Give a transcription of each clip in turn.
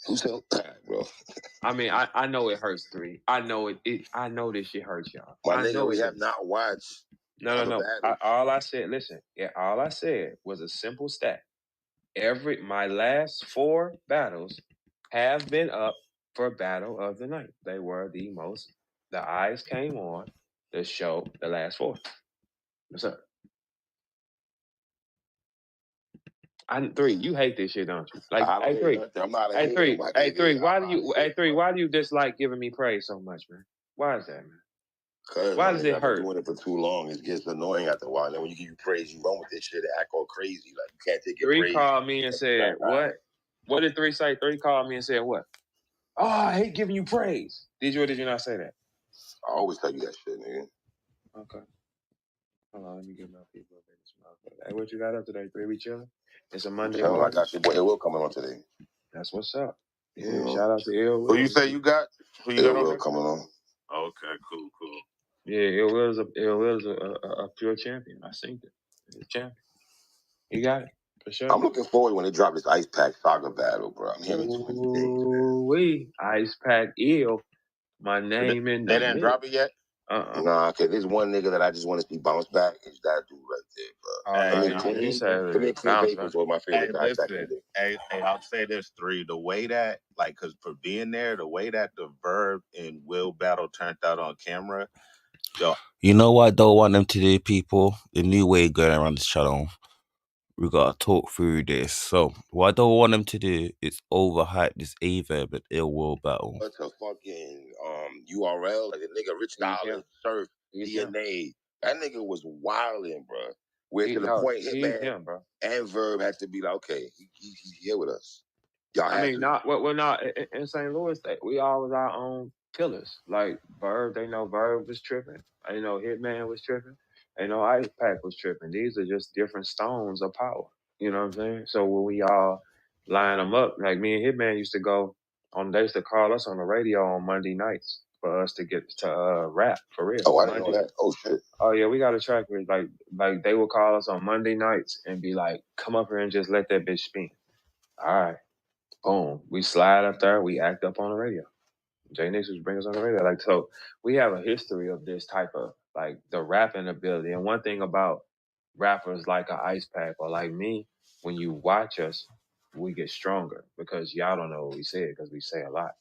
Who said that, bro? I mean, I know it hurts 3. I know I know this shit hurts y'all. My nigga, we have not watched. No. All I said, listen, all I said was a simple stat. My last 4 battles have been up for Battle of the Night. They were the eyes came on the show, the last 4. What's up? I'm 3. You hate this shit, don't you? Like, I don't hate nothing. I'm not a hater. Hey, 3. Why do you dislike giving me praise so much, man? Why is that, man? Because why does it I've been hurt? doing it for too long. It gets annoying after a while. And then when you give you praise, you run with this shit and act all crazy. Like, you can't take your 3 praise. called me and said, what? What did 3 say? 3 called me and said, what? Oh, I hate giving you praise. Did you or did you not say that? I always tell you that shit, nigga. Okay. Hold on, let me get my people. Hey, what you got up today, 3? We chilling? It's a Monday morning. I got your boy Ill Will coming on today. That's what's up. Yeah, shout out to Ill Will. Who you say you got? Who you got on coming on? Okay, cool. Yeah, Ill Will's a pure champion. I seen it. He's a champion. He got it. For sure. I'm looking forward when they drop this Ice Pack Saga battle, bro. I'm hearing too many things, man. Ice Pack Ill. My name in They didn't drop it yet? Nah, cause there's one nigga that I just want to see bounce back. It's that dude right there, bro. Clean Papers was my favorite guy back in the day. Hey, I'll say this, 3. The way that, like, cause for being there, the way that the Verb and Will battle turned out on camera, yo. You know what I don't want them to do, people? The new way going around this channel. We gotta talk through this. So what I don't want them to do is overhype this Aye Verb and Ill Will battle. What's a fucking URL? Like a nigga Rich Dollar, Surf, DNA. That nigga was wilding, bro. Where to the point Hitman and Verb had to be like, okay, he's here with us. Y'all we're not in St. Louis. We all was our own killers. Like Verb, they know Verb was tripping. They know Hitman was tripping. They know Ice Pack was tripping. These are just different stones of power. You know what I'm saying? So when we all line them up, like me and Hitman used to go on. They used to call us on the radio on Monday nights for us to get to rap for real. Oh, I didn't know that. Oh shit. Oh yeah, we got a track with like they would call us on Monday nights and be like, "Come up here and just let that bitch spin." All right. Boom. We slide up there. We act up on the radio. Jay Nix was bring us on the radio. Like, so we have a history of this type of, like, the rapping ability. And one thing about rappers like a Ice Pack or like me, when you watch us, we get stronger because y'all don't know what we said because we say a lot.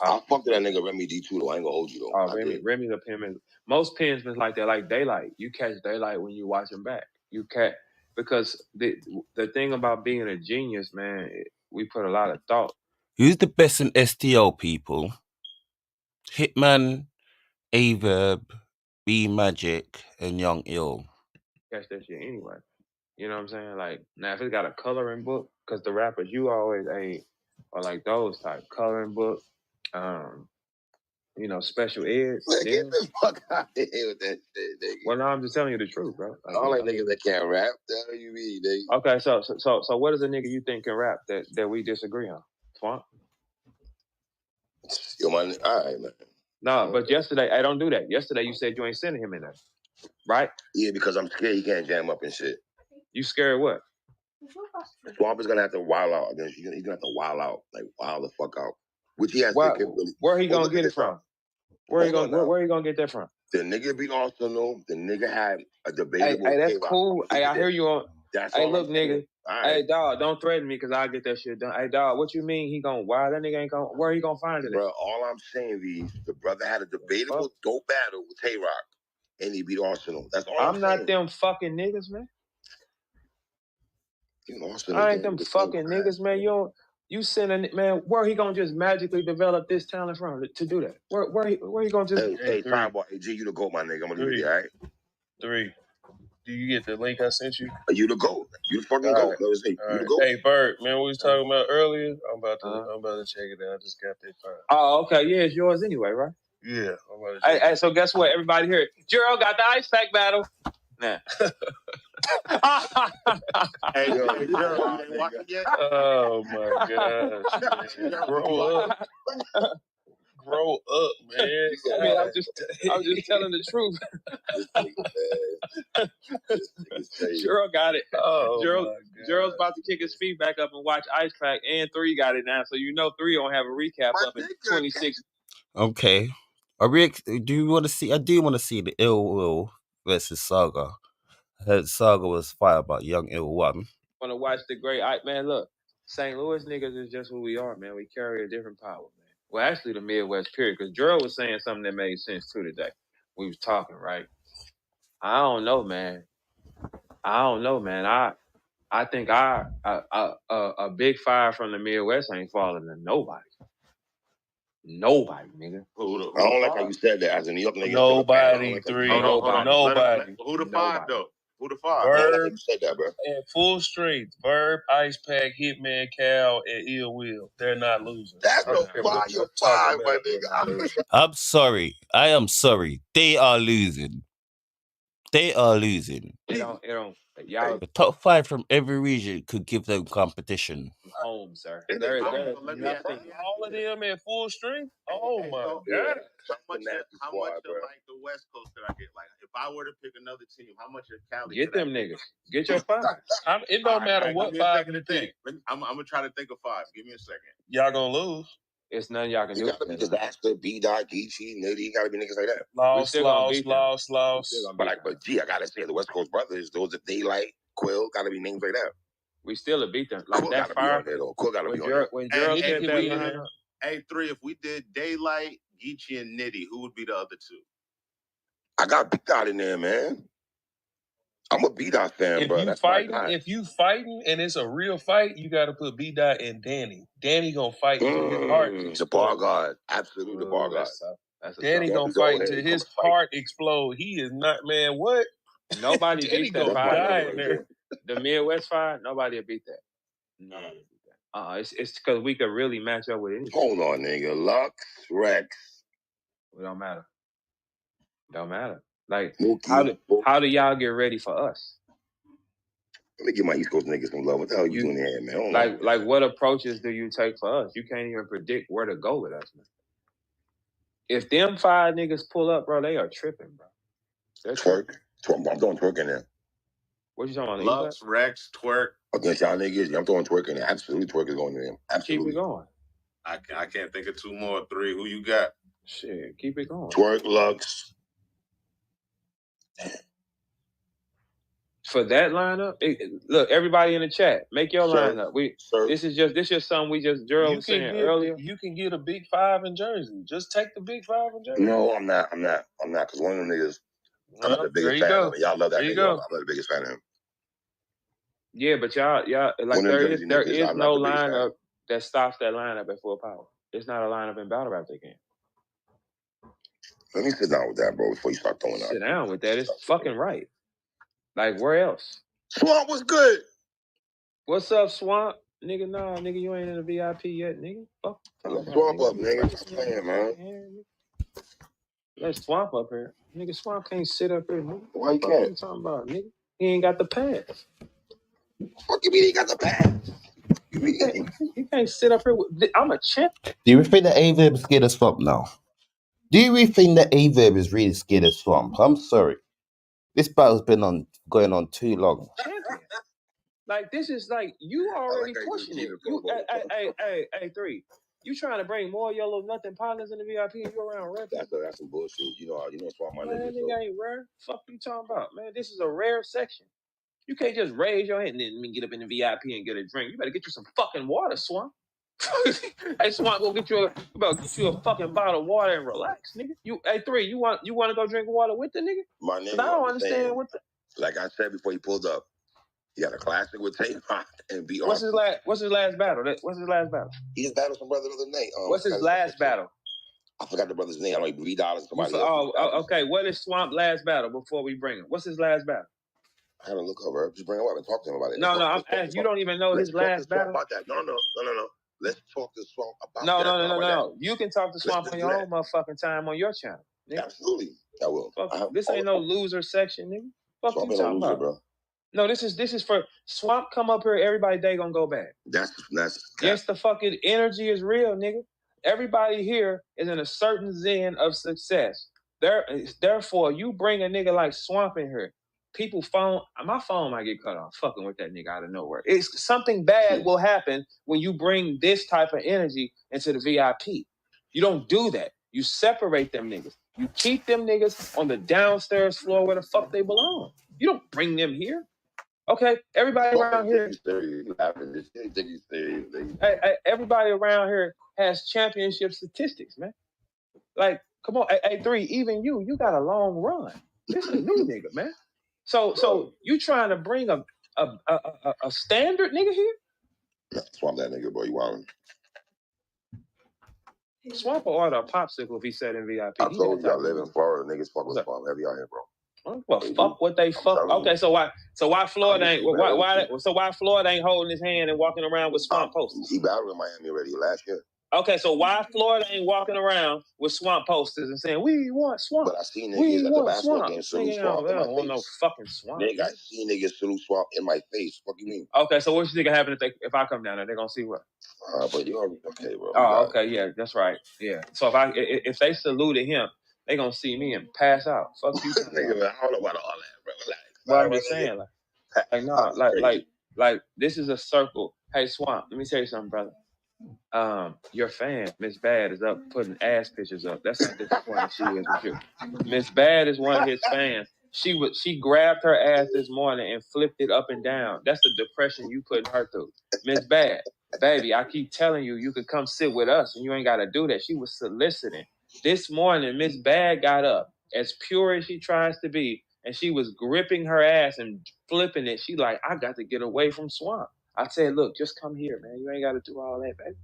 I fucked that nigga Remy D2 though. I ain't gonna hold you though. Oh, Remy's a penman. Most pensmen like that, like Daylight. You catch Daylight when you watch him back. You catch, because the thing about being a genius, man, we put a lot of thought. Who's the best in STL, people? Hitman, Aye Verb, B Magic, and Young Ill. Catch that shit anyway. You know what I'm saying? Like, now if it's got a coloring book, because the rappers you always ain't are like those type coloring book, you know, special ed. Get the fuck out of here with that shit, nigga. Well, no, I'm just telling you the truth, bro. Like, all like niggas that can't rap. The hell you mean, nigga? Okay, so what is a nigga you think can rap that we disagree on? Swamp? Yo, man, all right, man. No, but yesterday, I don't do that. Yesterday you said you ain't sending him in there, right? Yeah, because I'm scared he can't jam up and shit. You scared what? Swamp is gonna have to wild out against you. He's gonna have to wild out, like wild the fuck out. Which he has to capability. Where he gonna get it from? Where he gonna get that from? The nigga beat Arsenal. The nigga had a debatable. Hey, that's cool. Hey, I hear you on. That's hey, look, nigga. Hey, dog, don't threaten me because I'll get that shit done. Hey, dog, what you mean he gonna? Why that nigga ain't gonna? Where he gonna find it? Bro, all I'm saying is the brother had a debatable dope battle with Tay Rock, and he beat Arsenal. That's all I'm saying. I'm not them fucking niggas, man. I ain't them fucking niggas, man. You sending, man, where he gonna just magically develop this talent from to do that? Where he gonna just? Hey, Fireboy, hey, G, you the GOAT, my nigga. I'm gonna leave it here, all right? 3. Do you get the link I sent you? You the GOAT. You the fucking GOAT. You the GOAT. Hey, Bert, man, what we was talking about earlier? I'm about to check it out. I just got that file. Oh, okay. Yeah, it's yours anyway, right? Yeah. I'm about to check hey, so guess what? Everybody here, Gerald got the Ice Pack battle. Nah. Hey, Gerald, you watching yet? Oh my gosh. Grow up. Grow up, man. I mean, I'm just telling the truth. Gerald got it. Oh, Gerald's about to kick his feet back up and watch Ice Pack, and 3 got it now, so you know 3 don't have a recap up in 26. Okay. Do you want to see? I do want to see the Ill Will versus Saga. I heard Saga was fire about Young Ill One. Want to watch the great man? Look, St. Louis niggas is just who we are, man. We carry a different power, man. Well, actually, the Midwest period. Because Gerald was saying something that made sense too today. We was talking, right? I don't know, man. I think a big fire from the Midwest ain't falling to nobody. Nobody, nigga. I don't like how you said that as a New York nigga. Nobody, 3. Hold on. Nobody. Who the 5 though? Who the 5? Verb you said that, bro. And full strength. Verb, Ice Pack, Hitman, Cal, and Ill Will. They're not losers. That's no fire, my nigga. I'm sorry. I am sorry. They are losing. They are losing. It don't. Y'all, the top 5 from every region could give them competition. Home, sir. All of them at full strength? Oh, my God. How much of like the West Coast could I get? Like, if I were to pick another team, how much of Cali? Get them niggas. Get your 5. It don't matter what 5 you think. I'm gonna try to think of 5. Give me a second. Y'all gonna lose. It's nothing y'all can do. Gotta be disaster, B-Dot, Geechee, Nitty. You gotta be niggas like that. Lost. But gee, I gotta say the West Coast brothers, those that Daylight, Quill, gotta be names like that. We still have beat them. Like Quill that fire. Quill gotta be on there. When Gerald said that, hey, 3, if we did Daylight, Geechee, and Nitty, who would be the other 2? I got B-Dot in there, man. I'm a B-Dot fan, bro. If you fighting and it's a real fight, you got to put B-Dot and Danny. Danny gonna fight until his heart explodes. The bar guard. Absolutely the bar guard. Danny gonna fight until his heart explodes. He is not, man, what? Nobody beats that fire. The Midwest fire, nobody will beat that. Nobody beat that. It's because we could really match up with it. Hold on, nigga. Lux, Rex. It don't matter. Like, how do y'all get ready for us? Let me give my East Coast niggas some love. What the hell you doing here, man? Like what approaches do you take for us? You can't even predict where to go with us, man. If them 5 niggas pull up, bro, they are tripping, bro. Twerk. I'm throwing Twerk in there. What you talking about? Lux, Rex, Twerk. Against y'all niggas, I'm throwing Twerk in there. Absolutely, Twerk is going in there. Absolutely. Keep it going. I can't think of 2 more, 3. Who you got? Shit, keep it going. Twerk, Lux. For that lineup, look, everybody in the chat, make your lineup. This is just something we just Gerald was saying earlier. You can get a big 5 in Jersey. Just take the big 5 in Jersey. No, I'm not. Because one of them niggas, I'm not the biggest fan of him. Y'all love that nigga. I'm not the biggest fan of him. Yeah, but y'all like there is no lineup that stops that lineup at full power. It's not a lineup in battle rap they can. Let me sit down with that, bro, before you start throwing out. Sit down with that. It's fucking right. Like, where else? Swamp was good. What's up, Swamp? Nigga, nah, nigga, you ain't in the VIP yet, nigga. Fuck. Swamp up, nigga. Just playing, man. Let's Swamp up here. Nigga, Swamp can't sit up here, nigga. Why you can't? What you talking about, nigga? He ain't got the pass. What you mean he got the pass? He can't sit up here with... I'm a champ. Do you think that Aye Verb is scared of Swamp now? Do you really think that Aye Verb is really scared of Swamp? I'm sorry. This battle's been going on too long. Champion. Like, this is like, you already pushing it. Hey, 3. You trying to bring more yellow nothing partners in the VIP and you around rare? That's some bullshit. You know Swamp my nigga. That nigga ain't rare. Fuck you talking about, man. This is a rare section. You can't just raise your hand and then get up in the VIP and get a drink. You better get you some fucking water, Swamp. Hey, Swamp, go get you a fucking bottle of water and relax, nigga. Hey, 3, you want to go drink water with the nigga? My nigga, I don't understand what the... Like I said before he pulled up, he got a classic with Tay and B. What's his last battle? He just battled some brother the other night. What's his last battle? I forgot the brother's name. I know $3 somebody else. Oh, okay. What is Swamp last battle before we bring him? What's his last battle? I gotta look over. Just bring him up and talk to him about it. No, I'm asking. You don't even know his last battle? About that. No. Let's talk to Swamp about that. No. You can talk to Swamp on your own motherfucking time on your channel. Nigga. Absolutely. I will. This ain't no loser section, nigga. Fuck Swamp you talking about, bro. No, this is for Swamp. Come up here, everybody day gonna go back. That's yes, the fucking energy is real, nigga. Everybody here is in a certain zen of success. Therefore, you bring a nigga like Swamp in here. people phone, my phone might get cut off fucking with that nigga out of nowhere. It's something bad will happen when you bring this type of energy into the VIP. You don't do that. You separate them niggas. You keep them niggas on the downstairs floor where the fuck they belong. You don't bring them here. Okay, everybody around here. Everybody around here has championship statistics, man. Like, come on, A3, even you got a long run. This a new nigga, man. So you trying to bring a standard nigga here? Swamp that nigga, boy. You want Swamp or order a popsicle if he said in VIP. I told you I live in Florida. Niggas fuck with Swamp heavy out here, bro. Well, fuck what they fuck. Okay, so why Florida ain't why Florida ain't holding his hand and walking around with Swamp posters? He battled in Miami already last year. Okay, so why Florida ain't walking around with Swamp posters and saying we want Swamp? But I seen niggas at the basketball game salute Swamp. I don't want no fucking Swamp. Nigga, I seen niggas salute Swamp in my face. What you mean? Okay, so what you think happen if I come down there? They gonna see what? But you already okay, bro. Oh, okay, yeah, that's right. Yeah. So if they saluted him, they gonna see me and pass out. Fuck you. Nigga, man, I don't know about all that, bro. Well, I'm just saying, like this is a circle. Hey, Swamp, let me tell you something, brother. Your fan, Miss Bad, is up putting ass pictures up. That's how disappointed she is with you. Miss Bad is one of his fans. She grabbed her ass this morning and flipped it up and down. That's the depression you putting her through. Miss Bad, baby, I keep telling you, you could come sit with us and you ain't got to do that. She was soliciting. This morning, Miss Bad got up, as pure as she tries to be, and she was gripping her ass and flipping it. She like, I got to get away from Swamp. I said, look, just come here, man. You ain't got to do all that, baby.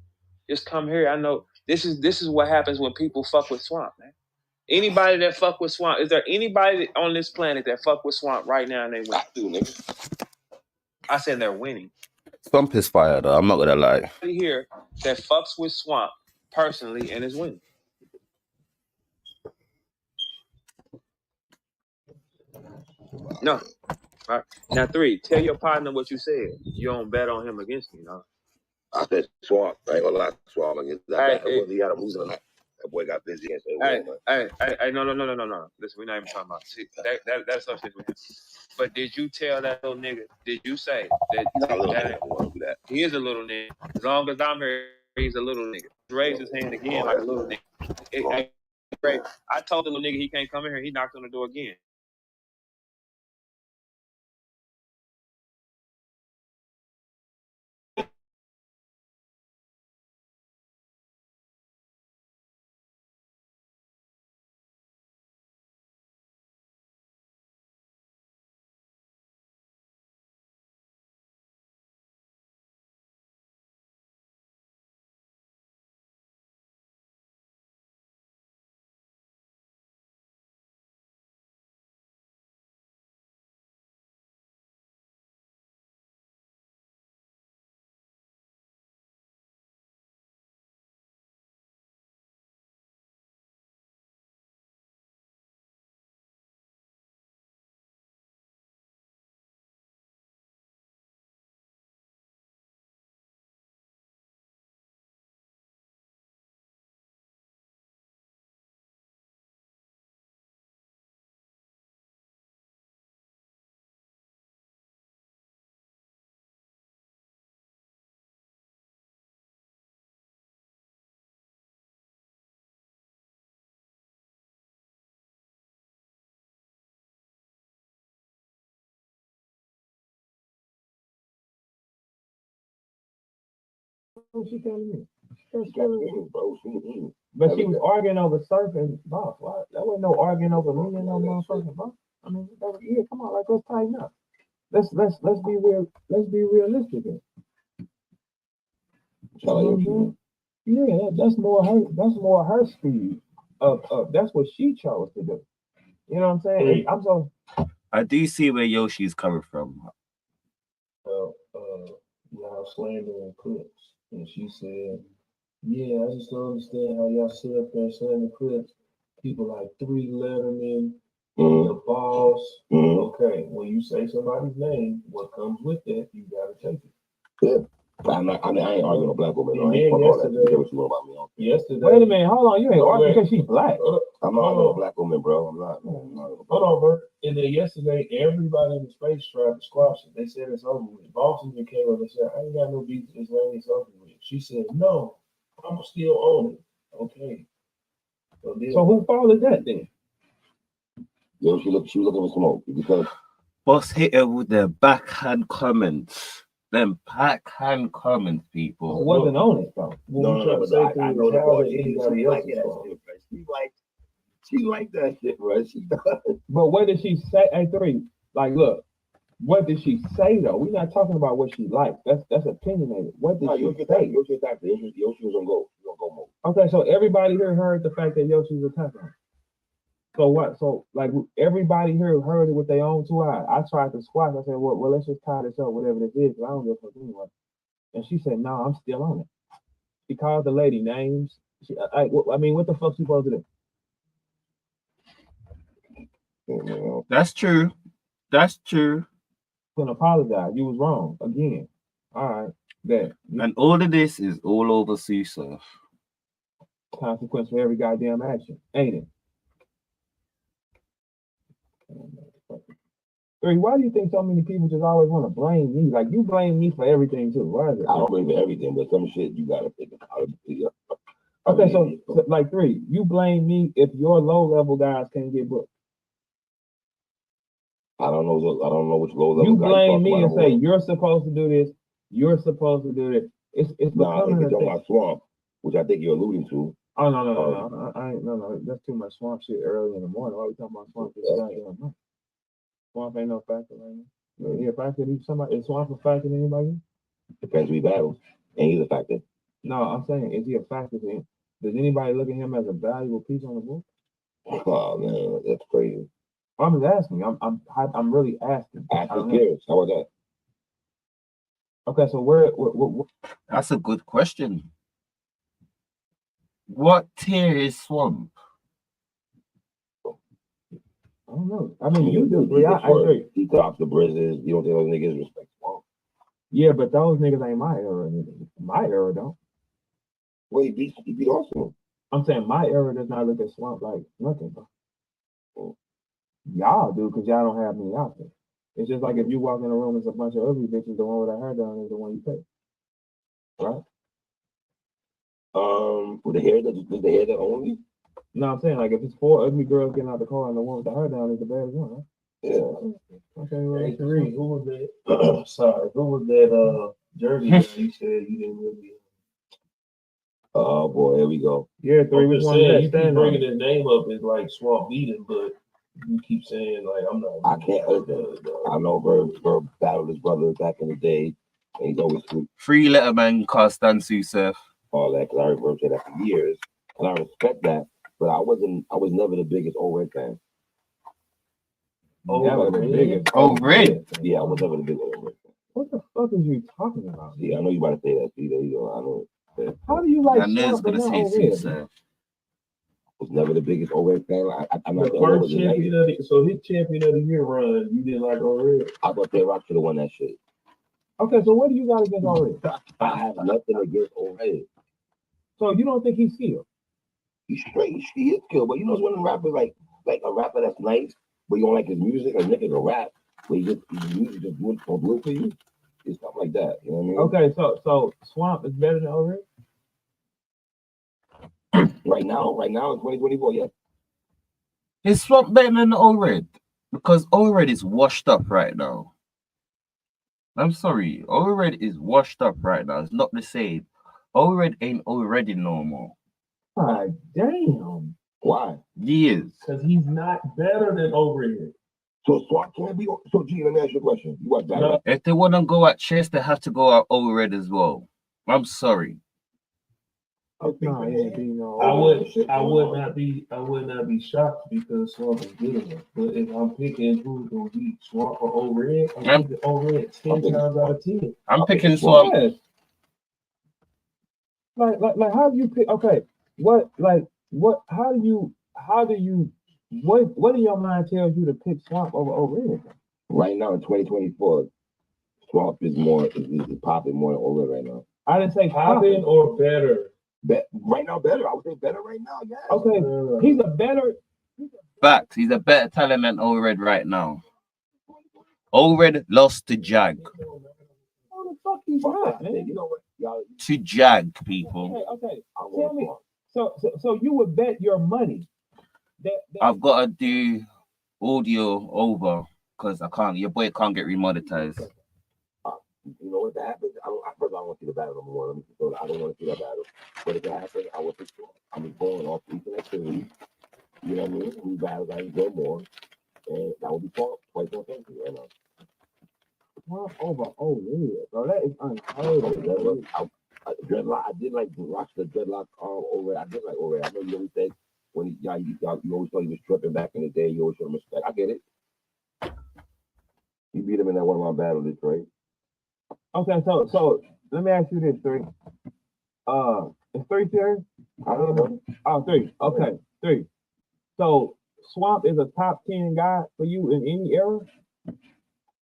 Just come here. I know this is what happens when people fuck with Swamp, man. Anybody that fuck with Swamp, is there anybody on this planet that fuck with Swamp right now and they win? I do, nigga. I said they're winning. Swamp is fire, though. I'm not gonna lie. Here that fucks with Swamp personally and is winning. No. All right. Now, 3, tell your partner what you said. You don't bet on him against me, no. I said Swamp. I ain't gonna lie, Swamp against that. Whether he had him losing or not. That boy got busy and said, hey, no. Listen, we're not even talking about that's some shit. But did you tell that little nigga? Did you say that he is a little nigga? As long as I'm here, he's a little nigga. Raise his hand again like a little nigga. I told the little nigga he can't come in here. He knocked on the door again. She telling me. But she was arguing over surfing, boss. That wasn't no arguing over me and no motherfucking boss. I mean, yeah, come on, like let's tighten up. Let's be real. Let's be realistic here. Yeah, that's more her speed. That's what she chose to do. You know what I'm saying? I do see where Yoshi's coming from. Y'all slandering clips, and she said, "Yeah, I just don't understand how y'all sit up there slandering clips. People like 3 Letterman, the boss. Okay, when you say somebody's name, what comes with that, you gotta take it. I ain't arguing a black woman. And then yesterday, what you know about me. Yesterday. Wait a minute, hold on. You ain't arguing because she's black. I'm not a black woman, bro. I'm not. Hold on, bro. And then yesterday, everybody in the space tried to squash it. They said it's over with. Boss even came up and said, I ain't got no beef with this lady. It's over with. She said, no, I'm still on it. Okay. So who fault is that then? Yo, she was looking for smoke because Boss hit her with their backhand comments. Them backhand comments, people. It wasn't on it, though. No, I know that. She like that shit, bro. She does. But what did she say? Hey, three. Like, look, what did she say though? We're not talking about what she liked. That's opinionated. What did she say? Yoshi was gonna go. You gonna go more. Okay, so everybody here heard the fact that Yoshi was attacking her. So what? So like everybody here heard it with their own two eyes. I tried to squash. I said, well, let's just tie this up, whatever this is. I don't give a fuck anyway. And she said, no, I'm still on it. She called the lady names. I mean, what the fuck she supposed to do? That's true. That's true. Can apologize. You was wrong again. All right, there. And all of this is all over Zeezyhous. Consequence for every goddamn action, ain't it? Three, why do you think so many people just always want to blame me? Like you blame me for everything too. Why is it? I don't blame for everything, but some shit you gotta think about. Okay, so like three, you blame me if your low level guys can't get booked. I don't know which low level. You blame me and say you're supposed to do this. You're supposed to do this. It's becoming a thing. About Swamp, which I think you're alluding to. Oh no! I ain't no. That's too much Swamp shit early in the morning. Why are we talking about Swamp shit goddamn night? Swamp ain't no factor right now. Is he a factor? Is Swamp a factor to anybody? Depends who he battles, and he's a factor. No, I'm saying, is he a factor to him? Does anybody look at him as a valuable piece on the book? Oh man, that's crazy. I'm just asking. I'm really asking. Ask his peers. How about that? Okay, so where that's a good question. What tier is Swamp? I don't know. I mean, you do. I agree. He tops the Brizzes. You don't think those niggas respect Swamp? Yeah, but those niggas ain't my era. My era don't. Well, he beat Arsenal. I'm saying my era does not look at Swamp like nothing, bro. Y'all do because y'all don't have me out there. It's just like if you walk in a room, it's a bunch of ugly bitches. The one with her hair down is the one you pick, right? With the hair that only. No, I'm saying like if it's 4 ugly girls getting out the car and the one with the hair down is the baddest one, right? Yeah. Okay, well, hey, Three, who was that? Sorry, who was that? Jersey guy you said you didn't really. Oh boy, here we go. Yeah, Three. Which one? You keep bringing his name up as like Swamp beating, but you keep saying like I'm not. I can't. I know Verb battled his brother back in the day, and he's always 3-letter man Constant Zeezyhous. All that, because I heard Verb say that for years, and I respect that. But I was never the biggest O-Red fan. Never the biggest. O-Red? Yeah, I was never the biggest O-Red fan. What the fuck is you talking about? Yeah, I know you about to say that. See, there you go. I know. How do you like? I know it's gonna say Zeezyhous. Was never the biggest O-Red fan. I'm not the first champion of the, so his champion of the year run, you didn't like O-Red? I thought J Rock should have won that shit. Okay, so what do you got against O-Red? I have nothing against O-Red. So you don't think he's skilled? He's straight. He is skilled, but you know, when a rapper like a rapper that's nice, but you don't like his music, or nigga a rap, but his music just good for blue for you. It's stuff like that. You know what I mean? Okay, so Swamp is better than O-Red? Right now in 2024, yeah. Is Swamp better than O-Red? Because O-Red is washed up right now. I'm sorry, O-Red is washed up right now. It's not the same. O-Red ain't already no more. God damn. Why? He is. Because he's not better than O-Red. So Swamp can't be. So G, let me ask you a question. You watch that? No. If they want to go at chess, they have to go at O-Red as well. I'm sorry. I would not be shocked because Swamp is good enough. But if I'm picking who's gonna beat Swamp or O-Red, I'm picking O-Red 10 times out of 10. I'm picking Swamp. Yes. Like how do you pick? Okay, what in your mind tells you to pick Swamp over O-Red? Right now in 2024, Swamp is more is popping more than Over right now. I didn't say popping or better. Right now, better. I would say better right now. Yeah. Okay, he's a better. Facts. He's a better talent than Ored right now. Ored lost to Jag. Who the fuck he's not, man? You know what? Y'all, to Jag, people. Okay. Tell me. So you would bet your money that I've got to do audio over because I can't. Your boy can't get remonetized. You know what happens? I don't want to see the battle no more. I don't want to see that battle. But if it happens, I will. I'm going off each activity. You know what I mean? These battles I enjoy more, and that will be fun. Quite something right now. Over. Oh yeah, bro, that is unheard of. Dreadlock. I did like watch the Dreadlock over. I did like over. I know you always said when you always thought he was tripping back in the day. You always showed him respect. I get it. You beat him in that one of my battles, Detroit. Okay, so let me ask you this, 3. Is 3 serious? I don't know. Oh, 3. Okay, 3. So Swamp is a top 10 guy for you in any era?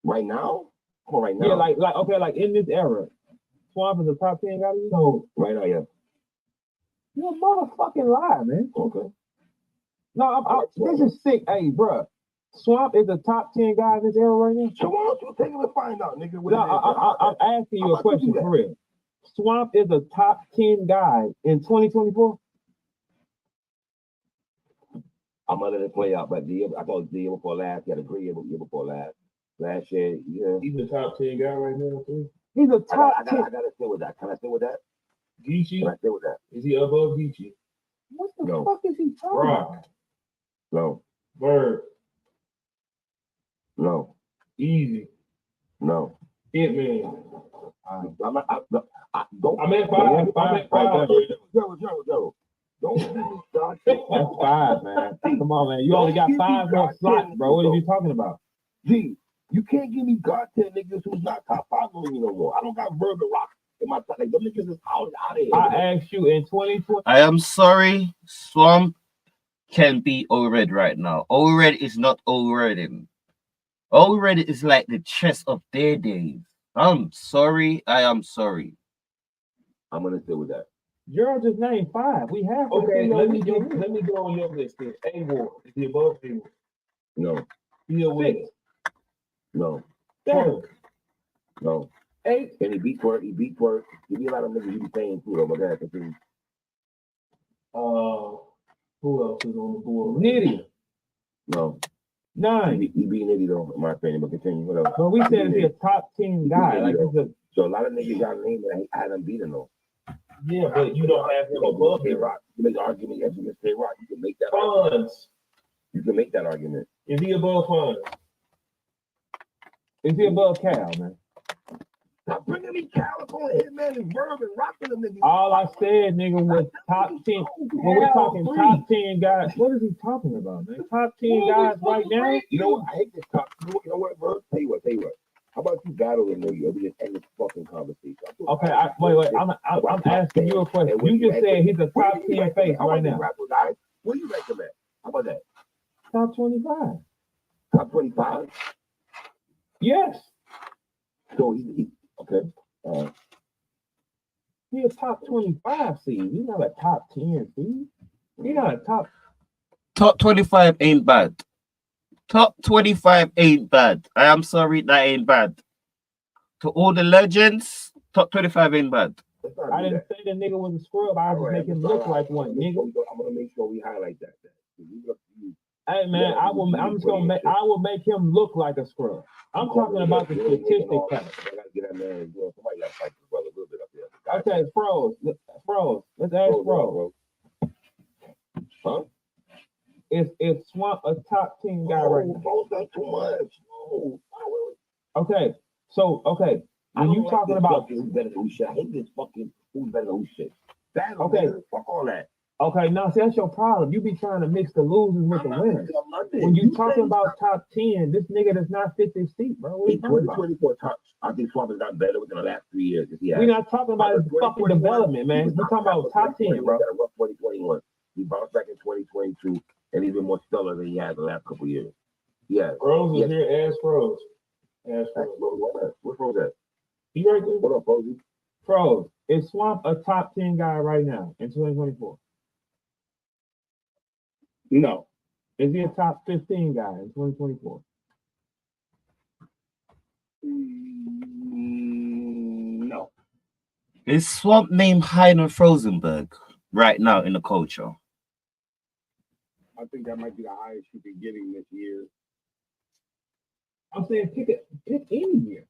Right now? Oh, right now. Yeah, like in this era. Swamp is a top 10 guy to you? So right now, yeah. You're a motherfucking lie, man. Okay. No, this is sick. Hey, bro. Swamp is a top 10 guy in this era right now? So why don't you take him and find out, nigga? I'm asking you a question for real. Swamp is a top 10 guy in 2024? I'm gonna let it play out, but I thought the year before last, he had a great year before last. Last year, yeah. He's a top 10 guy right now, too. He's a top 10. I gotta stay with that. Can I stay with that? Geechee? Can I stay with that? Is he above Geechee? What the fuck is he talking about? No. Verb. No. Easy. No. Hitman. I'm at 5. Joe. Don't start. That's 5, man. Come on, man. You only got 5 more slots, bro. What are you talking about? G, you can't give me God 10 niggas who's not top 5 on me no more. I don't got Verb and Rock in my top. Like, them niggas is out of here. I asked you in 2020. I am sorry. Swamp can be Ored right now. Ored is not Ored. Ored is like the chess of their days. I'm sorry. I am sorry. I'm gonna stay with that. Gerald just named 5. We have okay. Let me go on your list here. A-War. Is he above A-War? No. He a winner? No. 7. No. 8. And he beat Twerk. He beat a lot of niggas he be saying too though. But that continue. Who else is on the board? Nitty. No. 9. He beat Nitty though, in my opinion. But continue. Whatever. But we said he's a top 10 guy. Like so a lot of niggas got named that I haven't beaten though. Yeah, but you don't have him above K-Rock. You make the argument against K-Rock. You can make that Funds. argument. You can make that argument. Is he above Funds? Is he above Cal, man? Stop bringing me California Hitman and Verb and rocking them niggas. All I said, nigga, was top 10. When we're talking top 10 guys, what is he talking about, man? Top 10 guys right now? You know what? I hate this top. You know what, Verb? Tell you what. How about you battle in New York? We just end this fucking conversation. Okay, wait. I'm asking you a question. You just said he's a top 10 face right now. Where you rank him at? How about that? Top 25. Top 25? Yes. So he okay. He a top 25 seed. He's not a top 10 seed. He's not a top 25 ain't bad. Top 25 ain't bad. I am sorry, that ain't bad. To all the legends, top 25 ain't bad. I didn't say the nigga was a scrub. I was just make him look like one, nigga. I'm gonna make sure we highlight that. Hey man, I will make him look like a scrub. I'm talking about the statistic part. Somebody got to fight his brother a little bit up there. Okay, Froze. Let's ask Froze. Huh? Is Swamp a top 10 guy right now? Froze got too much. Okay, so when you talking about who's better than who shit, I hate this fucking who's better than who shit. Okay, fuck all that. Okay, now see, that's your problem. You be trying to mix the losers with the winners. When you talking about top 10, this nigga does not fit this seat, bro. What are you talking about? 2024 top. I think Swamp has got better within the last 3 years. We're not talking about his fucking development, man. We're talking about top 10, bro. He got a rough 2021. He bounced back in 2022, and he's been more stellar than he had the last couple years. Yeah. Froze is here. Ask Froze. Where's Froze at? He right there. What up, Frozy? Froze, is Swamp a top 10 guy right now in 2024? No. Is he a top 15 guy in 2024? No. Is Swamp named Heiner Frozenberg right now in the culture? I think that might be the highest you can get him this year. I'm saying pick any year.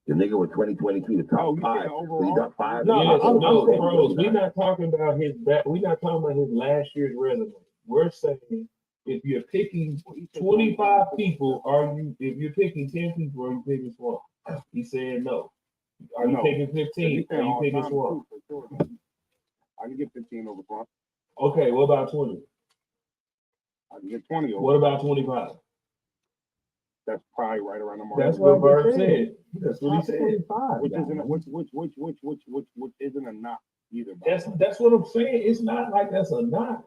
The nigga was 2022 the top five. So you got five. No, I'm saying, bros, we're not talking about his back. We're not talking about his last year's resume. We're saying if you're picking 25 people, if you're picking 10 people, are you picking Swamp? He said no. Are you picking 15? Are you picking Swamp? I can get 15 over Swamp. Okay, what about 20? I can get 20 over. What about 25? That's probably right around the mark. That's what Bird said. That's what he said. Which isn't a knock either. That's what I'm saying. It's not like that's a knock.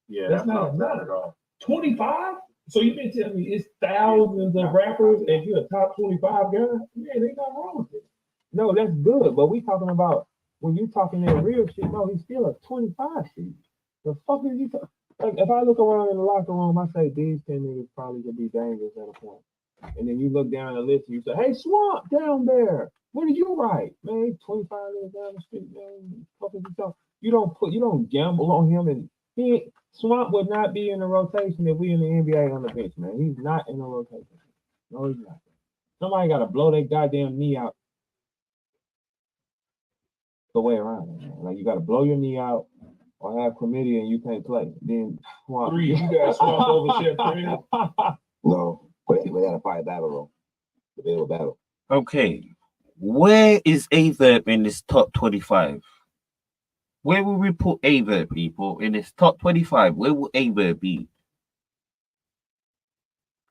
Yeah, that's not a knock at all. 25? So you been telling me it's thousands of rappers and you're a top 25 guy? Yeah, they not wrong with it. No, that's good. But we talking about when you talking that real shit. No, he's still a 25 shit. The fuck is he talking? Like if I look around in the locker room, I say these 10 niggas probably could be dangerous at a point. And then you look down the list and you say, hey, Swamp down there. What did you write? Man, 25 minutes down the street, man. Fuck is you talking? You don't gamble on him, and Swamp would not be in the rotation if we in the NBA on the bench, man. He's not in the rotation. No, he's not. Somebody gotta blow their goddamn knee out the way around it, man. Like you gotta blow your knee out or have chlamydia and you can't play. Then Swamp. You got Swamp over Chef Chris? No. But we had a fight battle though. The battle. Okay. Where is Aye Verb in this top 25? Where will we put Aye Verb, people? In this top 25, where will Aye Verb be?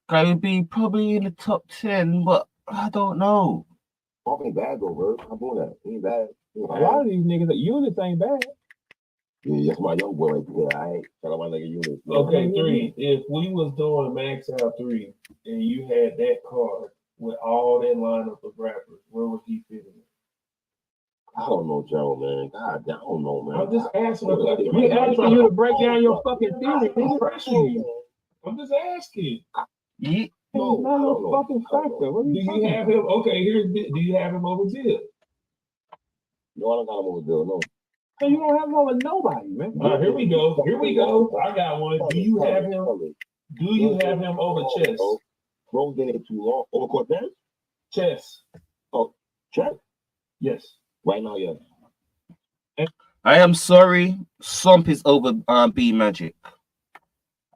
I would be probably in the top 10, but I don't know. Swamp ain't bad though, bro. I'm doing that. He ain't bad. A lot of these niggas that Eunice ain't bad. Yeah, that's my young boy right there. I ain't talking about like a Eunice. Okay, 3. If we was doing Max Out 3 and you had that card with all that lineup of rappers, where would he fit in? I don't know, Joe, man. God, I don't know, man. I'm just asking a question. We asking you to break down your fucking theory. I'm just asking. Yeah. No, not no fucking factor. Do you have him? Okay, do you have him over Bill? No, I don't got him over Bill. No. So you don't have him over nobody, man. All right, here we go. I got one. Do you have him over Chess? Rose been here too long. Over Cortez? Chess. Oh, Chess? Yes. Right now, yes. I am sorry. Swamp is over B Magic.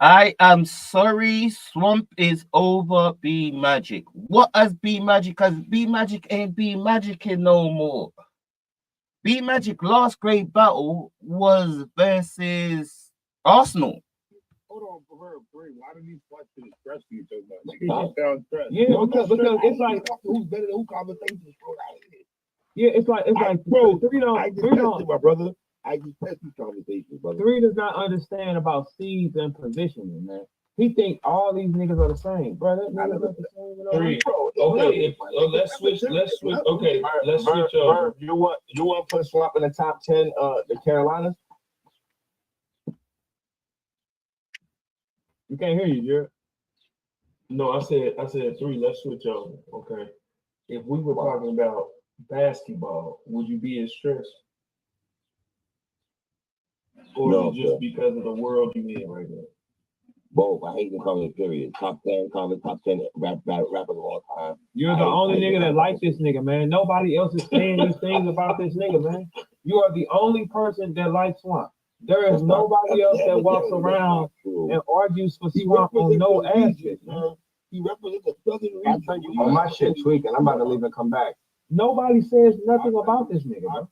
I am sorry. Swamp is over B Magic. What has B Magic? Because B Magic ain't B Magic no more. B Magic last great battle was versus Arsenal. Hold on, for her, why do these questions stress you so much? Like, yeah, because it's like who's better than who conversations, bro. Yeah, it's like bro, 3 don't, my brother. I just test these conversations, brother. 3 does not understand about seeds and positioning, man. He think all these niggas are the same, bro. That niggas are the same. 3. Okay, let's switch. Okay, let's switch over. You want to put Swamp in the top 10? The Carolinas. You can't hear you, Jared. No, I said 3. Let's switch over. Okay. If we were talking about basketball, would you be as stressed? Or No, is it just because of the world you in right now? Both. I hate the comment, period. Top 10 comment, top 10 rappers of all time. You're the only nigga that likes this nigga, man. Nobody else is saying these things about this nigga, man. You are the only person that likes Swamp. There is nobody else that walks around and argues for Swamp on no aspect, man. He represents a southern region. I tell you, my shit tweaking. I'm about to leave and come back. Nobody says nothing about this nigga, bro.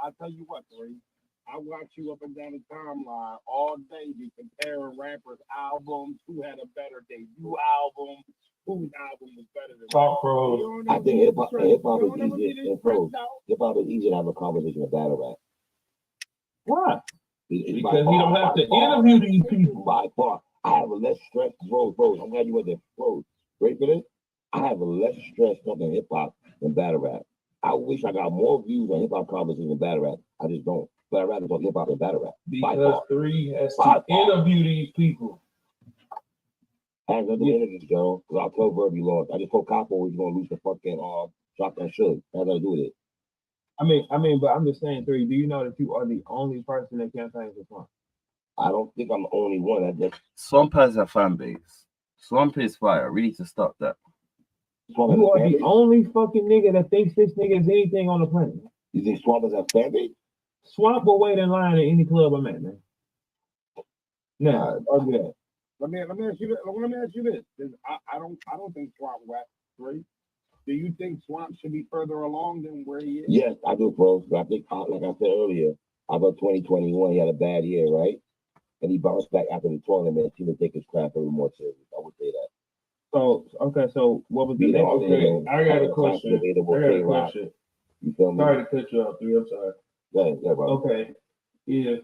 I'll tell you what, Three. I watch you up and down the timeline all day, be comparing rappers' albums, who had a better debut album, whose album was better than Talk Pros. I think hip hop is easier to have a conversation about battle rap. Why? Because he don't have to interview these people. By far, I have a less stressed bros. I'm glad you went there. Bros, ready for this? I have less stress talking hip hop than battle rap. I wish I got more views on hip hop conversations than battle rap. I just don't. But I'd rather talk hip hop than battle rap. Because 3 has to interview these people. Has nothing to do with interviews, Joe. Because I'll tell Verb you lost. I just told Capo he's gonna lose the fucking shotgun should. Has nothing to do with it. I mean, but I'm just saying, 3. Do you know that you are the only person that campaigns for Swamp? I don't think I'm the only one. Swamp has a fan base. Swamp is fire. We need to stop that. You are the only fucking nigga that thinks this nigga is anything on the planet. You think Swamp is a fan base? Swamp will wait in line at any club I'm at, man. Nah, argue that. Let me ask you this. Let me ask you this. I don't think Swamp rap 3. Do you think Swamp should be further along than where he is? Yes, I do, bro. I think, like I said earlier, about 2021, he had a bad year, right? And he bounced back after the tournament. He would take his craft a little more serious. I would say that. So, okay, so what was the next thing? I got a question. You feel me? Sorry to cut you off, dude. I'm sorry. Yeah, bro. Okay. If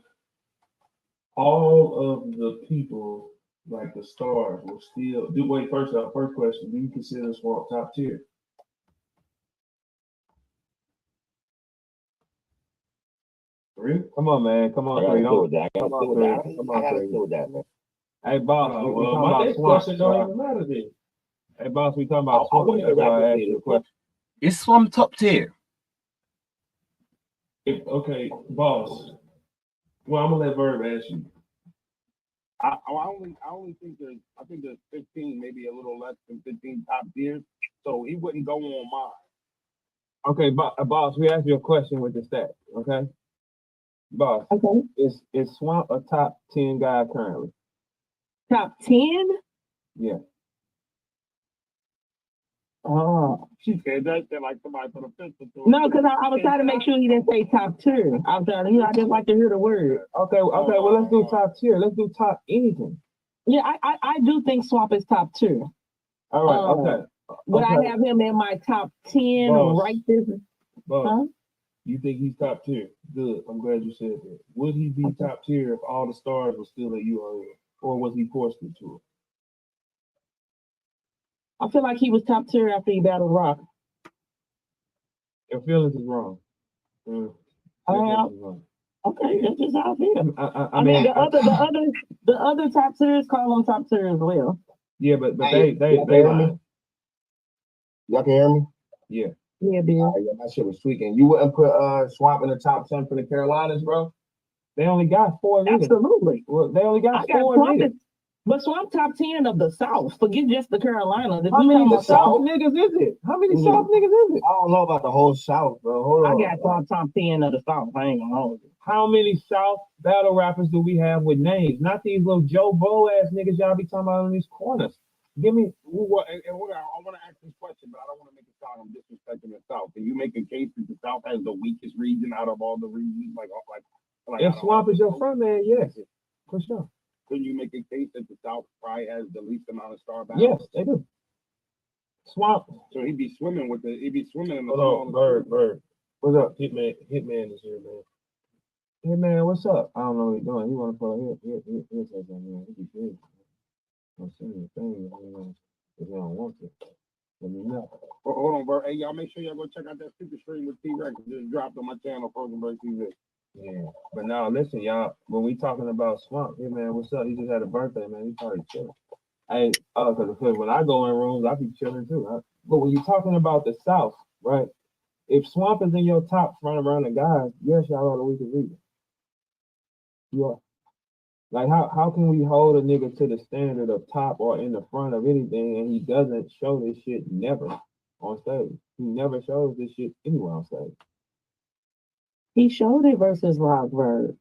all of the people, like the stars, will still wait, first question, do you consider Swamp top tier? Three? Come on, man. Come on, 3. I gotta deal with that, man. Hey, boss. My next question don't even matter then. Hey, boss, we talking about Swamp. That's why I asked you a question. Is Swamp top tier? Okay, boss. Well, I'm gonna let Verb ask you. I only think there's 15, maybe a little less than 15 top tiers, so he wouldn't go on mine. Okay, boss, we asked you a question with the stats, okay? Boss, okay. Is Swamp a top 10 guy currently? Top 10? Yeah. Oh. She said that like somebody put a pistol to No, because I was trying to make sure he didn't say top tier. I was trying to, I just like to hear the word. Okay, well, let's do top tier. Let's do top anything. Yeah, I do think Swamp is top tier. All right, okay. But I have him in my top 10 right this. Huh? You think he's top tier? Good. I'm glad you said that. Would he be top tier if all the stars were still at URL? Or was he forced into it? I feel like he was top tier after he battled Rock. Your feelings is wrong. Okay, that's just how I feel. I mean, the other top tiers call him top tier as well. Yeah, but they hear me? Y'all can hear me? Yeah. Yeah, dude. That shit was tweaking. You wouldn't put Swamp in the top 10 for the Carolinas, bro? They only got 4 niggas. Absolutely. Well, they only got 4 niggas. But Swamp top 10 of the South. Forget just the Carolinas. How many South niggas is it? How many South niggas is it? I don't know about the whole South, bro. Hold on. I got top 10 of the South. I ain't gonna hold you. How many South battle rappers do we have with names? Not these little Joe Blow ass niggas y'all be talking about in these corners. Give me. I want to ask this question, but I don't want to make it sound I'm disrespecting the South. Can you make a case that the South has the weakest region out of all the regions? Like if Swamp is your front man, yes, for sure. Can you make a case that the South probably has the least amount of star battles? Yes, they do. Swamp. So he'd be swimming in the. Hold on, Bird. What's up? Hitman is here, man. Hey man, what's up? I don't know what he's doing. He want to pull here say something, man. He be good. I'm saying the thing, if you don't want to. Let me know. Hold on, Bird. Hey, y'all make sure y'all go check out that super stream with T-Rex. Just dropped on my channel, Frozenberg TV. Yeah, but now listen, y'all. When we talking about Swamp, hey man, what's up? He just had a birthday, man. He probably chilling. Hey, because when I go in rooms, I be chilling too. Huh? But when you're talking about the South, right? If Swamp is in your top front around the guys, yes, y'all are the weakest region. You are. Like how can we hold a nigga to the standard of top or in the front of anything and he doesn't show this shit never on stage? He never shows this shit anywhere on stage. He showed it versus Rock Verb.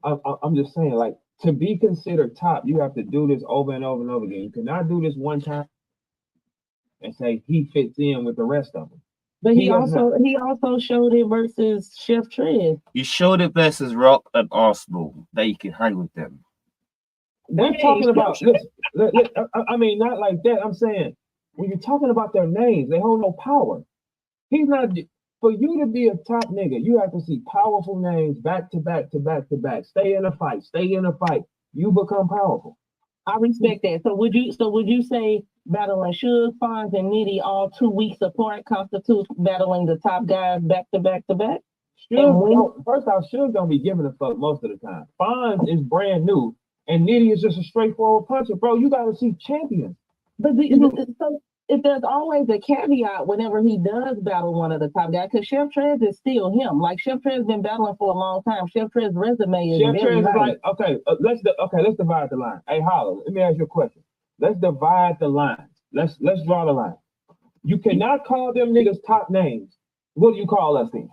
I'm just saying, like, to be considered top, you have to do this over and over and over again. You cannot do this one time and say he fits in with the rest of them. But he also showed it versus Chef Trez. He showed it versus Rock and Arsenal that you can hang with them. We're talking about, I mean, not like that. I'm saying, when you're talking about their names, they hold no power. He's not, for you to be a top nigga, you have to see powerful names back to back to back to back. Stay in a fight. You become powerful. I respect that. So would you say battling Suge, Fonz, and Nitty all 2 weeks apart constitutes battling the top guys back to back to back? First off, Suge don't be giving a fuck most of the time. Fonz is brand new, and Nitty is just a straightforward puncher, bro. You gotta see champions. But so if there's always a caveat whenever he does battle one of the top guys, because Chef Trez is still him. Like Chef Trez been battling for a long time. Chef Trez's resume is Chef very Trez nice. is like, let's divide the line. Hey, Holla, let me ask you a question. Let's divide the lines. Let's draw the line. You cannot call them niggas top names. What do you call us then?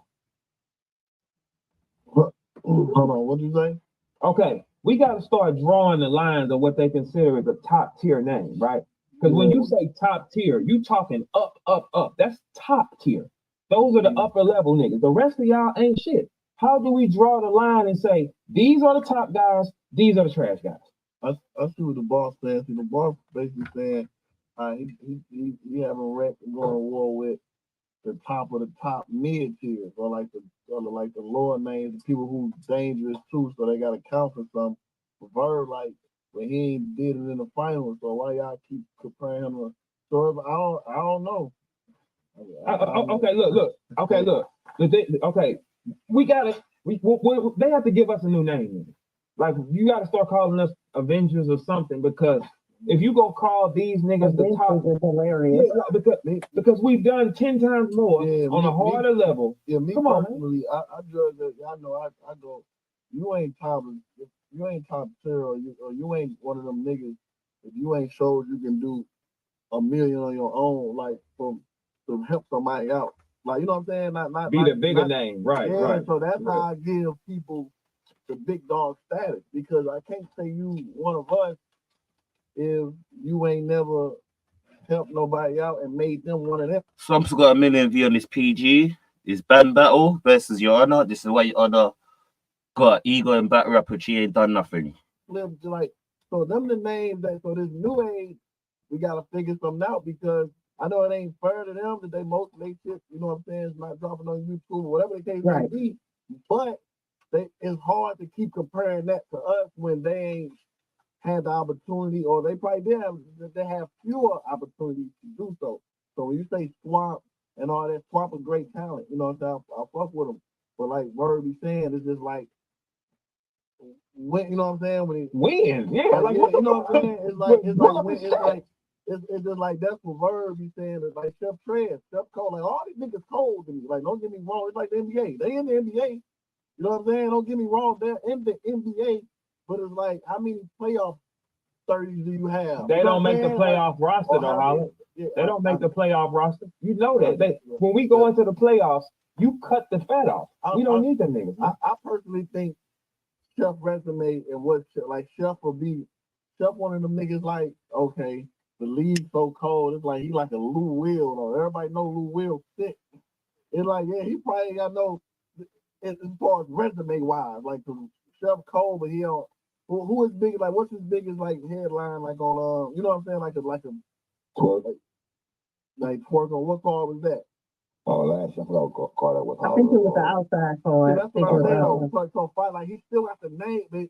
Hold on, what did you say? Okay, we got to start drawing the lines of what they consider as a top tier name, right? Because when you say top tier, you talking up, up, up. That's top tier. Those are the upper level niggas. The rest of y'all ain't shit. How do we draw the line and say, these are the top guys, these are the trash guys? I see what the boss says. The boss basically saying he having wreck and going to war with the top of the top mid tiers, or like the lower names, the people who's dangerous too, so they got to count for something. Verb, like, but he ain't did it in the finals, so why y'all keep comparing him to? So I don't know. Okay, look. Okay, we gotta. They have to give us a new name. Like, you gotta start calling us Avengers or something, because if you go call these niggas the top, is hilarious. Yeah, because we've done 10 times more on a harder level. Yeah, me personally, I judge that. I know I go. You ain't top tier, or you ain't one of them niggas. If you ain't showed you can do $1 million on your own, like to help somebody out, like, you know what I'm saying? Not Be the bigger name, right? Yeah, right. So that's how I give people the big dog status, because I can't say you one of us if you ain't never helped nobody out and made them one of them. Slump's got a million view on this PG. It's band battle versus Your Honor. This is why Your Honor got ego and battle rap, but she ain't done nothing. Like, so them the names that, so this new age, we gotta figure something out, because I know it ain't fair to them that most of they shit, you know what I'm saying, it's not dropping on YouTube or whatever the case may be, but it's hard to keep comparing that to us when they ain't had the opportunity, or they probably did have fewer opportunities to do so. So when you say Swamp and all that, Swamp is great talent, you know what I'm saying? I fuck with him, but like Verb be saying, it's just like, when, you know what I'm saying? When he win, yeah, like, yeah, you know what I'm saying? It's just like that's what Verb be saying. It's like Chef Trez, Chef Cole, like all these niggas cold to me. Like, don't get me wrong, it's like the NBA. They in the NBA. You know what I'm saying? Don't get me wrong, they're in the NBA, but it's like, how many playoff 30s do you have? They you know don't make the playoff roster though, Holland. They don't make the playoff roster. You know that. When we go into the playoffs, you cut the fat off. We don't need them niggas. I personally think Chef resume and what, like, Chef will be, Chef one of them niggas, like, okay, the league so cold, it's like he like a Lou Will, though. Everybody know Lou Will sick. It's like, yeah, he probably ain't got no, as far as resume wise, like Chef Cole, but he don't. Who is big? Like, what's his biggest like headline? Like on you know what I'm saying? Like a twerk, like twerk on what card was that? Oh, last I forgot what card that was. I think it was the outside card. Yeah, that's what I'm saying. So fight, like, he still got the name.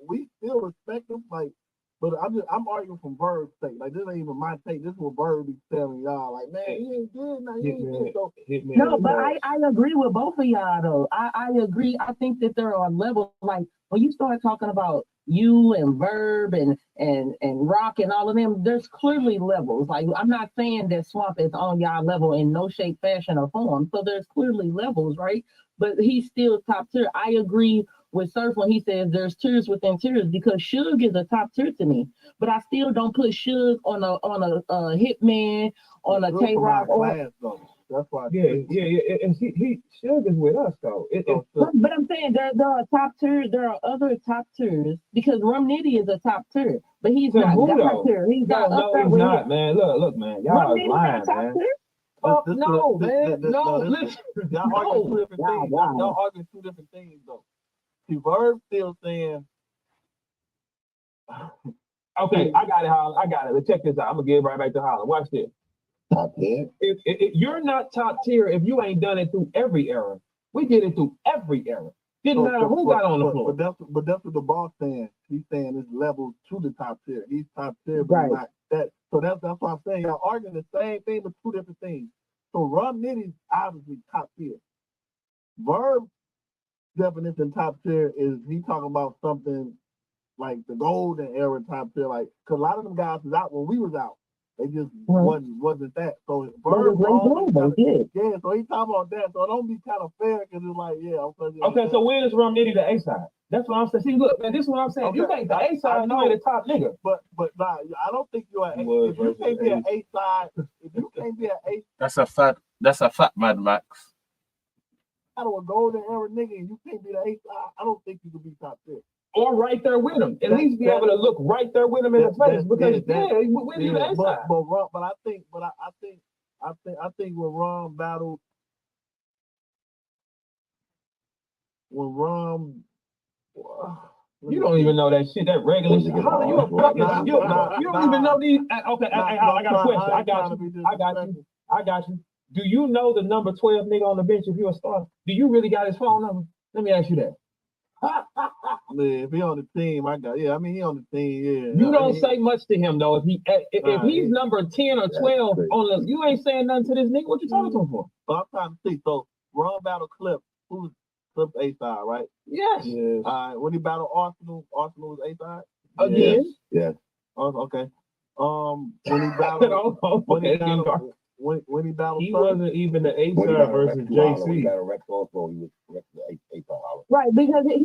We still respect him. Like, but I'm arguing from Verb's sake. Like, this ain't even my take. This is what Verb be telling y'all. Like, man, he ain't good. Now he ain't good. So no, but I agree with both of y'all though. I agree. I think that there are levels. Like, when you start talking about you and Verb and Rock and all of them, there's clearly levels. Like, I'm not saying that Swamp is on y'all level in no shape, fashion, or form. So there's clearly levels, right? But he's still top tier. I agree with Surf when he says there's tiers within tiers, because Suge is a top tier to me. But I still don't put Suge on a Hitman, on a K-Rock. That's why. Yeah. And he Suge is with us though. But I'm saying there are top tiers. There are other top tiers, because Rum Nitty is a top tier, but he's not top tier. He's not up there with not, man. Look, man. Y'all are lying, man. No, man. No, listen. Y'all arguing two different things. Y'all arguing two different things though. See, Verb still saying. Okay, I got it, Holland. I got it. Let's check this out. I'm gonna give it right back to Holland. Watch this. Top tier. If you're not top tier, if you ain't done it through every era, we did it through every era. Didn't matter who got on the floor. But that's what the boss saying. He's saying it's level to the top tier. He's top tier, but Right. not that. So that's what I'm saying. Y'all arguing the same thing, but two different things. So Rum Nitty's obviously top tier. Verb definition top tier is he talking about something like the golden era top tier, like because a lot of them guys was out when we was out. They just wasn't that. So Verb yeah, so he talking about that. So it don't be kind of fair because it's like, Okay, so when is Rum Nitty the A side? That's what I'm saying. See, look, man, this is what I'm saying. Okay. You think the A side, you ain't the top nigga. But nah, I don't think you're an A. If you can't be an A side, if you can't be an A, that's a fact. That's a fact, Mad Max. Out of a golden era nigga, and you can't be the A side, I don't think you could be top tier. Or right there with him. At least be able to look right there with him in the face. Because when you the A side. But I think when Ron battled, you don't even know that shit. That regular shit. How you a fucking? You don't even know these. Okay, I got a question. I got you. Do you know the number 12 nigga on the bench if you're a starter? Do you really got his phone number? Let me ask you that. Man, if he on the team, I got. Yeah, I mean he on the team. Yeah. You don't say much to him though. If he's number 10 or 12 on the, you ain't saying nothing to this nigga. What you talking to him for? Well, I'm trying to see. So Ron battle Clip, who's Clip A side, right? Yes. When he battled Arsenal was A side. Again? Yes. Okay. When he battled, when he battled, he wasn't even the A side versus JC. Right, because he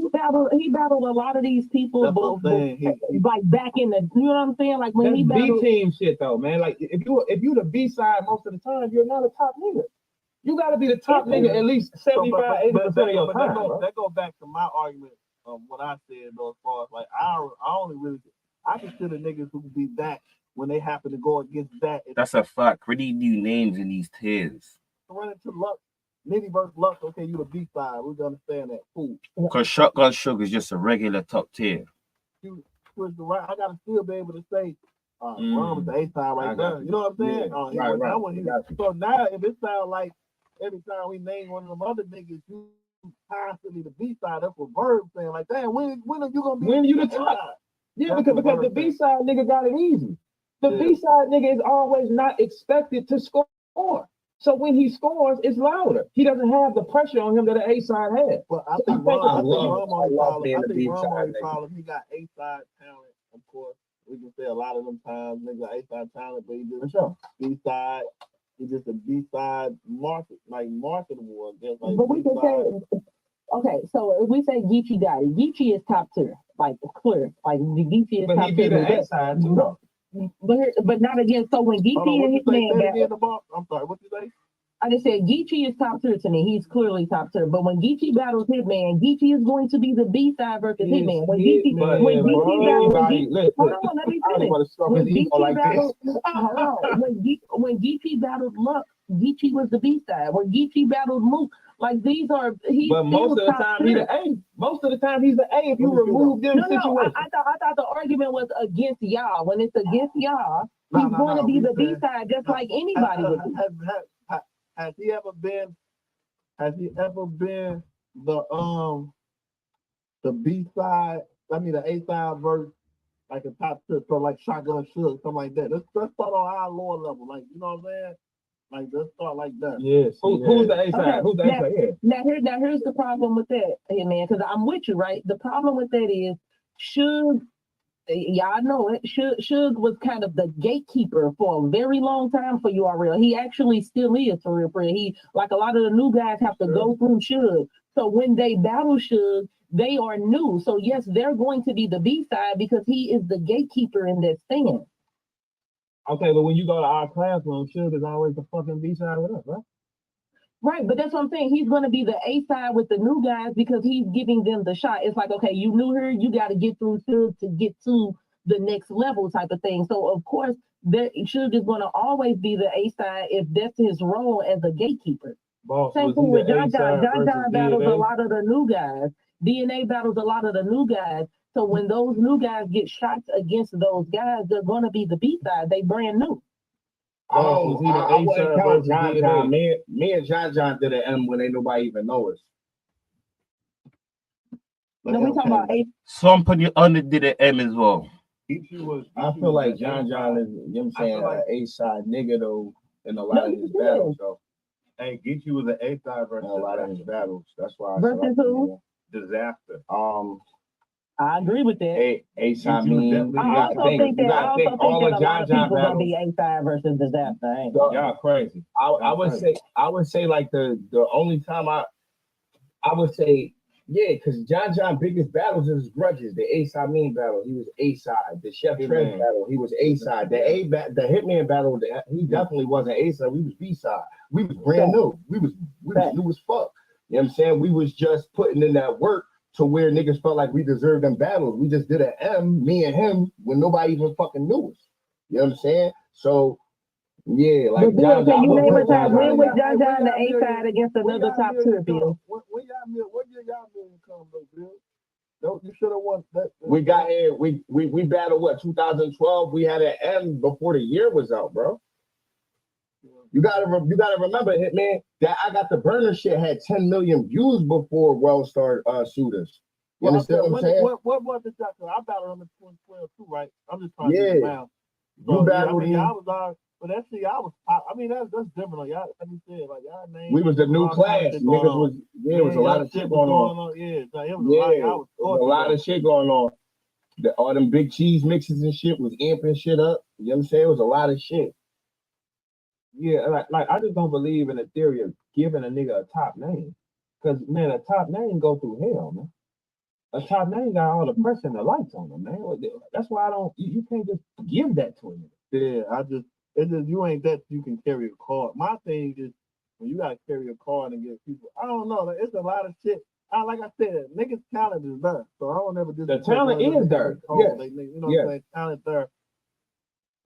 battled a lot of these people, like back in the, you know what I'm saying? Like when he battled B team shit though, man. Like if you the B side most of the time, you're not a top nigga. You got to be the top nigga at least 75-80% of your time. That goes back to my argument of what I said though, as far as like I consider niggas who be that when they happen to go against that. That's a fact. We need new names in these tiers. Run into Luck, Nitty versus Luck. Okay, you the B side. We understand that. Cool. Because Shotgun Sugar is just a regular top tier. You twist the right. I gotta still be able to say, Ron was the A side right there. You know what I'm saying? Right. So now if it sounds like every time we name one of them other niggas, you constantly the B side. That's what Verb saying. Like, damn, when are you gonna be? When you the top? Yeah, because the B side nigga got it easy. The B side nigga is always not expected to score. So when he scores, it's louder. He doesn't have the pressure on him that the A side has. But I think Ron he got A side talent, of course. We can say a lot of them times nigga A side talent, but he just B side. He's just a B side marketable. Like but we can say, okay, so if we say Geechee got it, Geechee is top tier, like clear, like Geechee is but top he tier. But he be the A side too, though. But not again. So when Geechee and his man battle, I'm sorry, what you say? I just said Geechee is top tier to me. He's clearly top tier. But when Geechee battles Hitman, Geechee is going to be the B side versus Hitman. When Geechee battles, when Geechee battled Luck, Geechee was the B side. When Geechee battled Mook, like these are but most of the time he's the A. Most of the time he's the A if you remove them situations. I thought the argument was against y'all. When it's against y'all, he's going to be the B side just like anybody would be. Has he ever been the B side? I mean the A side verse, like a top tier, so like Shotgun Sugar, something like that. Let's start on our lower level, like you know what I'm saying? Like let's start like that. Yes. Who's the A side? Okay. Who's the A side? Now here's the problem with that, hey man, because I'm with you, right? The problem with that is Suge. Y'all know it. Suge was kind of the gatekeeper for a very long time for URL. He actually still is for real. He, like a lot of the new guys, have to go through Suge. So when they battle Suge, they are new. So yes, they're going to be the B side because he is the gatekeeper in that stand. Okay, but when you go to our classroom, Suge is always the fucking B side with us, right? Right, but that's what I'm saying. He's going to be the A side with the new guys because he's giving them the shot. It's like, okay, you knew her, you got to get through Suge to get to the next level type of thing. So, of course, Suge is going to always be the A side if that's his role as a gatekeeper. Boss, same thing with John John. John John battles a lot of the new guys. DNA battles a lot of the new guys. So when those new guys get shots against those guys, they're going to be the B side. They brand new. Oh, I wouldn't count John John. Me and John John did an M when ain't nobody even know us. No, we talking about A. Swamp under did an M as well. I feel like John is, you know what I'm saying, like A-side nigga though in a lot of his battles though. Hey, Geechee was an A-side versus a lot of his battles. That's why I versus who? Disaster. I agree with that. A-side mean. I also think that a lot of people gonna be A-side versus Disaster. Y'all crazy. I would say like the only time I would say, yeah, because John biggest battles is grudges. The A-side mean battle, he was A-side. The Chef Trent battle, he was A-side. The Hitman battle, he definitely wasn't A-side. We was B-side. We was brand new. We was new as fuck. You know what I'm saying? We was just putting in that work to where niggas felt like we deserved them battles. We just did an M, me and him, when nobody even fucking knew us. You know what I'm saying? So, yeah, like John, can you name a time when was John the A-side against another top tier field? What year y'all million come though, Bill? No, you should have won that. We got here, we battled what, 2012? We had an M before the year was out, bro. You gotta remember, Hitman, that I Got the Burner shit had 10 million views before Well-Star Shooters. You understand what I'm saying? What was the shot? I battled him in 2012 too, right? I'm just trying to get around. You battled him. But that shit, I mean, that's different. Y'all, like you said, like y'all named. We was the new class. Niggas was, it was a lot of shit going on. Yeah, it was a lot of shit going on. All them big cheese mixes and shit was amping shit up. You know what I'm saying? It was a lot of shit. Yeah, like I just don't believe in the theory of giving a nigga a top name. Because, man, a top name go through hell, man. A top name got all the pressure and the lights on them, man. That's why you can't just give that to him. Yeah, it's just you ain't that you can carry a card. My thing is when you gotta carry a card and get people, I don't know, it's a lot of shit. Like I said, niggas' talent is there. So I don't ever just the talent is there. Yes. You know what I'm saying? Talent there.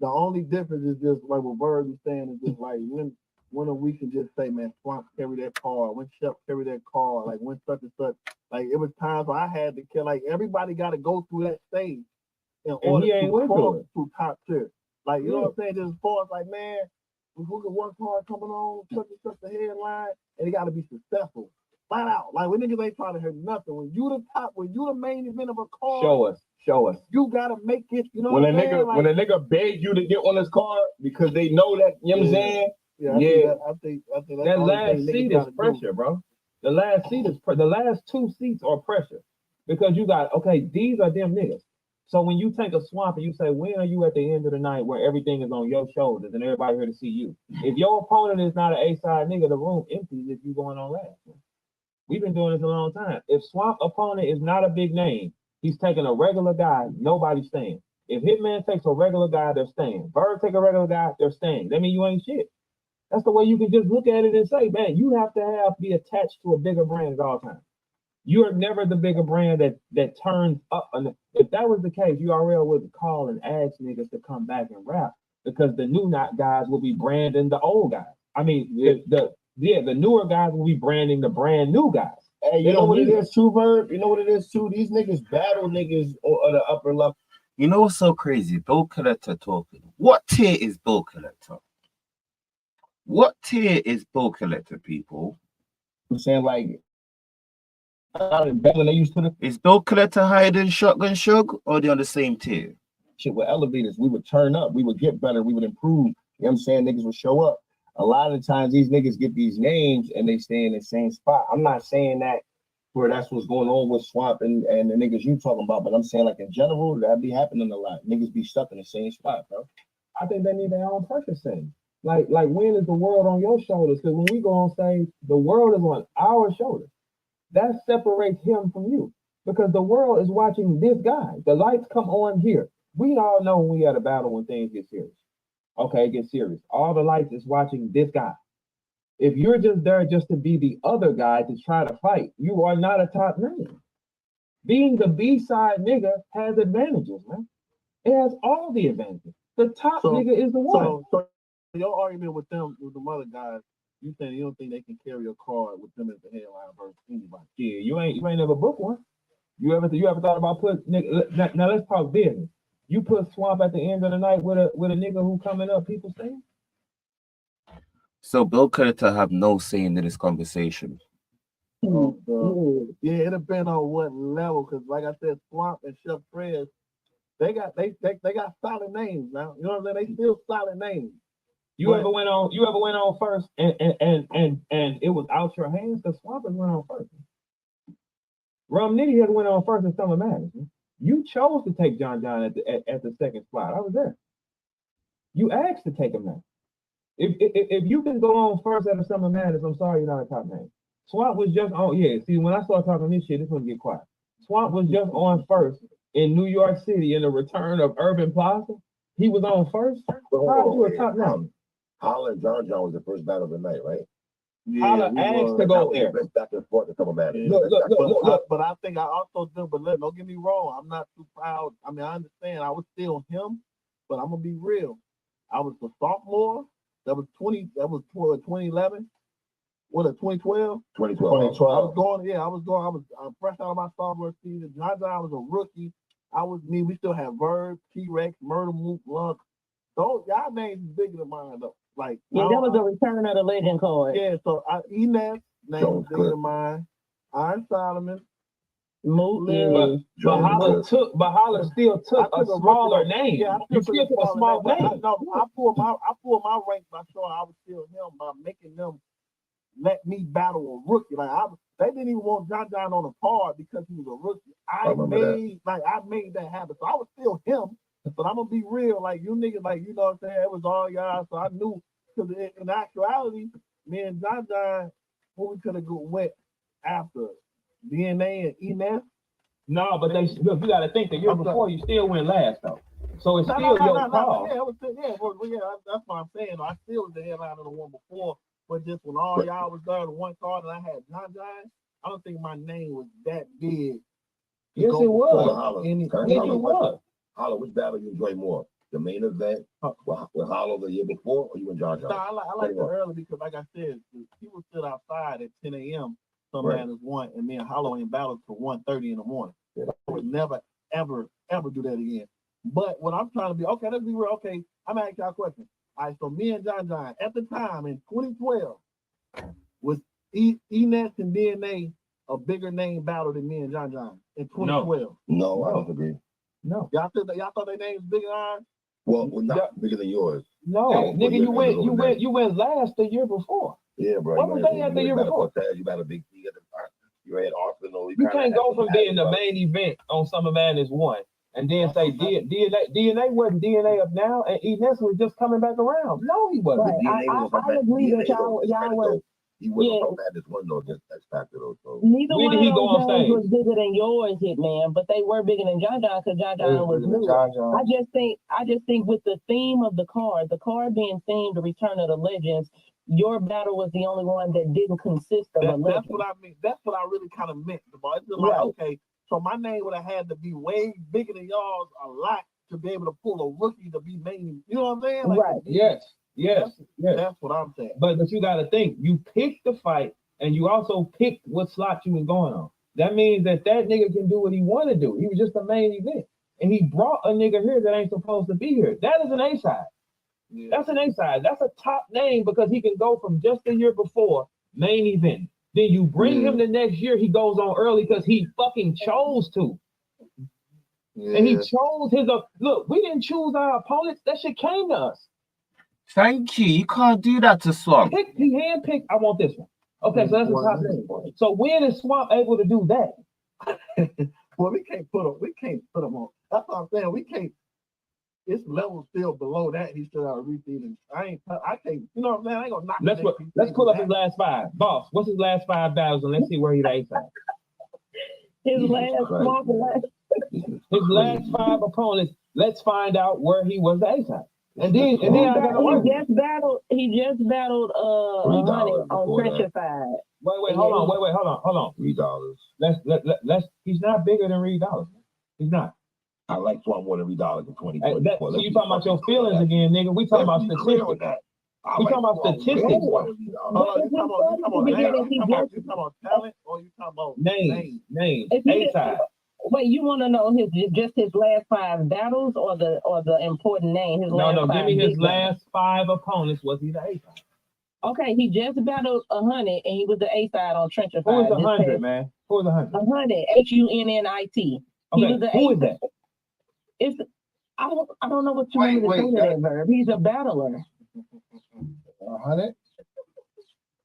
The only difference is just like what Bird was saying is just like when we can just say, man, Swamp carry that card, when Shep carry that card, like when such and such. Like it was times where I had to kill, like everybody gotta go through that stage in order to cross to top tier. Like, you know what I'm saying? Just as far as like, man, if we get one card coming on, such and such the headline, and it gotta be successful. Flat out. Like when niggas ain't trying to hear nothing. When you the top, when you the main event of a card, show us. You gotta make it, you know when what I'm saying? When a nigga beg you to get on his card because they know that, you know what I'm saying? I think that last seat is pressure, bro. The last seat is the last two seats are pressure. Because you got, these are them niggas. So when you take a Swamp and you say, when are you at the end of the night where everything is on your shoulders and everybody here to see you? If your opponent is not an A-side nigga, the room empties if you going on last. We've been doing this a long time. If Swamp opponent is not a big name, he's taking a regular guy, nobody's staying. If Hitman takes a regular guy, they're staying. Bird take a regular guy, they're staying. That means you ain't shit. That's the way you can just look at it and say, man, you have to be attached to a bigger brand at all times. You are never the bigger brand that turns up. If that was the case, URL would call and ask niggas to come back and rap because the new guys will be branding the old guys. I mean, the newer guys will be branding the brand new guys. Hey, you know what it is too, Verb? You know what it is too? These niggas battle niggas at the upper level. You know what's so crazy? Bill Collector talking. What tier is Bill Collector? What tier is Bill Collector, people? I'm saying like when they used to is Bill Collector higher than Shotgun Shug or they on the same tier? Shit with elevators, we would turn up, we would get better, we would improve. You know what I'm saying? Niggas would show up. A lot of times these niggas get these names and they stay in the same spot. I'm not saying that where that's what's going on with Swamp and the niggas you talking about, but I'm saying like in general, that be happening a lot. Niggas be stuck in the same spot, bro. I think they need their own pressure setting. Like when is the world on your shoulders? Because when we go on stage, the world is on our shoulders. That separates him from you because the world is watching this guy. The lights come on here. We all know when we at a battle when things get serious. Okay, get serious. All the lights is watching this guy. If you're just there just to be the other guy to try to fight, you are not a top name. Being the B-side nigga has advantages, man. It has all the advantages. The top nigga is the one. So your argument with them, with the other guys, you don't think they can carry a card with them as the headline versus anybody? Yeah, you ain't never booked one. You ever thought about now let's talk business. You put Swamp at the end of the night with a nigga who coming up, people saying. So Bill Collector have no say in this conversation. Yeah, it depends on what level, because like I said, Swamp and Chef Prez, they got solid names now. You know what I'm saying? They still solid names. You ever went on first and it was out your hands? Because Swampers went on first. Rum Nitty had went on first in Summer Madness. You chose to take John at the second spot. I was there. You asked to take him now. If you can go on first at a Summer Madness, I'm sorry you're not a top name. Swamp was just on. Yeah, see, when I start talking this shit, it's gonna get quiet. Swamp was just on first in New York City in the return of Urban Plaza. He was on first. How are you a top name? Holla and John was the first battle of the night, right? Yeah, Holla asked to go there. Back and forth to come about it. Look. But I think I also do. But don't get me wrong. I'm not too proud. I mean, I understand. I was still him, but I'm gonna be real. I was a sophomore. That was 2011. What, 2012? 2012. I was fresh out of my sophomore season. John was a rookie. We still have Verb, T-Rex, Murder Mook, Lunk. Those y'all names is bigger than mine though. Like, yeah, that was the return of the legend card. Yeah, so Enes name is bigger than mine. Iron Solomon. But Holla still took a smaller name. Yeah, you still took a small name. No, I pulled my rank by showing I was still him, by making them let me battle a rookie. Like they didn't even want John on the card because he was a rookie. I made that happen. So I was still him, but I'm gonna be real. Like you niggas, like you know what I'm saying. It was all y'all, so I knew. Because in actuality, me and John, who we could have went after DNA and Enes. No, but look, you got to think the year before you still went last though. So it's still your call. Yeah, that's what I'm saying. I still was the headliner of the one before, but just when all y'all was there, the one card and I had John, I don't think my name was that big. Yes, it was. Holla, which battle you enjoy more? The main event with Hollow the year before, or you and John? No, I like it early because, like I said, people stood outside at 10 a.m. Some battles won, and me and Hollow ain't battled till 1:30 in the morning. Yeah. I would never, ever do that again. But what I'm trying to be, okay, let's be real. Okay, I'm asking y'all a question. All right, so me and John at the time in 2012 was Enes and DNA a bigger name battle than me and John in 2012? No, I don't agree. No, y'all thought their names bigger than ours? Well, not bigger than yours. No, nigga, you went last the year before. Yeah, bro. What was they at the year before? You got a big thing at the time. You had Arsenal. You can't go from being the main event on Summer Madness 1 and then say DNA wasn't DNA up now and Enes was just coming back around. No, he wasn't. Right. I agree that y'all were. He wasn't from Madness 1 though, against X Factor though. So neither one of those names was bigger than yours, Hitman, but they were bigger than John because John was new. I just think with the theme of the card being themed the Return of the Legends, your battle was the only one that didn't consist of a legend. That's what I mean. That's what I really kind of meant. It's just like, okay, so my name would have had to be way bigger than y'all's a lot to be able to pull a rookie to be main. You know what I'm saying? Like, right. Yes. That's what I'm saying. But you got to think, you picked the fight and you also picked what slot you was going on. That means that nigga can do what he want to do. He was just the main event. And he brought a nigga here that ain't supposed to be here. That is an A-side. Yeah. That's an A-side. That's a top name because he can go from just the year before, main event. Then you bring him the next year, he goes on early because he fucking chose to. Yeah. And he chose his... Look, we didn't choose our opponents. That shit came to us. Thank you. You can't do that to Swamp. He handpicked. I want this one. Okay, so that's the top name. So when is Swamp able to do that? Well, we can't put him on. That's what I'm saying. We can't. This level still below that. He still out of repeating. I can't. You know what I'm saying? I ain't gonna knock. Let's pull up his last 5. Boss, what's his last 5 battles, and let's see where he's at. His last 5 opponents. Let's find out where he was the A-side. And then I got he just battled Money on Pressure 5. Wait, hold on. $3. Let's he's not bigger than Reed Dollars. He's not. I like Swamp more than $3 in 2024. So you talking about your feelings again, nigga. We talking about statistics. We talking about statistics. You talking about talent or you talking about names? A-side. Wait, you want to know his last 5 battles or the important name? No, give me his last 5 opponents. Was he the A-side? Okay, he just battled 100, and he was the A side on Trencher. Who is 100, man? Who is 100? 100, HUNNIT. Okay, who is that? It's I don't know what you want me to say to that verb. He's a battler. 100.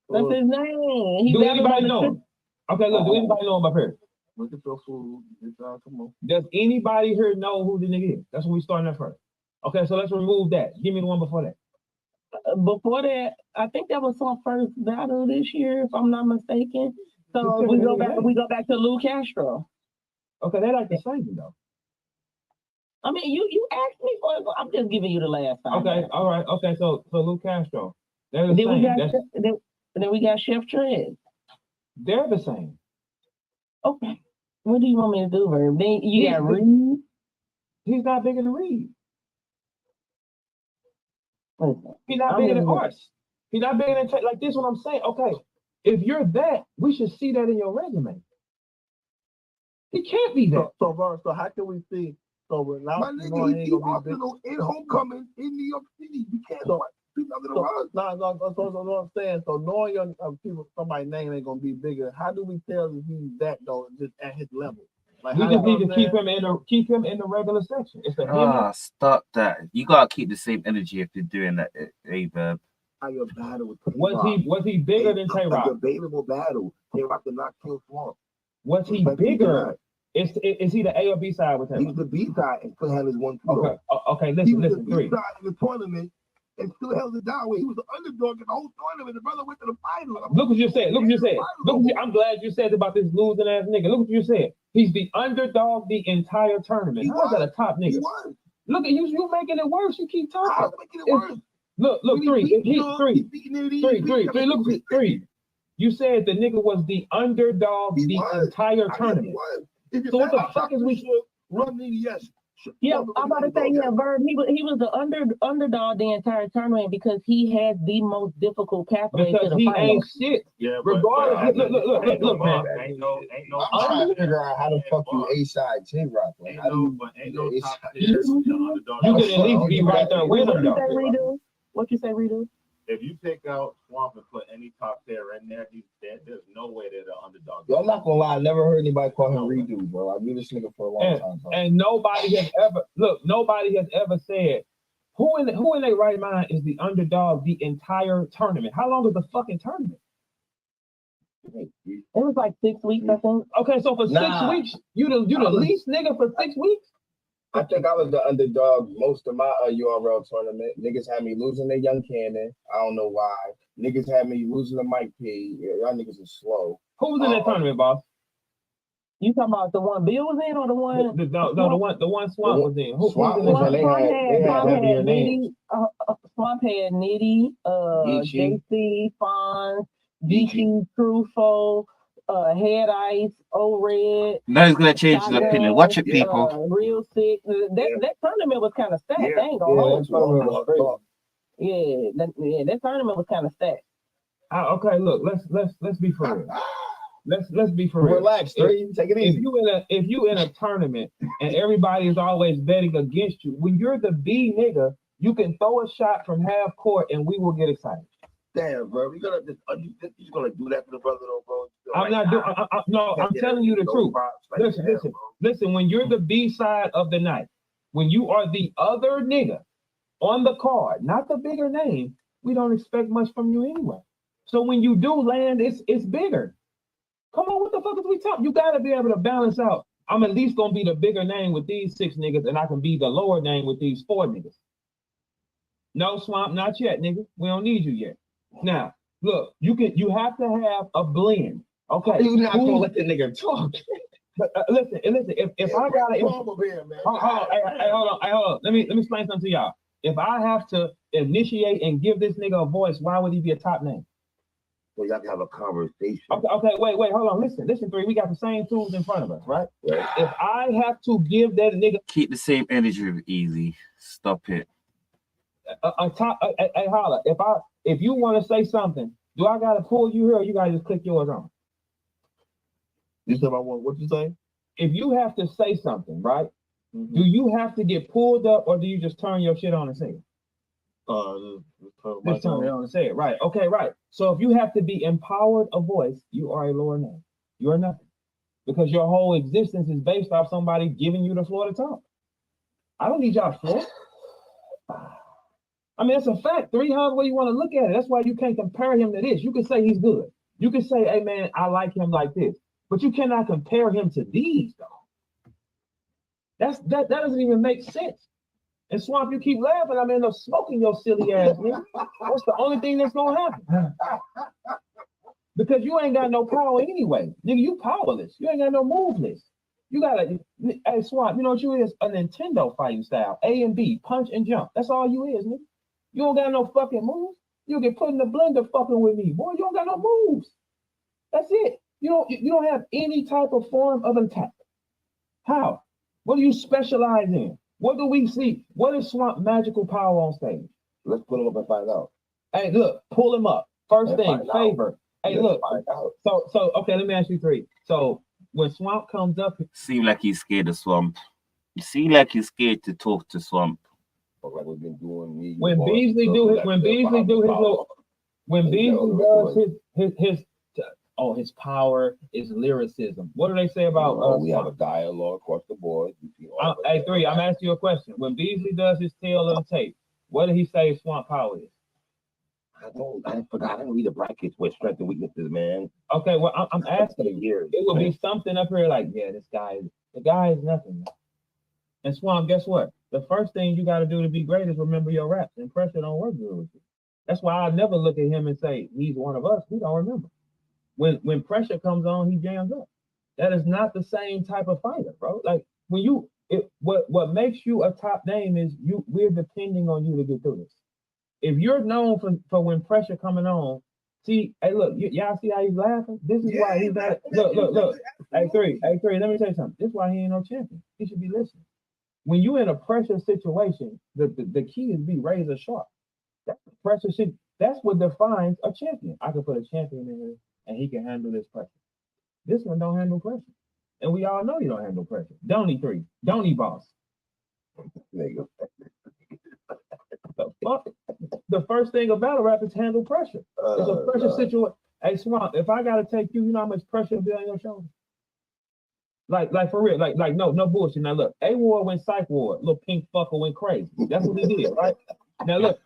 That's his name. Do anybody know him? Okay, look. Do anybody know him up here? Look at your food. Come on. Does anybody here know who the nigga is? That's when we starting at first. Okay, so let's remove that. Give me the one before that. Before that, I think that was our first battle this year, if I'm not mistaken. So we go back to Lou Castro. Okay, they like the same though. I mean, you asked me for it. I'm just giving you the last time. Okay, all right. Okay, so Lou Castro. They're the same. Then we got Chef Trez. They're the same. Okay. What do you want me to do, Verb? Then you got Reed. He's not bigger than Reed. Listen, he's not bigger than us. He's not bigger than like this. What I'm saying. Okay, if you're that, we should see that in your resume. He can't be that. So how can we see? So we're not. My nigga, he Arsenal in homecoming in New York City. You can't. So what I'm saying. So knowing your people, somebody's name ain't gonna be bigger. How do we tell if he's that though, just at his level? Like, we just need to keep him in the regular section. It's stop that. You gotta keep the same energy if you're doing that, A Verb. Your battle with was he bigger than Tay-Rock? A debatable battle. Tay-Rock did not kill Swamp. Was he bigger? Is he the A or B side with him? He's the B side and still had his 1-2. Okay, listen. He was the B side in the tournament and still held it down. He was the underdog in the whole tournament. The brother went to the final. Look what you said. I'm glad you said about this losing ass nigga. Look what you said. He's the underdog the entire tournament. How is that a top nigga? Look at you. You making it worse. You keep talking. How's making it worse? Look, three. Look, 3. You said the nigga was the underdog the entire tournament. So what the fuck is we run me? Yes. Yeah, I'm about to say, Verb. He was the underdog the entire tournament because he had the most difficult pathway to the he final. Ain't shit. Yeah, regardless. Look, man. I'm trying to figure out how the fuck you A side Tay-Rock. Like, You can at least be right there with him, though. What you say, Redo? If you pick out Swamp and put any top tier in there, he's dead. There's no way they're the underdog. Yo, I'm not gonna lie, I never heard anybody call him Redo, bro. I knew this nigga for a long time. Bro. And nobody has ever said who in their right mind is the underdog the entire tournament. How long is the fucking tournament? It was like 6 weeks, I think. Okay, so for 6 weeks, you the least nigga for 6 weeks? I think I was the underdog most of my URL tournament. Niggas had me losing to Young Cannon. I don't know why. Niggas had me losing to Mike P. Y'all niggas are slow. Who was in that tournament, boss? You talking about the one Bill was in or the one? The one Swamp was in. Swamp was in. They had heavier names. Swamp had Nitty, JC, Fonz, DQ, Trufo, Head Ice, O-Red. Now he's gonna change his opinion. Watch it, people. Real sick. That tournament was kind of stacked. I ain't gonna hold you. That tournament was kind of stacked. Okay, look, let's be for real. Let's be for real. Relax, take it easy. If you in a tournament and everybody is always betting against you, when you're the B nigga, you can throw a shot from half court and we will get excited. Damn, bro, you gonna do that to the brother, though, bro? I'm not doing. I'm telling you the truth. Listen. When you're the B side of the night, when you are the other nigga on the card, not the bigger name, we don't expect much from you anyway. So when you do land, it's bigger. Come on, what the fuck is we talking? You gotta be able to balance out. I'm at least gonna be the bigger name with these 6 niggas, and I can be the lower name with these 4 niggas. No, Swamp, not yet, nigga. We don't need you yet. Now, look, you have to have a blend. Okay. You're not gonna let the nigga talk. But listen. If I gotta, hold on. Let me explain something to y'all. If I have to initiate and give this nigga a voice, why would he be a top name? Well, you have to have a conversation. Okay, wait, hold on. Listen, 3. We got the same tools in front of us, right? If I have to give that nigga, keep the same energy, easy. Stop it. Hey, holla. If you want to say something, do I gotta pull you here, or you gotta just click yours on? You said what you say? If you have to say something, right? Mm-hmm. Do you have to get pulled up, or do you just turn your shit on and say it? Just turn it on and say it. Right. Okay, right. So if you have to be empowered a voice, you are a lower name. You are nothing. Because your whole existence is based off somebody giving you the floor to talk. I don't need y'all floor. I mean, it's a fact. However way you want to look at it. That's why you can't compare him to this. You can say he's good. You can say, hey man, I like him like this. But you cannot compare him to these, though. That doesn't even make sense. And Swamp, you keep laughing, I'm end up smoking your silly ass, man. That's the only thing that's gonna happen. Because you ain't got no power anyway. Nigga, you powerless. You ain't got no move list. You gotta, hey Swamp, you know what you is? A Nintendo fighting style. A and B, punch and jump. That's all you is, nigga. You don't got no fucking moves. You get put in the blender fucking with me. Boy, you don't got no moves. That's it. You don't have any type of form of attack. How? What do you specialize in? What do we see? What is Swamp magical power on stage? Let's put him up and find out. Hey, look, pull him up. First thing, favor. Hey, look. So okay, let me ask you three. So when Swamp comes up, it seems like he's scared of Swamp. You seem like he's scared to talk to Swamp. Like we've been doing. When Beasley does his power is lyricism. What do they say about we have a dialogue across the board. Hey, three, I'm asking you a question. When Beasley does his tail of the tape, what did he say Swamp power is? I forgot. I didn't read the brackets with strength and weaknesses, man. Okay, well, I'm asking you. It will be something up here like, yeah, the guy is nothing. And Swamp, guess what? The first thing you got to do to be great is remember your raps, and pressure don't work good with you. That's why I never look at him and say, he's one of us. He don't remember. When pressure comes on, he jams up. That is not the same type of fighter, bro. Like when what makes you a top name is we're depending on you to get through this. If you're known for when pressure coming on, see, hey, look, y'all see how he's laughing? This is why he's not. Look. Hey, three, let me tell you something. This is why he ain't no champion. He should be listening. When you're in a pressure situation, the key is be razor sharp. That's pressure shit. That's what defines a champion. I can put a champion in here and he can handle this pressure. This one don't handle pressure. And we all know you don't handle pressure. Don't he, three? Don't he, boss? The fuck? The first thing about a rap is handle pressure. It's a pressure situation. Hey, Swamp, if I gotta take you, you know how much pressure will be on your shoulder? Like for real, like no bullshit. Now look, A-Ward went psych ward. Little pink fucker went crazy. That's what he did, right? Now look.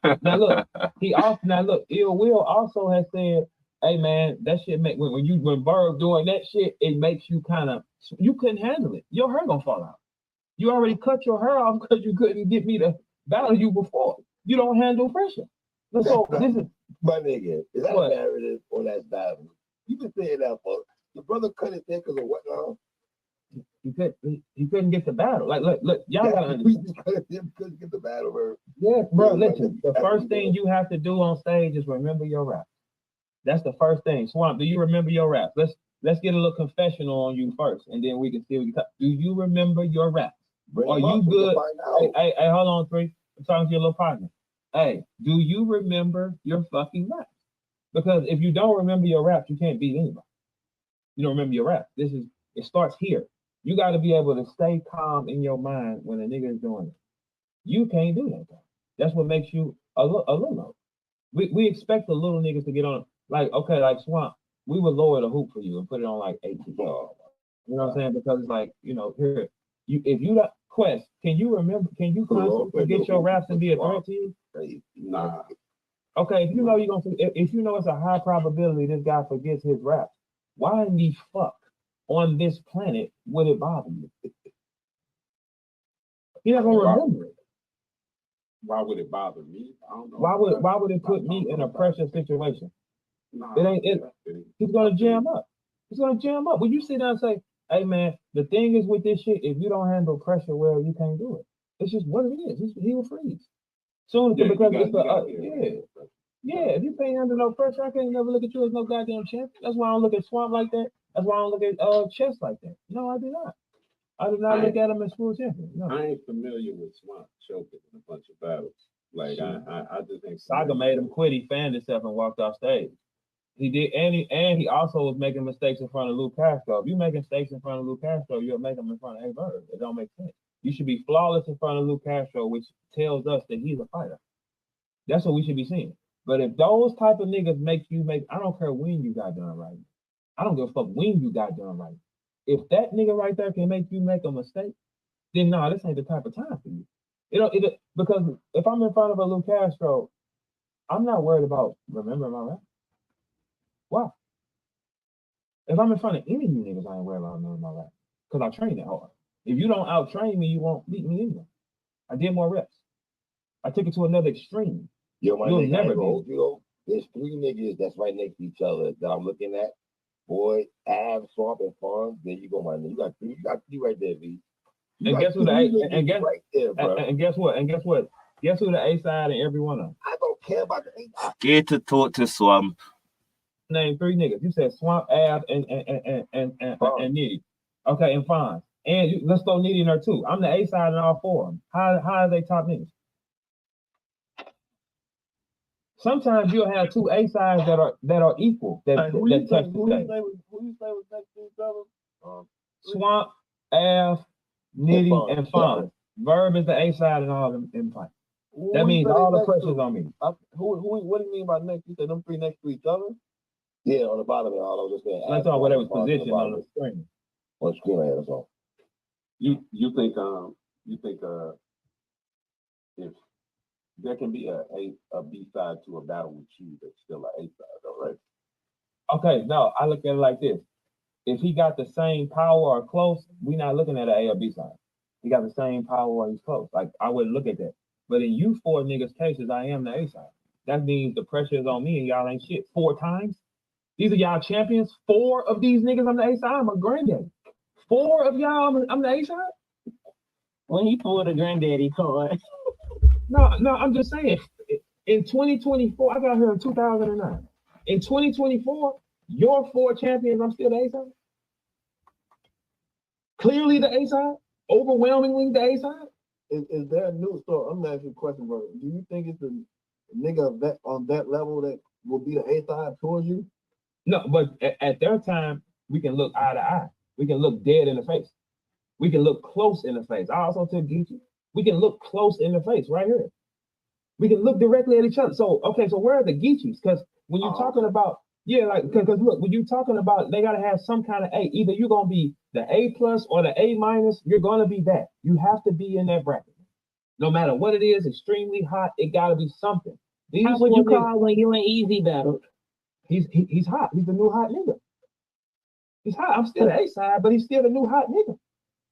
Ill Will also has said, hey man, that shit make when Verb doing that shit, it makes you you couldn't handle it. Your hair gonna fall out. You already cut your hair off because you couldn't get me to battle you before. You don't handle pressure. So this is my nigga. Is that a narrative or that's battle? You been saying that for the brother cut it there because of what now? He couldn't get the battle. Like look, y'all gotta understand. Couldn't get the battle, bro. Yeah, bro. Listen, the first thing you have to do on stage is remember your rap. That's the first thing. Swamp, do you remember your rap? Let's get a little confessional on you first, and then we can see what you talk. Do you remember your rap? Are you good? Hey, hold on, three. I'm talking to your little partner. Hey, do you remember your fucking rap? Because if you don't remember your rap, you can't beat anybody. You don't remember your rap. It starts here. You got to be able to stay calm in your mind when a nigga is doing it. You can't do that, though. That's what makes you a little. We expect the little niggas to get on, like Swamp, we would lower the hoop for you and put it on like 8 feet. You know what I'm saying? Because it's like, here, if you don't, Quest, can you constantly forget your raps and be a threat to you? Nah. Okay, if you know if you know it's a high probability this guy forgets his raps, why in the fuck on this planet would it bother you? You're not gonna remember it. Why would it bother me? I don't know. Why would it put me in a pressure situation? He's gonna jam up. He's gonna jam up. When you sit down and say, hey man, the thing is with this shit, if you don't handle pressure well, you can't do it. It's just what it is. He will freeze. Soon because it's if you can't handle no pressure, I can't never look at you as no goddamn champion. That's why I don't look at Swamp like that. That's why I don't look at Chess like that. No, I do not. I do not look at him as full champion. No. I ain't familiar with Swamp choking in a bunch of battles. Like I just think Saga made him quit. He fanned himself and walked off stage. He did, and he also was making mistakes in front of Luke Castro. If you make mistakes in front of Luke Castro, you'll make them in front of Aye Verb. It don't make sense. You should be flawless in front of Luke Castro, which tells us that he's a fighter. That's what we should be seeing. But if those type of niggas make you make, I don't care when you got done right. I don't give a fuck when you got done right. If that nigga right there can make you make a mistake, then no, this ain't the type of time for you. Because if I'm in front of a Lou Castro, I'm not worried about remembering my rap. Why? If I'm in front of any of you niggas, I ain't worried about remembering my rap. Because I train that hard. If you don't out-train me, you won't beat me anyway. I did more reps. I took it to another extreme. Yo, my You'll nigga, never be. There's 3 niggas that's right next to each other that I'm looking at. Boy, Av, Swamp, and Fawn. There you go, my nigga. You got three right there, B. And guess who right there, bro. And guess what? Guess who the A side in every one of them? I don't care about the A side. Scared to talk to Swamp. Name 3 niggas. You said Swamp, Av, and Nitty. Okay, and Fawn. And let's throw Nitty in there too. I'm the A side in all 4 of them. How are they top niggas? Sometimes you'll have 2 A sides that are equal. Who you say was next to each other? Swamp, Av, Nitty, and Fawn. Verb is the A side in all of them in fight. That means all the pressure's on me. What do you mean by next? You said them 3 next to each other? Yeah, on the bottom of all those. That's on whatever's position on the screen. On the screen, right? That's all. You think if there can be a B side to a battle with you that's still an A side, though, right? Okay, no, I look at it like this. If he got the same power or close, we're not looking at an A or B side. He got the same power or he's close. Like, I wouldn't look at that. But in you 4 niggas' cases, I am the A side. That means the pressure is on me and y'all ain't shit 4 times. These are y'all champions. 4 of these niggas, I'm the A side. I'm a granddaddy. 4 of y'all, I'm the A side. When he pulled a granddaddy card. No, I'm just saying. In 2024, I got here in 2009. In 2024, your 4 champions, I'm still the A side. Clearly the A side. Overwhelmingly the A side. Is there a new? So I'm gonna ask you a question, bro. Do you think it's a nigga that on that level that will be the A side towards you? No, but at their time, we can look eye to eye. We can look dead in the face. We can look close in the face. I also took Geechee. We can look close in the face right here. We can look directly at each other. So, okay, so where are the Geechees? Because when you're talking about, because look, when you're talking about, they got to have some kind of A. Either you're going to be the A plus or the A minus. You're going to be that. You have to be in that bracket. No matter what it is, extremely hot, it got to be something. How would you call when you and Easy battled? He's hot. He's the new hot nigga. He's hot. I'm still the A side, but he's still the new hot nigga.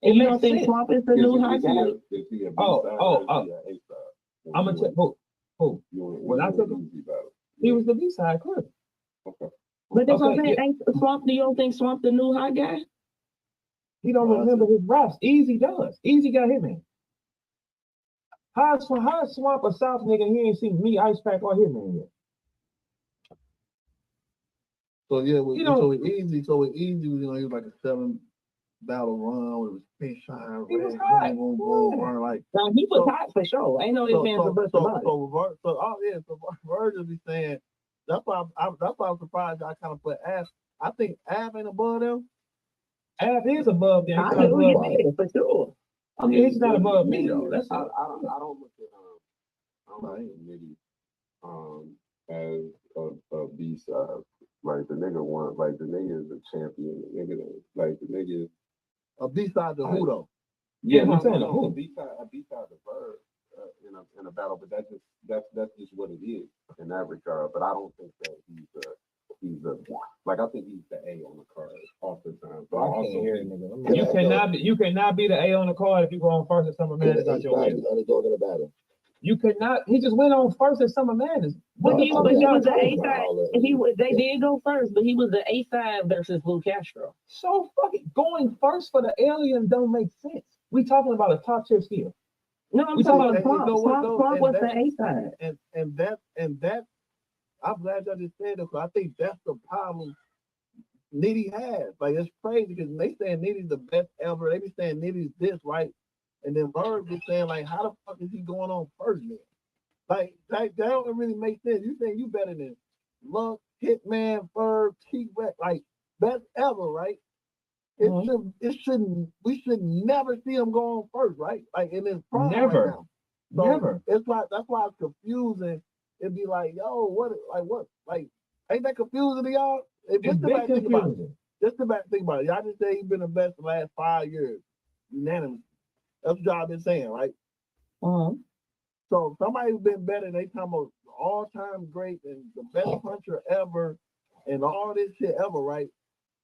And you don't think Swamp is the new hot guy? I'm gonna tell who. When I took him, he was the B side, clearly. Okay. But that's what I'm saying. Swamp, do you don't think Swamp the new hot guy? He don't remember his raps. Easy does. Easy got Hitman. How is Swamp a South nigga? He ain't seen me, Ice Pack, or Hitman yet. So yeah, with Easy, he was like a 7 battle run with his fish shine, he was hot. Boom, like. No, he was hot for sure. Ain't no ifs, ands, or buts about it. So Virgil be saying that's why I'm surprised I kind of put Av. I think Av ain't above them. Av is above them. For sure. I mean, he's not above me though. That's I don't look at as a B side. Like the nigga won, like the nigga is a champion. The nigga is a B side to who though? Yeah, I'm saying who? A B side to Verb in a battle, but that's just what it is in that regard. But I don't think that he's a like I think he's the A on the card oftentimes. But I can't hear nigga. You cannot be the A on the card if you go on first at Summer Madness out your way. Underdog in the battle. You could not. He just went on first at Summer Madness. But he was the A side. They did go first, but he was the A side versus Lou Castro. So fucking going first for the alien don't make sense. We talking about a top tier skill. No, I'm talking about Swamp was the A side. And that I'm glad y'all just said that because I think that's the problem Nitty has. Like it's crazy because they saying Nitty's the best ever. They be saying Nitty's this, right? And then Verb is saying, like, how the fuck is he going on first, man? Like that don't really make sense. You saying you better than Luck, Hitman, Verb, T-Rex, like best ever, right? We should never see him go on first, right? Like in his prime never. right now. So Never. It's like that's why it's confusing it'd be like, yo, what, ain't that confusing to y'all? It's been confusing. Just about think about it. Y'all just say he's been the best the last 5 years, unanimous. That's what y'all been saying, right? So somebody's been better. They talking about all-time great and the best puncher ever, and all this shit ever, right?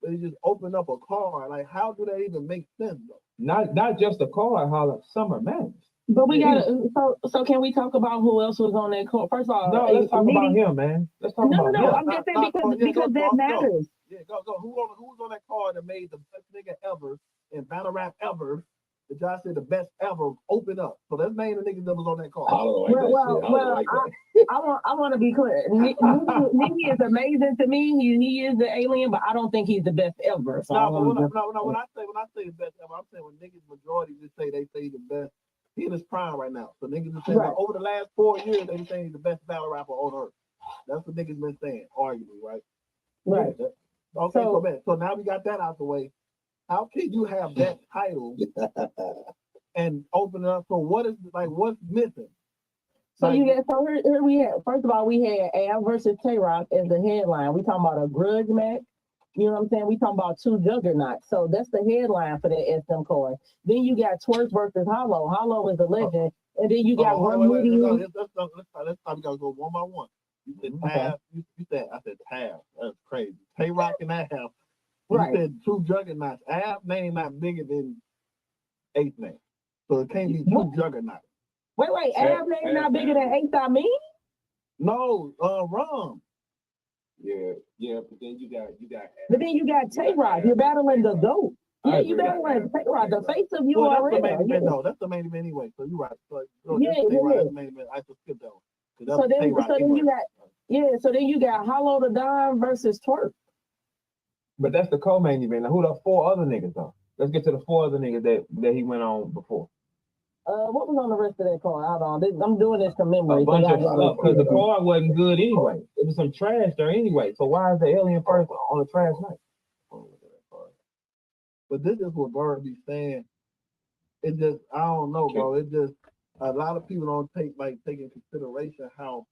They just open up a card. Like, how do that even make sense, though? Not just a card, Holla, Summer Madness. But we gotta. So can we talk about who else was on that card? First of all, no, let's talk about him, man. Let's talk about him. No, I'm just saying because that matters. Yeah, go. Who's on that card that made the best nigga ever in battle rap ever? The guy said the best ever open up. So let's name the niggas that was on that card. I want to be clear. Nigga is amazing to me. He is the alien, but I don't think he's the best ever. So when I say the best ever, I'm saying when niggas majority just say they say the best. He in his prime right now. So niggas are saying over the last 4 years, they saying he's the best battle rapper on earth. That's what niggas been saying, arguably, right? Right. Yeah. Okay, so now we got that out the way. How can you have that title and open it up? So what's missing? So here we have, first of all, we had Av versus Tay-Rock as the headline. We talking about a grudge match. You know what I'm saying? We talking about two juggernauts. So that's the headline for that SM card. Then you got Twerk versus Hollow. Hollow is a legend. And then you got let's gotta go one by one. You said Tav. You said I said Tav. That's crazy. Tay-Rock and Av. You said two juggernauts. Av name not bigger than 8th name. So it can't be two juggernauts. Wait. Av name not bigger than 8th, I mean? No, Rum. Yeah, but then you got. But then you got Tay-Rock. You're battling the GOAT. Yeah, you battling Tay-Rock, the face of you already. That's the main event, though. That's the main event anyway. So you're right. So Tay-Rock is the main event. I just skipped that one. So then you got Hollow the Don versus Twerk. But that's the co-main event. Now, who the 4 other niggas are? Let's get to the 4 other niggas that he went on before. What was on the rest of that card? I'm doing this from memory. A bunch of stuff because the card wasn't good anyway. It was some trash there anyway. So why is the alien first on a trash night? But this is what Bird be saying. It just, I don't know, bro. It just, a lot of people don't take into consideration how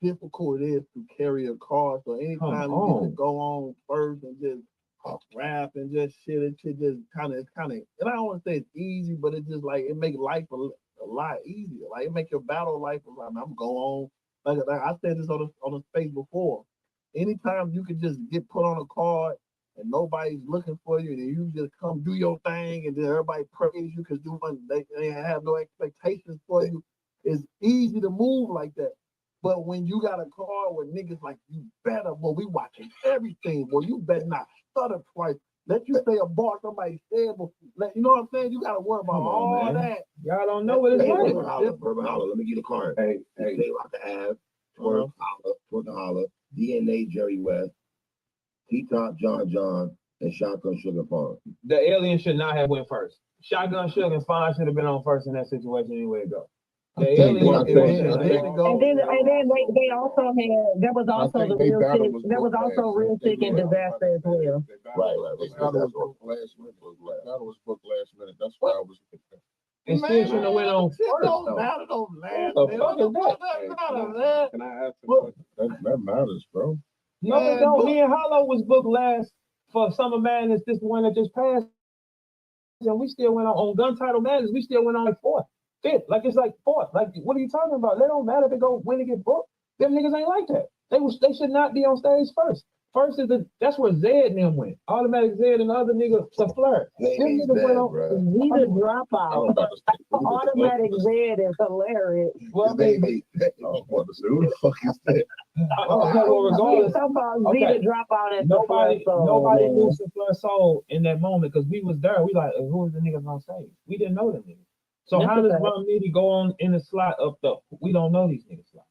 difficult it is to carry a card. So anytime you get to go on first and just rap and just shit, it should just kind of, and I don't want to say it's easy, but it's just like, it make life a lot easier. Like, it make your battle life a lot. I'm going on. Like I said this on the space before. Anytime you can just get put on a card and nobody's looking for you, and you just come do your thing, and then everybody praise you because they have no expectations for you, it's easy to move like that. But when you got a card with niggas like, you better, boy, we watching everything, boy, you better not stutter twice. Let you say a bar somebody said, you know what I'm saying? You got to worry about all that. Y'all don't know what it's like. Holla, let me get a card. Hey. Tay-Rock Ave, Twerk, Holla, DNA, Jerry West, T-Top, John, and Shotgun Sugar Farm. The alien should not have went first. Shotgun Sugar and Fine should have been on first in that situation anyway, though. The alien and then they also had, there was also the real sick, there was also real sick and disaster as well. Right. That was booked last minute. That's why I was. It still shouldn't have went on first. Don't matter, don't last. Can I ask a question? That matters, bro. No, it don't. Me and Hollow was booked last for Summer Madness, this one that just passed. And we still went on Gun Title Madness, we still went on like 4th, 5th. Like, it's like 4th. Like, what are you talking about? They don't matter if they go when they get booked. Them niggas ain't like that. They should not be on stage first. First is that's where Zed and them went. Automatic Zed and the other nigga to flirt. Them niggas went on the dropout. Automatic Zed is hilarious. Well, maybe. Who the fuck is that? Regardless, the dropout. Nobody knew Sufleur Soul in that moment because we was there. We like, who is the niggas on stage? We didn't know them niggas. So how does Rum Nitty go on in the slot of we don't know these niggas slot?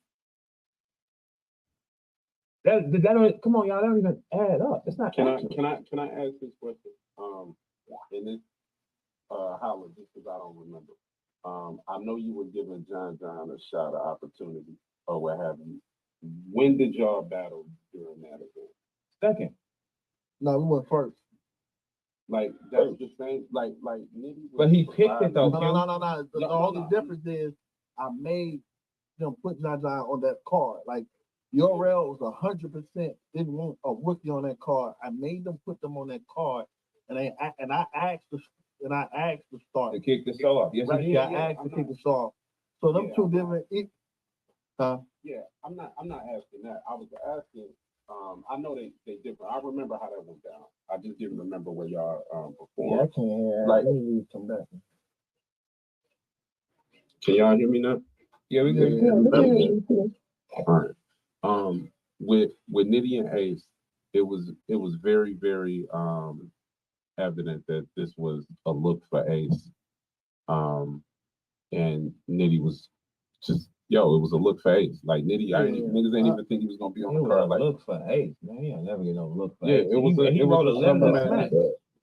That don't, come on, y'all, that don't even add up. It's not. Can I ask this question? And this Howard, just because I don't remember. I know you were giving John a shot, an opportunity, or what have you. When did y'all battle during that event? Second. No, we went first. Like that's the same. Like Nitty. But he picked it though. No. The only difference is I made them put John John on that card. Like URL was 100% didn't want a rookie on that card. I made them put them on that card, and I asked the start to kick the show off. Yes, right. yeah, I asked to kick the show off. So them two different. Yeah, I'm not asking that. I was asking. I know they different. I remember how that went down. I just didn't remember where y'all performed. Yeah, I can't. Like, come back. can y'all hear me now? Yeah, we good. All right. With Nitty and Ace, it was very, very evident that this was a look for Ace. And Nitty was just it was a look for Ace. Like Nitty, niggas ain't even think he was gonna be on the card. Like look for Ace, man. He'll never get no look for Ace. It was a summer madness.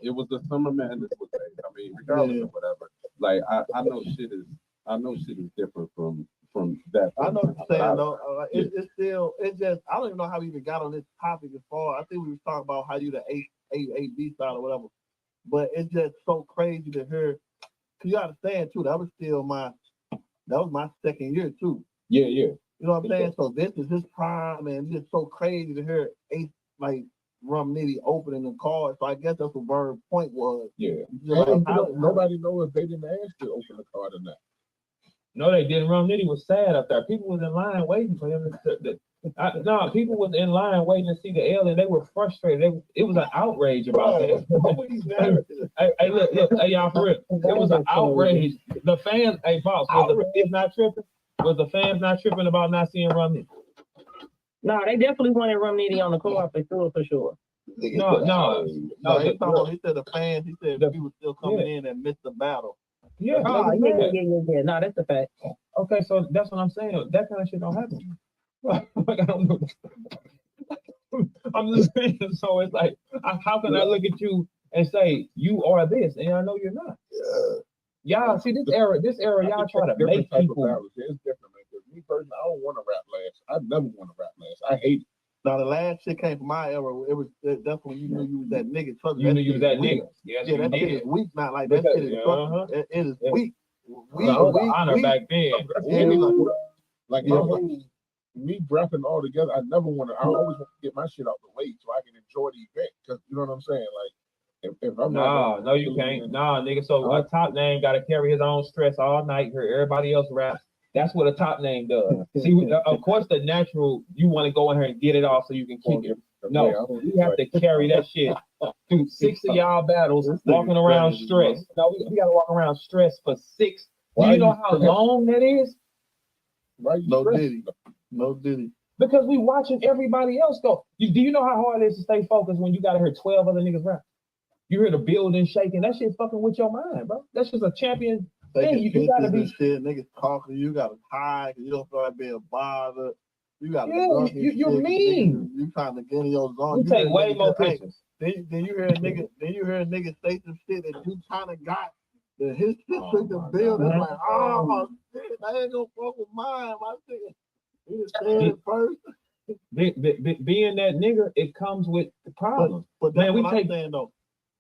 It was the summer madness with Ace. I mean, regardless of whatever. Like I know shit is different from that. I know what you're saying though. It's just I don't even know how we even got on this topic as far. I think we was talking about how you the A style or whatever. But it's just so crazy to hear. Cause you understand too, that was my second year too. Yeah. You know what I'm saying? So this is his prime, and it's just so crazy to hear Ace like Rum Nitty opening the card. So I guess that's what Verb's point was. Yeah. Nobody knows if they didn't ask to open the card or not. No, they didn't. Rum Nitty was sad up there. People was in line waiting for him. People was in line waiting to see the L, and they were frustrated. It was an outrage about that. Hey, look, hey, y'all, for real. It was an outrage. The fans, hey, boss, was the fans not tripping? Was the fans not tripping about not seeing Rum Nitty? No, they definitely wanted Rum Nitty on the card for sure. No. He said the fans. He said the people still coming in and missed the battle. Yeah. Yeah. No, that's the fact. Okay, so that's what I'm saying. That kind of shit don't happen. Like, I don't know. I'm just saying. So it's like, how can I look at you and say you are this, and I know you're not? Y'all see this era, y'all try to make people. It's different, man. Because me personally, I don't want to rap last. I never want to rap last. I hate it. Now the last shit came from my era. It was that's when you knew you was that nigga. You knew you was that nigga. Yes, yeah, that shit is weak. Not like that shit is. It is weak. Honor back then. Like me rapping all together, I never want to. I always want to get my shit out the way so I can enjoy the event. Cause you know what I'm saying. Like if I'm no, you can't. Nah, nigga. So a top name got to carry his own stress all night. Hear everybody else rap. That's what a top name does. See, of course, the natural, you want to go in here and get it off so you can kick it. No, you have to carry that shit through 6 of y'all battles, walking around stressed. No, we got to walk around stressed for 6. Do you know how long that is? No Diddy. Because we watching everybody else go. Do you know how hard it is to stay focused when you got to hear 12 other niggas rap? You hear the building shaking. That shit fucking with your mind, bro. That's just a champion. You gotta be shit, niggas talking. You gotta hide. You don't feel like being bothered. You gotta. You're mean. You trying to get in your zone. You take way more pictures. Then you hear a nigga say some shit that you kind of got. That his shit took the building. Like, oh shit, I ain't gonna fuck with mine. My shit. He just said it first. Being that nigga, it comes with the problem. But man, I'm saying though,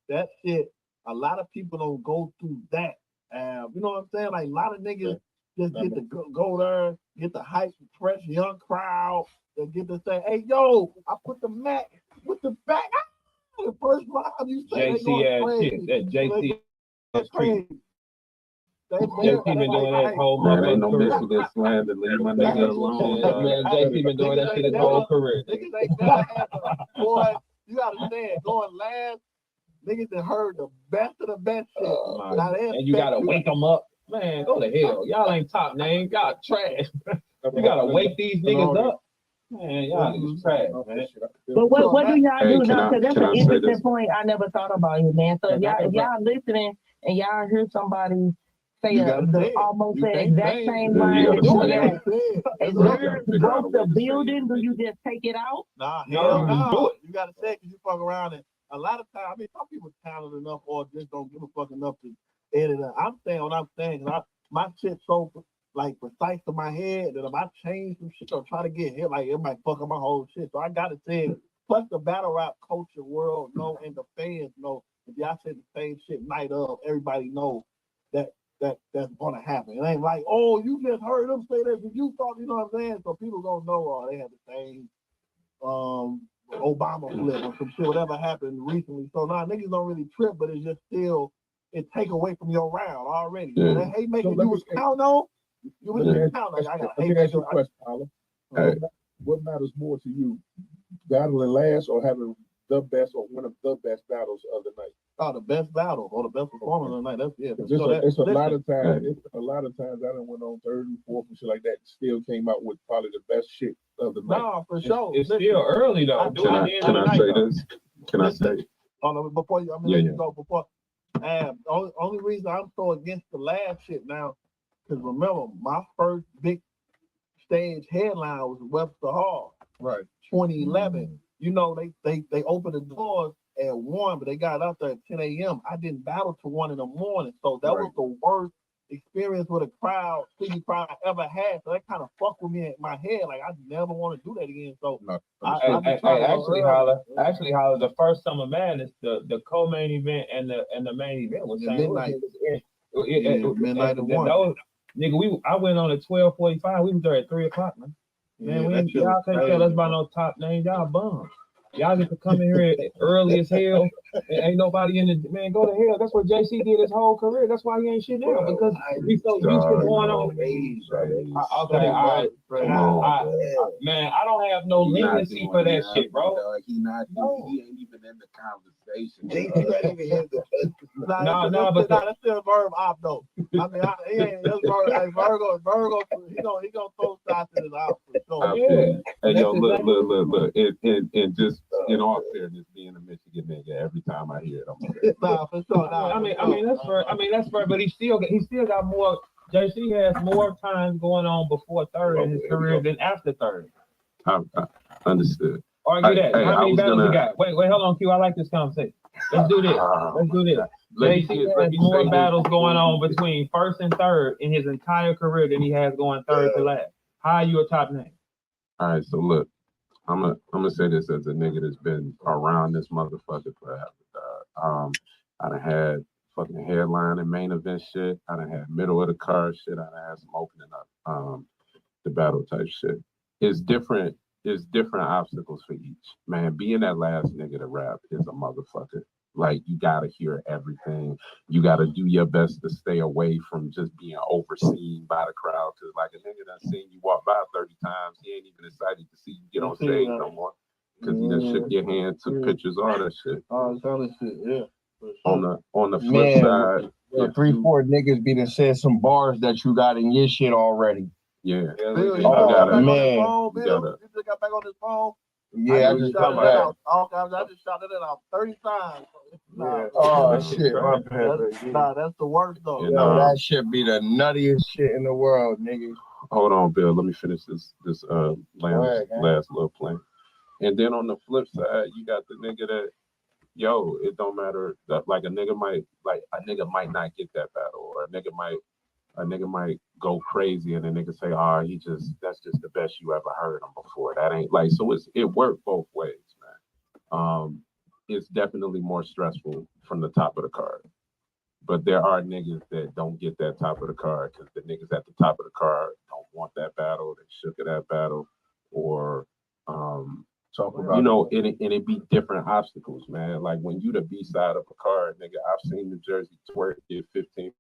that shit. A lot of people don't go through that. You know what I'm saying? Like a lot of niggas just get to go there, get the hype, fresh young crowd, that get to say, "Hey, yo, I put the Mac with the back." The first round, you say JC shit. That JC that's crazy. JC been doing that whole man, ain't no mix with this slander. Leave my nigga alone. Man, JC been doing that shit his whole career. Niggas ain't never had boy. You gotta understand, going last. Niggas that heard the best of the best shit. And you gotta wake them up. Man, go to hell. Y'all ain't top name. Y'all trash. You gotta wake these niggas up. Man, y'all niggas trash, man. But what do y'all do now? Because that's an interesting point I never thought about you, man. So if y'all listening and y'all hear somebody say almost the exact same line that you broke the building, do you just take it out? Nah, no. You gotta say it because you fuck around and a lot of times, I mean, some people talented enough or just don't give a fuck enough to edit it. I'm saying what I'm saying. My shit so like precise to my head that if I change some shit or try to get hit, like it might fuck up my whole shit. So I gotta say it. Plus the battle rap culture world know and the fans know if y'all say the same shit night of, everybody know that that's gonna happen. It ain't like, oh, you just heard them say that, you thought, you know what I'm saying? So people gonna know, oh, they had the same Obama flip or some shit, whatever happened recently. So now niggas don't really trip, but it's just still it take away from your round already. Yeah. That hate making you was count on, you was just count like I got hate making. Question, Paula. What matters more to you, battling last or having the best or one of the best battles of the night? Oh, the best battle or the best performance of the night. That's it's a lot of times. It's a lot of times I done went on third and fourth and shit like that. Still came out with probably the best shit of the night. No, for sure. It's still early though. Can I say this? Can I say? Oh no, before you, let you go before. Only reason I'm so against the last shit now, because remember my first big stage headline was Webster Hall, right? 2011. You know they opened the doors at 1, but they got out there at 10 a.m. I didn't battle till 1 in the morning, so that was the worst experience with a crowd, city crowd I ever had. So that kind of fucked with me in my head. Like I never want to do that again. So actually, Holla, the first Summer Madness, the co-main event and the main event was midnight. Midnight at 1. Nigga, I went on at 12:45. We was there at 3 o'clock, man. Man, y'all can't tell us about no top name. Y'all bums. Y'all get to come in here early as hell. Ain't nobody in the man. Go to hell. That's what JC did his whole career. That's why he ain't shit now because he's so used to going on. Okay, all right. Man, I don't have no leniency for that shit, bro. He ain't even in the conversation. No, but that's still Verb op though. I mean, he ain't Virgo. He gonna throw shots in his out for sure. Hey, yo, look, and just in all fairness, being a Michigan nigga, every time I hear it, I'm like, nah, for sure. I mean, that's fair. But he still got more. JC has more time going on before third in his career than after third. I understood. Argue that. How many battles you got? Wait, hold on, Q. I like this conversation. Let's do this. JC has more battles going on between first and third in his entire career than he has going third to last. How are you a top name? All right, so look, I'm gonna say this as a nigga that's been around this motherfucker forever. I done had fucking headline and main event shit. I done had middle of the card shit. I done had some opening up the battle type shit. It's different obstacles for each. Man, being that last nigga to rap is a motherfucker. Like, you gotta hear everything. You gotta do your best to stay away from just being overseen by the crowd. Cause like a nigga done seen you walk by 30 times, he ain't even excited to see you get on stage no more. Cause he done shook your hand, took pictures, all that shit. All that shit, yeah. On the flip side, 3-4 niggas be done said some bars that you got in your shit already. Yeah. Bill, you just got back on his phone. Yeah, I just shot that out. I just shot it out 30 times. Yeah. Oh shit, my bad. That's the worst though. You know, that shit be the nuttiest shit in the world, nigga. Hold on, Bill. Let me finish this last little plan. And then on the flip side, you got the nigga that, yo, it don't matter. That like a nigga might not get that battle, or a nigga might go crazy and a nigga say, that's just the best you ever heard him before. That ain't like, so it worked both ways, man. It's definitely more stressful from the top of the card. But there are niggas that don't get that top of the card because the niggas at the top of the card don't want that battle, they shook at that battle, or it be different obstacles, man. Like when you the B side of a card, nigga, I've seen New Jersey Twerk get 15%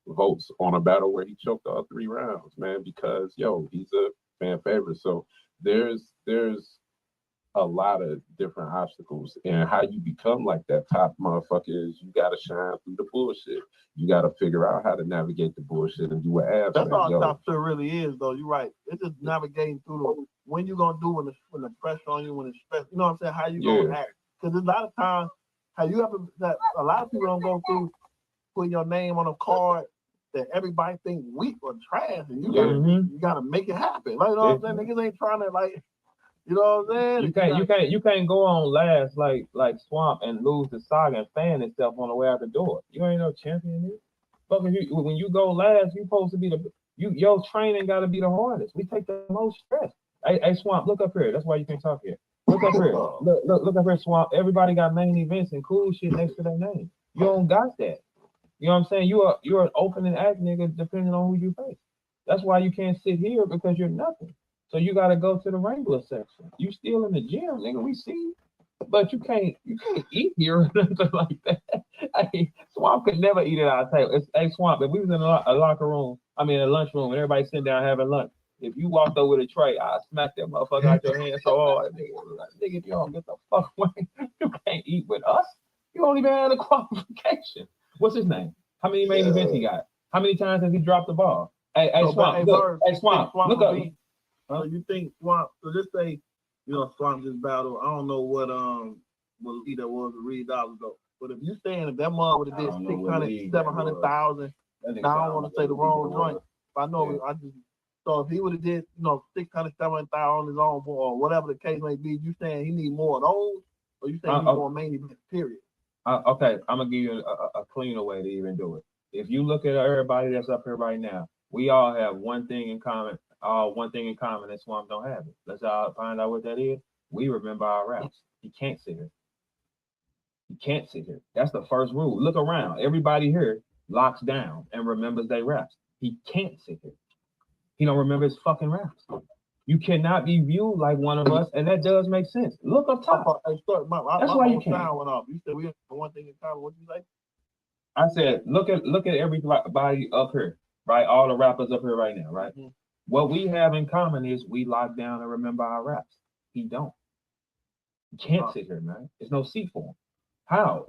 votes on a battle where he choked all 3 rounds, man, because he's a fan favorite. So there's a lot of different obstacles, and how you become like that top motherfucker is you gotta shine through the bullshit. You gotta figure out how to navigate the bullshit and do an abs. That's all top shit really is, though. You're right. It's just navigating through when you gonna do when the pressure on you, when it's stress. You know what I'm saying? How you gonna act? Because there's a lot of times a lot of people don't go through putting your name on a card that everybody think weak or trash, and you gotta make it happen. Like, you know what I'm saying? Niggas ain't trying to like. You know what I'm saying? You can't go on last like Swamp and lose the saga and fan itself on the way out the door. You ain't no champion here. Fuck, when you go last, you supposed to be your training gotta be the hardest. We take the most stress. Hey Swamp, look up here. That's why you can't talk here. Look up here. Look up here, Swamp. Everybody got main events and cool shit next to their name. You don't got that. You know what I'm saying? You're an opening act, nigga, depending on who you face. That's why you can't sit here because you're nothing. So you gotta go to the Wrangler section. You still in the gym, nigga. We see you. But you can't eat here or nothing like that. Hey, Swamp could never eat it out of table. Hey, Swamp, if we was in a locker room, a lunchroom, and everybody sitting down having lunch, if you walked over with a tray, I'd smack that motherfucker out your hand so hard. Nigga, if you don't get the fuck away, you can't eat with us. You don't even have the qualification. What's his name? How many main events he got? How many times has he dropped the ball? Hey, Swamp, look. Hey, Swamp, look up. So you think Swamp? So just say, Swamp just battled. I don't know what league that was a $3 ago. But if you saying if that mother would have did 600, 700,000, now I don't want to say the wrong joint. But I know I just. So if he would have did, 600, 700,000 on his own, or whatever the case may be, you saying he need more of those, or you saying he need more main event, period? Okay, I'm gonna give you a cleaner way to even do it. If you look at everybody that's up here right now, we all have one thing in common. That Swamp don't have it. Let's all find out what that is. We remember our raps. He can't sit here. He can't sit here. That's the first rule. Look around. Everybody here locks down and remembers their raps. He can't sit here. He don't remember his fucking raps. You cannot be viewed like one of us, and that does make sense. Look up top. That's why you can't. Went off. You said we have one thing in common. What did you say? I said, look at everybody up here, right? All the rappers up here right now, right? Mm-hmm. What we have in common is we lock down and remember our raps. He don't. He can't sit here, man. There's no seat for him. How?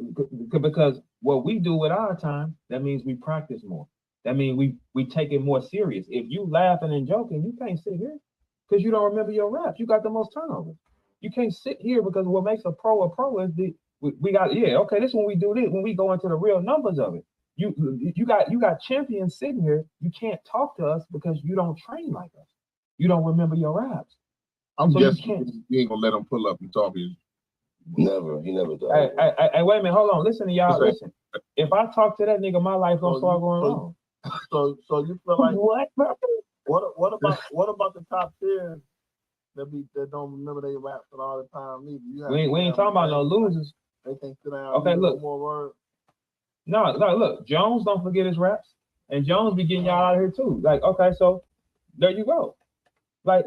Because what we do with our time, that means we practice more. That means we take it more serious. If you laughing and joking, you can't sit here because you don't remember your raps. You got the most turnovers. You can't sit here because what makes a pro is we got this is when we do this, when we go into the real numbers of it. You got champions sitting here. You can't talk to us because you don't train like us. You don't remember your raps. I'm guessing you ain't gonna let him pull up and talk to you. Never. He never does. Hey, wait a minute. Hold on. Listen to y'all. Listen. If I talk to that nigga, my life gonna start going wrong. So you feel like what about the top tier that don't remember their raps and all the time? We ain't talking about no losers. They can't sit down. Okay, look. More words. No, look. Jones don't forget his raps, and Jones be getting y'all out of here too. Like, okay, so there you go. Like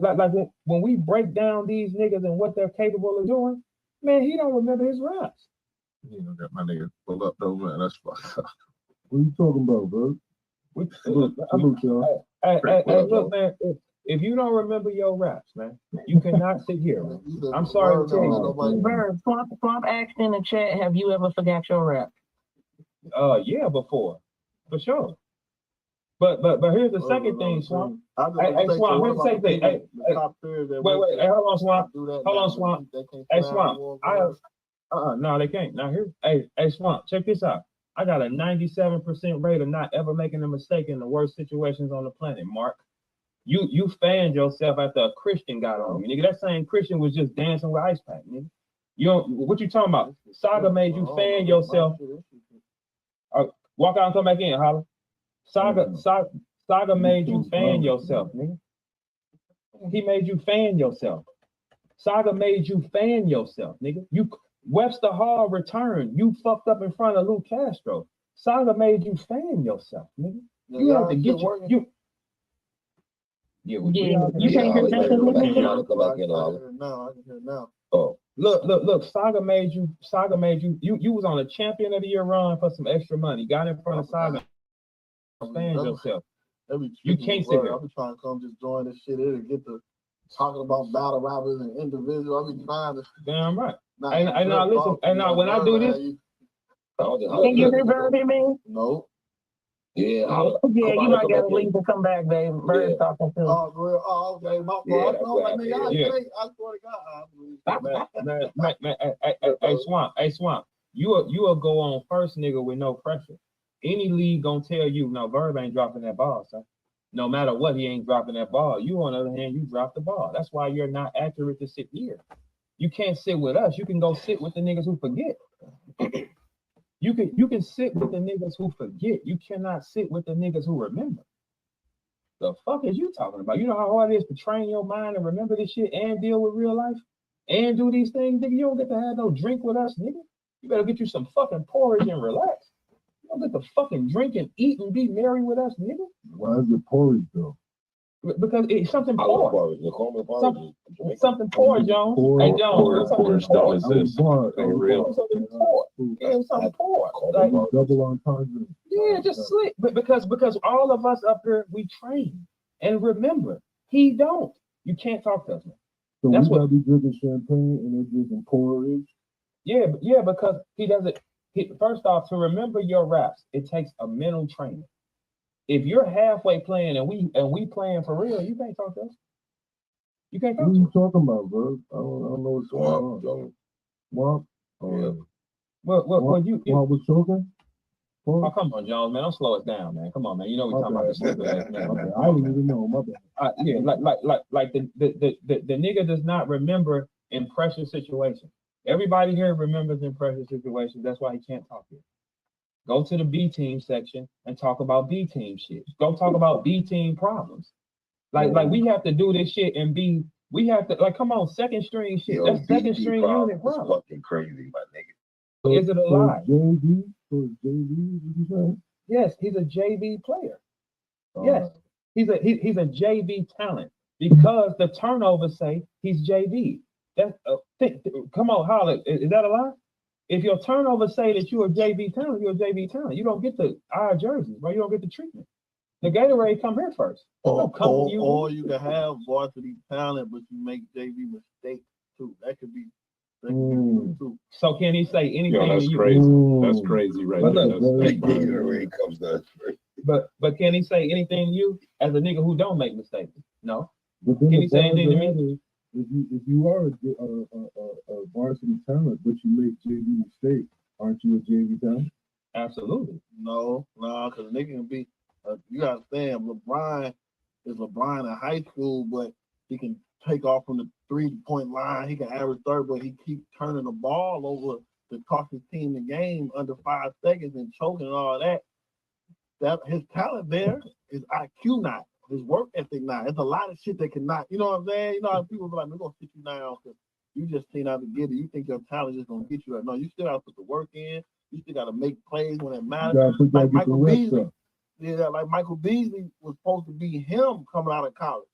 when we break down these niggas and what they're capable of doing, man, he don't remember his raps. Got my nigga pull up though, man. That's fucked up. What you talking about, bro? Look, man. If you don't remember your raps, man, you cannot sit here, man. I'm sorry to tell you. Verb, Swamp asked in the chat, have you ever forgot your rap? Yeah, before, for sure. But here's the second thing, Swamp. Hey, Swamp, here's the second thing. Hey, wait, hey, hold on, Swamp. Hold on, Swamp. Hey, Swamp. No, they can't. Now here, hey, Swamp, check this out. I got a 97% rate of not ever making a mistake in the worst situations on the planet, Mark. You fanned yourself after a Christian got on you, nigga. That same Christian was just dancing with Ice Pack, nigga. What you talking about? Saga made you fan yourself. Walk out and come back in, holla. Saga made you fan yourself, nigga. He made you fan yourself. Saga made you fan yourself, nigga. Webster Hall returned. You fucked up in front of Lou Castro. Saga made you fan yourself, nigga. You have to get you. You can't hear nothing. I can hear now. Oh, look. Saga made you. You was on a champion of the year run for some extra money. Got in front of Saga. Fan yourself. You can't sit here. I'm trying to come just join this shit here and get to talking about battle rappers and individuals. I be trying to. Damn right. And now listen. And now when I do this, can you hear Verb, man? No. Yeah. You might gotta leave and come back, babe. Bird's talking to him. Oh, okay. My fault. I swear to God. Hey, Swamp. You will go on first, nigga, with no pressure. Any league gonna tell you, no, Verb ain't dropping that ball, son. No matter what, he ain't dropping that ball. You, on the other hand, you drop the ball. That's why you're not accurate to sit here. You can't sit with us. You can go sit with the niggas who forget. You can sit with the niggas who forget. You cannot sit with the niggas who remember. The fuck is you talking about? You know how hard it is to train your mind and remember this shit and deal with real life and do these things, nigga. You don't get to have no drink with us, nigga. You better get you some fucking porridge and relax. You don't get to fucking drink and eat and be merry with us, nigga. Why is it porridge though? Because it's something I love poor. porridge. You call me porridge. Something poor, Jones. Hey, Jones, Porridge don't exist. Ain't real. Something poor. Yeah, something poor. Like, double entendre. yeah, just slick. But because all of us up here, we train. And remember, he don't. You can't talk to us, man. So That's we what gotta be drinking champagne and they're drinking porridge. Yeah, because he doesn't. First off, to remember your raps, it takes a mental training. If you're halfway playing and we playing for real, you can't talk to us. You can't talk What are to you us. talking about, bro? I don't know what's going on. Swamp? Yeah. Well, you. Swamp was choking? Oh, come on, Jones, man. Don't slow us down, man. Come on, man. You know we talking about this stupid ass man. I didn't even know. My bad. Yeah, like the nigga does not remember in pressure situations. Everybody here remembers in pressure situations. That's why he can't talk here. Go to the B team section and talk about B team shit. Go talk about B team problems. Like we have to do this shit and we have to like come on, second string shit. That's second string unit problem. Fucking crazy, my nigga. Is it a lie? JV? So JV, what you saying? Yes, he's a JV player. Yes, he's a JV talent because the turnovers say he's JV. That's come on, holla. Is that a lie? If your turnovers say that you're a JV talent, you're a JV talent. You don't get the our jerseys, right? You don't get the treatment. The Gatorade come here first. Or you can have varsity talent, but you make JV mistakes too. That could be too. So can he say anything? Yo, that's crazy. That's crazy, right there. Gatorade comes to us first. But can he say anything to you as a nigga who don't make mistakes? No. But Can he say anything to me? If you are a varsity talent, but you make JV mistakes, aren't you a JV talent? Absolutely. No, because nigga can be. You gotta understand, LeBron is LeBron in high school, but he can take off from the 3-point line. He can average 30, but he keeps turning the ball over to cost his team the game under 5 seconds and choking and all that. That his talent there is IQ not. His work ethic not. It's a lot of shit that cannot. You know what I'm saying? You know how people be like, we're gonna sit you down because you just seen out to get it. You think your talent is gonna get you. No, you still gotta put the work in. You still gotta make plays when it matters. Like Michael Beasley. Yeah, like Michael Beasley was supposed to be him coming out of college.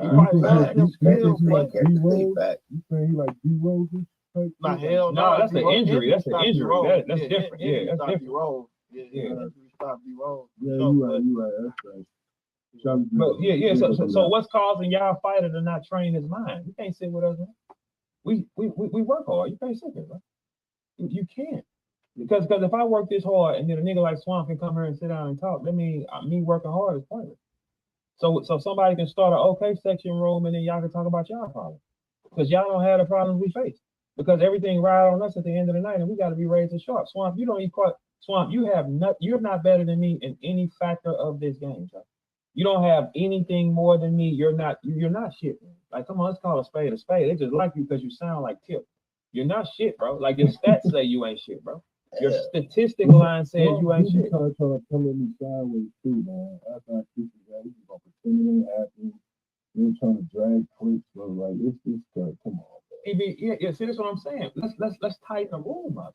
He probably let him still play. You saying he like D-Rose? Nah, hell no. That's an injury. That's an injury. That's different. Yeah, that's different. D-Rose. Yeah, stop D-Rose. Yeah, you right. That's right. But yeah. So what's causing y'all fighter to not train his mind? You can't sit with us, man. We work hard. You can't sit there, man. You can't. Because if I work this hard and then a nigga like Swamp can come here and sit down and talk, that means me working hard is pointless. So somebody can start an okay section room and then y'all can talk about y'all problems. Because y'all don't have the problems we face. Because everything ride on us at the end of the night and we got to be raised to sharp. Swamp, you don't eat quite. Swamp, you're not better than me in any factor of this game, Chuck. You don't have anything more than me. You're not shit, man. Like, come on, let's call a spade a spade. They just like you because you sound like Tip. You're not shit, bro. Like your stats say you ain't shit, bro. Your statistic line says you ain't shit. Trying to come at me sideways too, man. That's not stupid, man. We just gonna pretend it ain't happening. You're trying to drag clips, bro. Like it's come on, bro. Yeah. See, that's what I'm saying. Let's tighten the room up.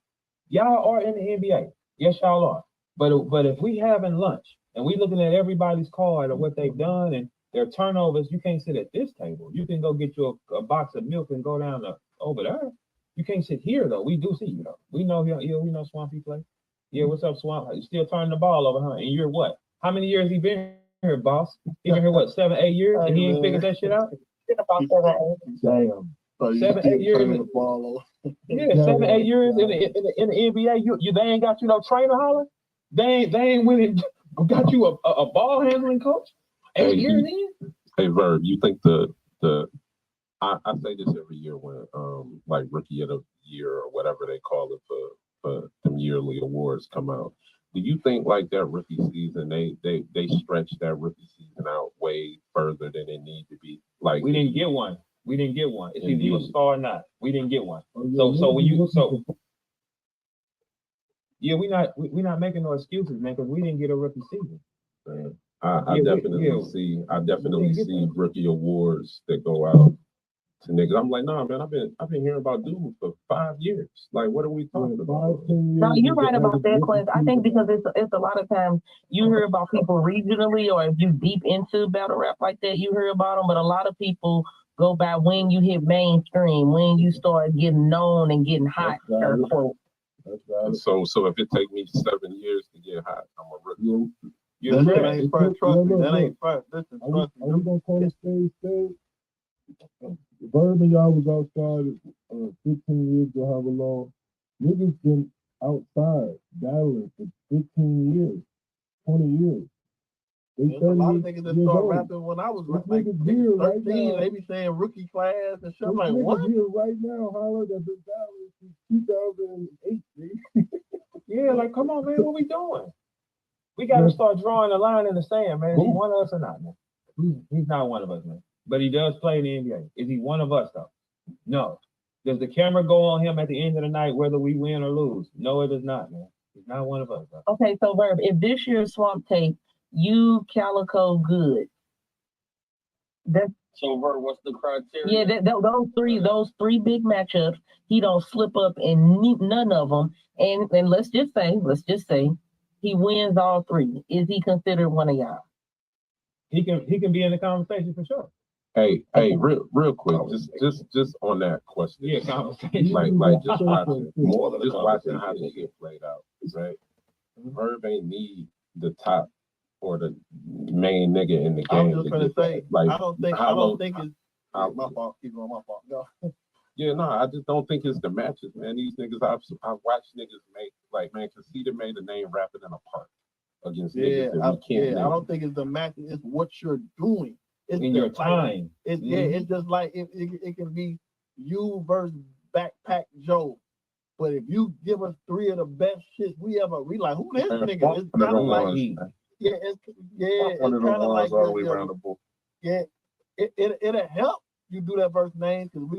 Y'all are in the NBA. Yes, y'all are. But if we having lunch and we looking at everybody's card of what they've done and their turnovers, you can't sit at this table. You can go get you a box of milk and go down over there. You can't sit here though. We do see you though. We know we know Swampy play. Yeah, what's up, Swamp? You still turning the ball over, huh? And you're what? How many years he been here, boss? He been here what, 7, 8 years, and he ain't figured that shit out? About 7, 8. Damn. So 7, 8 years. The ball over. Yeah, 7, 8 years in the NBA. You they ain't got you no trainer, holler. They ain't went and got you a ball handling coach. 8 years in. Hey Verb, you think I say this every year when like rookie of the year or whatever they call it for them yearly awards come out. Do you think like that rookie season they stretch that rookie season out way further than it need to be? Like we didn't get one. It's either you a star or not. We didn't get one. So when you yeah, we not making no excuses, man, because we didn't get a rookie season. Man, I definitely see rookie awards that go out to niggas. I'm like, nah, man, I've been hearing about Doom for 5 years. Like, what are we talking about? No, you're right about that, Clint. I think because it's a lot of times you hear about people regionally, or if you deep into battle rap like that, you hear about them. But a lot of people go by when you hit mainstream, when you start getting known and getting hot. So if it take me 7 years to get hot, I'm a rookie. That ain't first. Trust me. That ain't first. Listen, trust me. Are we gonna call it stay? Verb and y'all was outside 15 years or however long. Niggas been outside battling for 15 years, 20 years. There's a lot of niggas that started rapping when I was like 13. Right now, they be saying rookie class and shit. I'm like, what? Here right now, holler, that been battling since 2008. Yeah, like, come on, man, what we doing? We got to start drawing a line in the sand, man. Is he one of us or not, man? He's not one of us, man. But he does play in the NBA. Is he one of us, though? No. Does the camera go on him at the end of the night, whether we win or lose? No, it does not, man. He's not one of us, though. Okay, so Verb, if this year's Swamp Tape, you Calico good. So Verb, what's the criteria? Yeah, those three big matchups, he don't slip up in none of them. And let's just say, he wins all three. Is he considered one of y'all? He can be in the conversation for sure. Hey, real quick, just on that question. Yeah, conversation. Like just watching how they get played out, right? Verb ain't need the top or the main nigga in the game. I'm just gonna say, like, I don't think it's my fault. Keep on my fault. Go. Yeah, no, I just don't think it's the matches, man. These niggas, I've watched niggas make, like, man, Conceited made a name rapping in a park against niggas that we can't name. I don't think it's the matches. It's what you're doing. It's in your time. It's just like it can be you versus Backpack Joe. But if you give us three of the best shit we like, who this nigga? It's kind of like, it's kind of like all the way around the book. Yeah, it'll help you do that verse name, because we're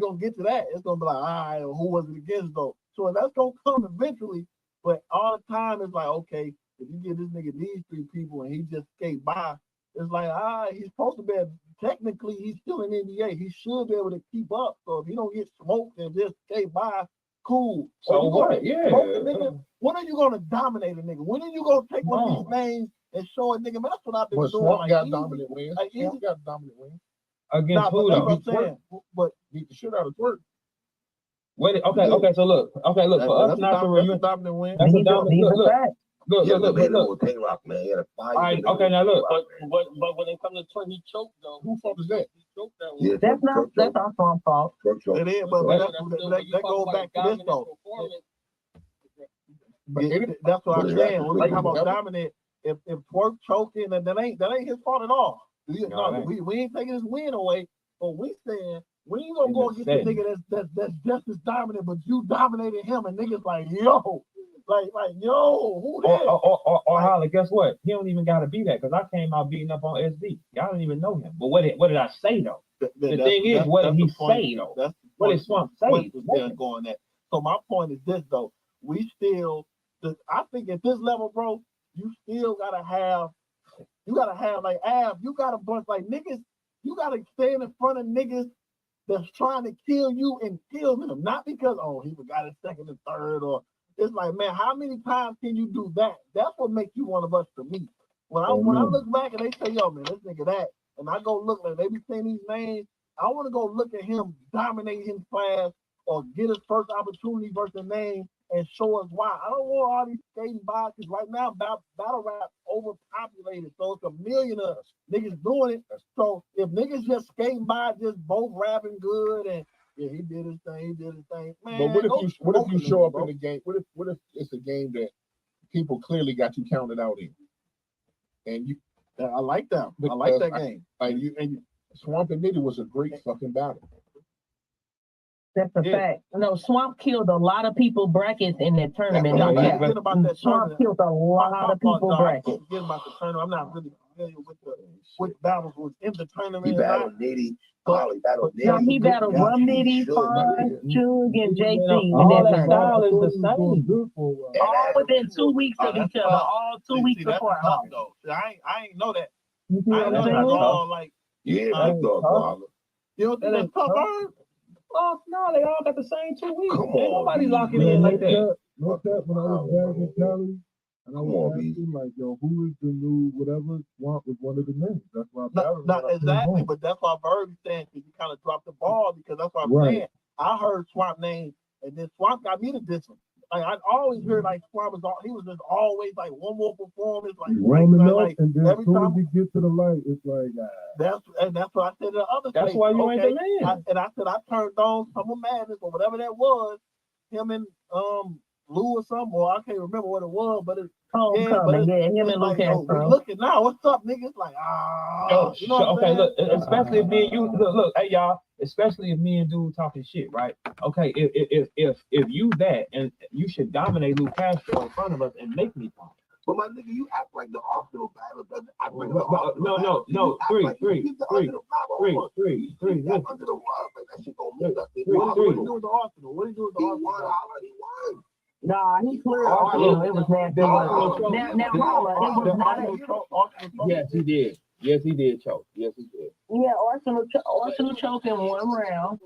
gonna get to that. It's gonna be like, all right, who was it against though? So that's gonna come eventually, but all the time it's like, okay, if you give this nigga these three people and he just skate by, it's like, he's supposed to be, technically he's still in NBA. He should be able to keep up. So if he don't get smoked and just skate by, cool. So what? Yeah. Nigga, when are you gonna dominate a nigga? When are you gonna take one of these names and show a nigga, man, that's what I've been doing. Swamp got dominant wins. Swamp got dominant wins. Against who though? That's what I'm saying. But beat the shit out of Twerk. Wait, okay, so look, for us not to remember, dominant win. That's a dominant. Look. K-Rock, man, he had a fire. All right, okay, now look, but when it comes to Twerk, he choked though. Who fault is that? He choked that one. That's our Swamp fault. It is, but that goes back to this though. That's what I'm saying. When we talk about dominant, if Twerk choking, then that ain't his fault at all. We ain't taking his win away, but we saying we ain't gonna go get the nigga that's just as dominant, but you dominated him, and niggas like, yo, who that? Or holla, guess what? He don't even gotta be that, because I came out beating up on SD. Y'all don't even know him. But what did I say though? The thing is, what did he say though? What did Swamp say? Going that. So my point is this though: we still, I think at this level, bro, you still gotta have. You gotta have like Av, you gotta bunch like niggas, you gotta stand in front of niggas that's trying to kill you and kill them. Not because, he got his second and third, or it's like, man, how many times can you do that? That's what makes you one of us to me. When I look back and they say, yo, man, this nigga that, and I go look, like they be saying these names, I want to go look at him dominate his class or get his first opportunity versus the name and show us why. I don't want all these skating by, because right now battle rap overpopulated, so it's a million of niggas doing it. So if niggas just skating by, just both rapping good, and he did his thing, man. But what if you show up in the game? What if it's a game that people clearly got you counted out in, and you? I like that. I like that game. Swamp and Nitty was a great fucking battle. That's a fact. No, Swamp killed a lot of people brackets in that tournament. Swamp killed a lot of people brackets. Forget about the tournament. I'm not really familiar with which battles was in the tournament. He battled Nitty. He battled Rum Nitty, Fun, Chug, and JC. All that style is the same. All within 2 weeks of each other. All 2 weeks apart. I ain't know that. You see what I'm saying? All like Underdog. You don't think that's tough, Verb? Oh no, they all got the same 2 weeks. Come Ain't on, nobody B. locking in like that. No cap, when I was back in Cali, and I was asking, like, yo, who is the new whatever? Swamp was one of the names. That's why Not exactly, but that's why Verb is saying, because you kind of dropped the ball, because that's what I'm saying. I heard Swamp name, and then Swamp got me to distance. Like, I always heard, like, Swamp was he was just always, like, one more performance, like, warming up, like, and then every as soon time as he gets to the light, it's like, that's what I said to the other That's why you ain't the man. I said I turned on Summer Madness or whatever that was, him and Lou or something, or I can't remember what it was, but it's Homecoming, him and Lou Castro. We looking now, what's up, niggas? Like, you know what I'm saying? Look, especially if me and you look, hey y'all, especially if me and dude talking shit, right? Okay, if you that, and you should dominate Lou Castro in front of us and make me talk. But my nigga, you act like the Arsenal battle doesn't act like No, three. Under the rug, like that shit don't mean nothing. What do you do with the Arsenal? What do you do with the Arsenal? He won. Nah, he cleared Arsenal. It was nasty. Now, Paula, it was not a... Yes, he did. Yes, he did choke. Yes, he did. Yeah, Arsenal choked in 1 round.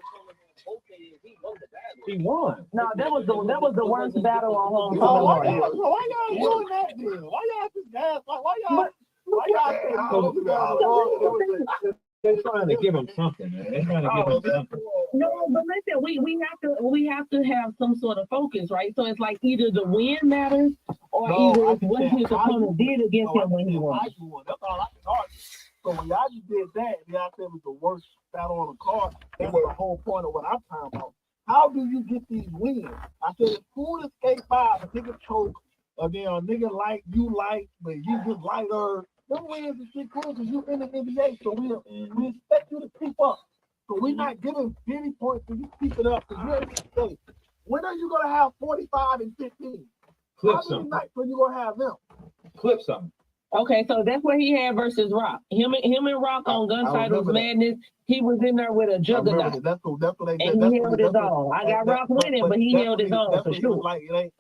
He won. No, that was the worst battle on Homecoming. Why y'all doing that then? Why y'all just gas? Why y'all They're trying to give him something, man. They're trying to give him something. No, but listen, we have to have some sort of focus, right? So it's like either the win matters or either it's what his opponent did against him when he won. That's all I can argue. So when y'all just did that, y'all said it was the worst battle on the card. That's the whole point of what I'm talking about. How do you get these wins? I said it's cool to skate by, a nigga choke, or then a nigga like you like, but you just lighter. Them wins is shit cool because you in the NBA, so we expect you to keep up. So we're not giving 50 points for you keep it up because you're in the NBA. When are you gonna have 45 and 15? How many nights are you gonna have them? Clip something. Okay, so that's what he had versus Rock. Him and Rock on Gun Titles Madness. He was in there with a juggernaut. That's what they did. And he held his own. I got Rock winning, but he held his own for sure. Like it ain't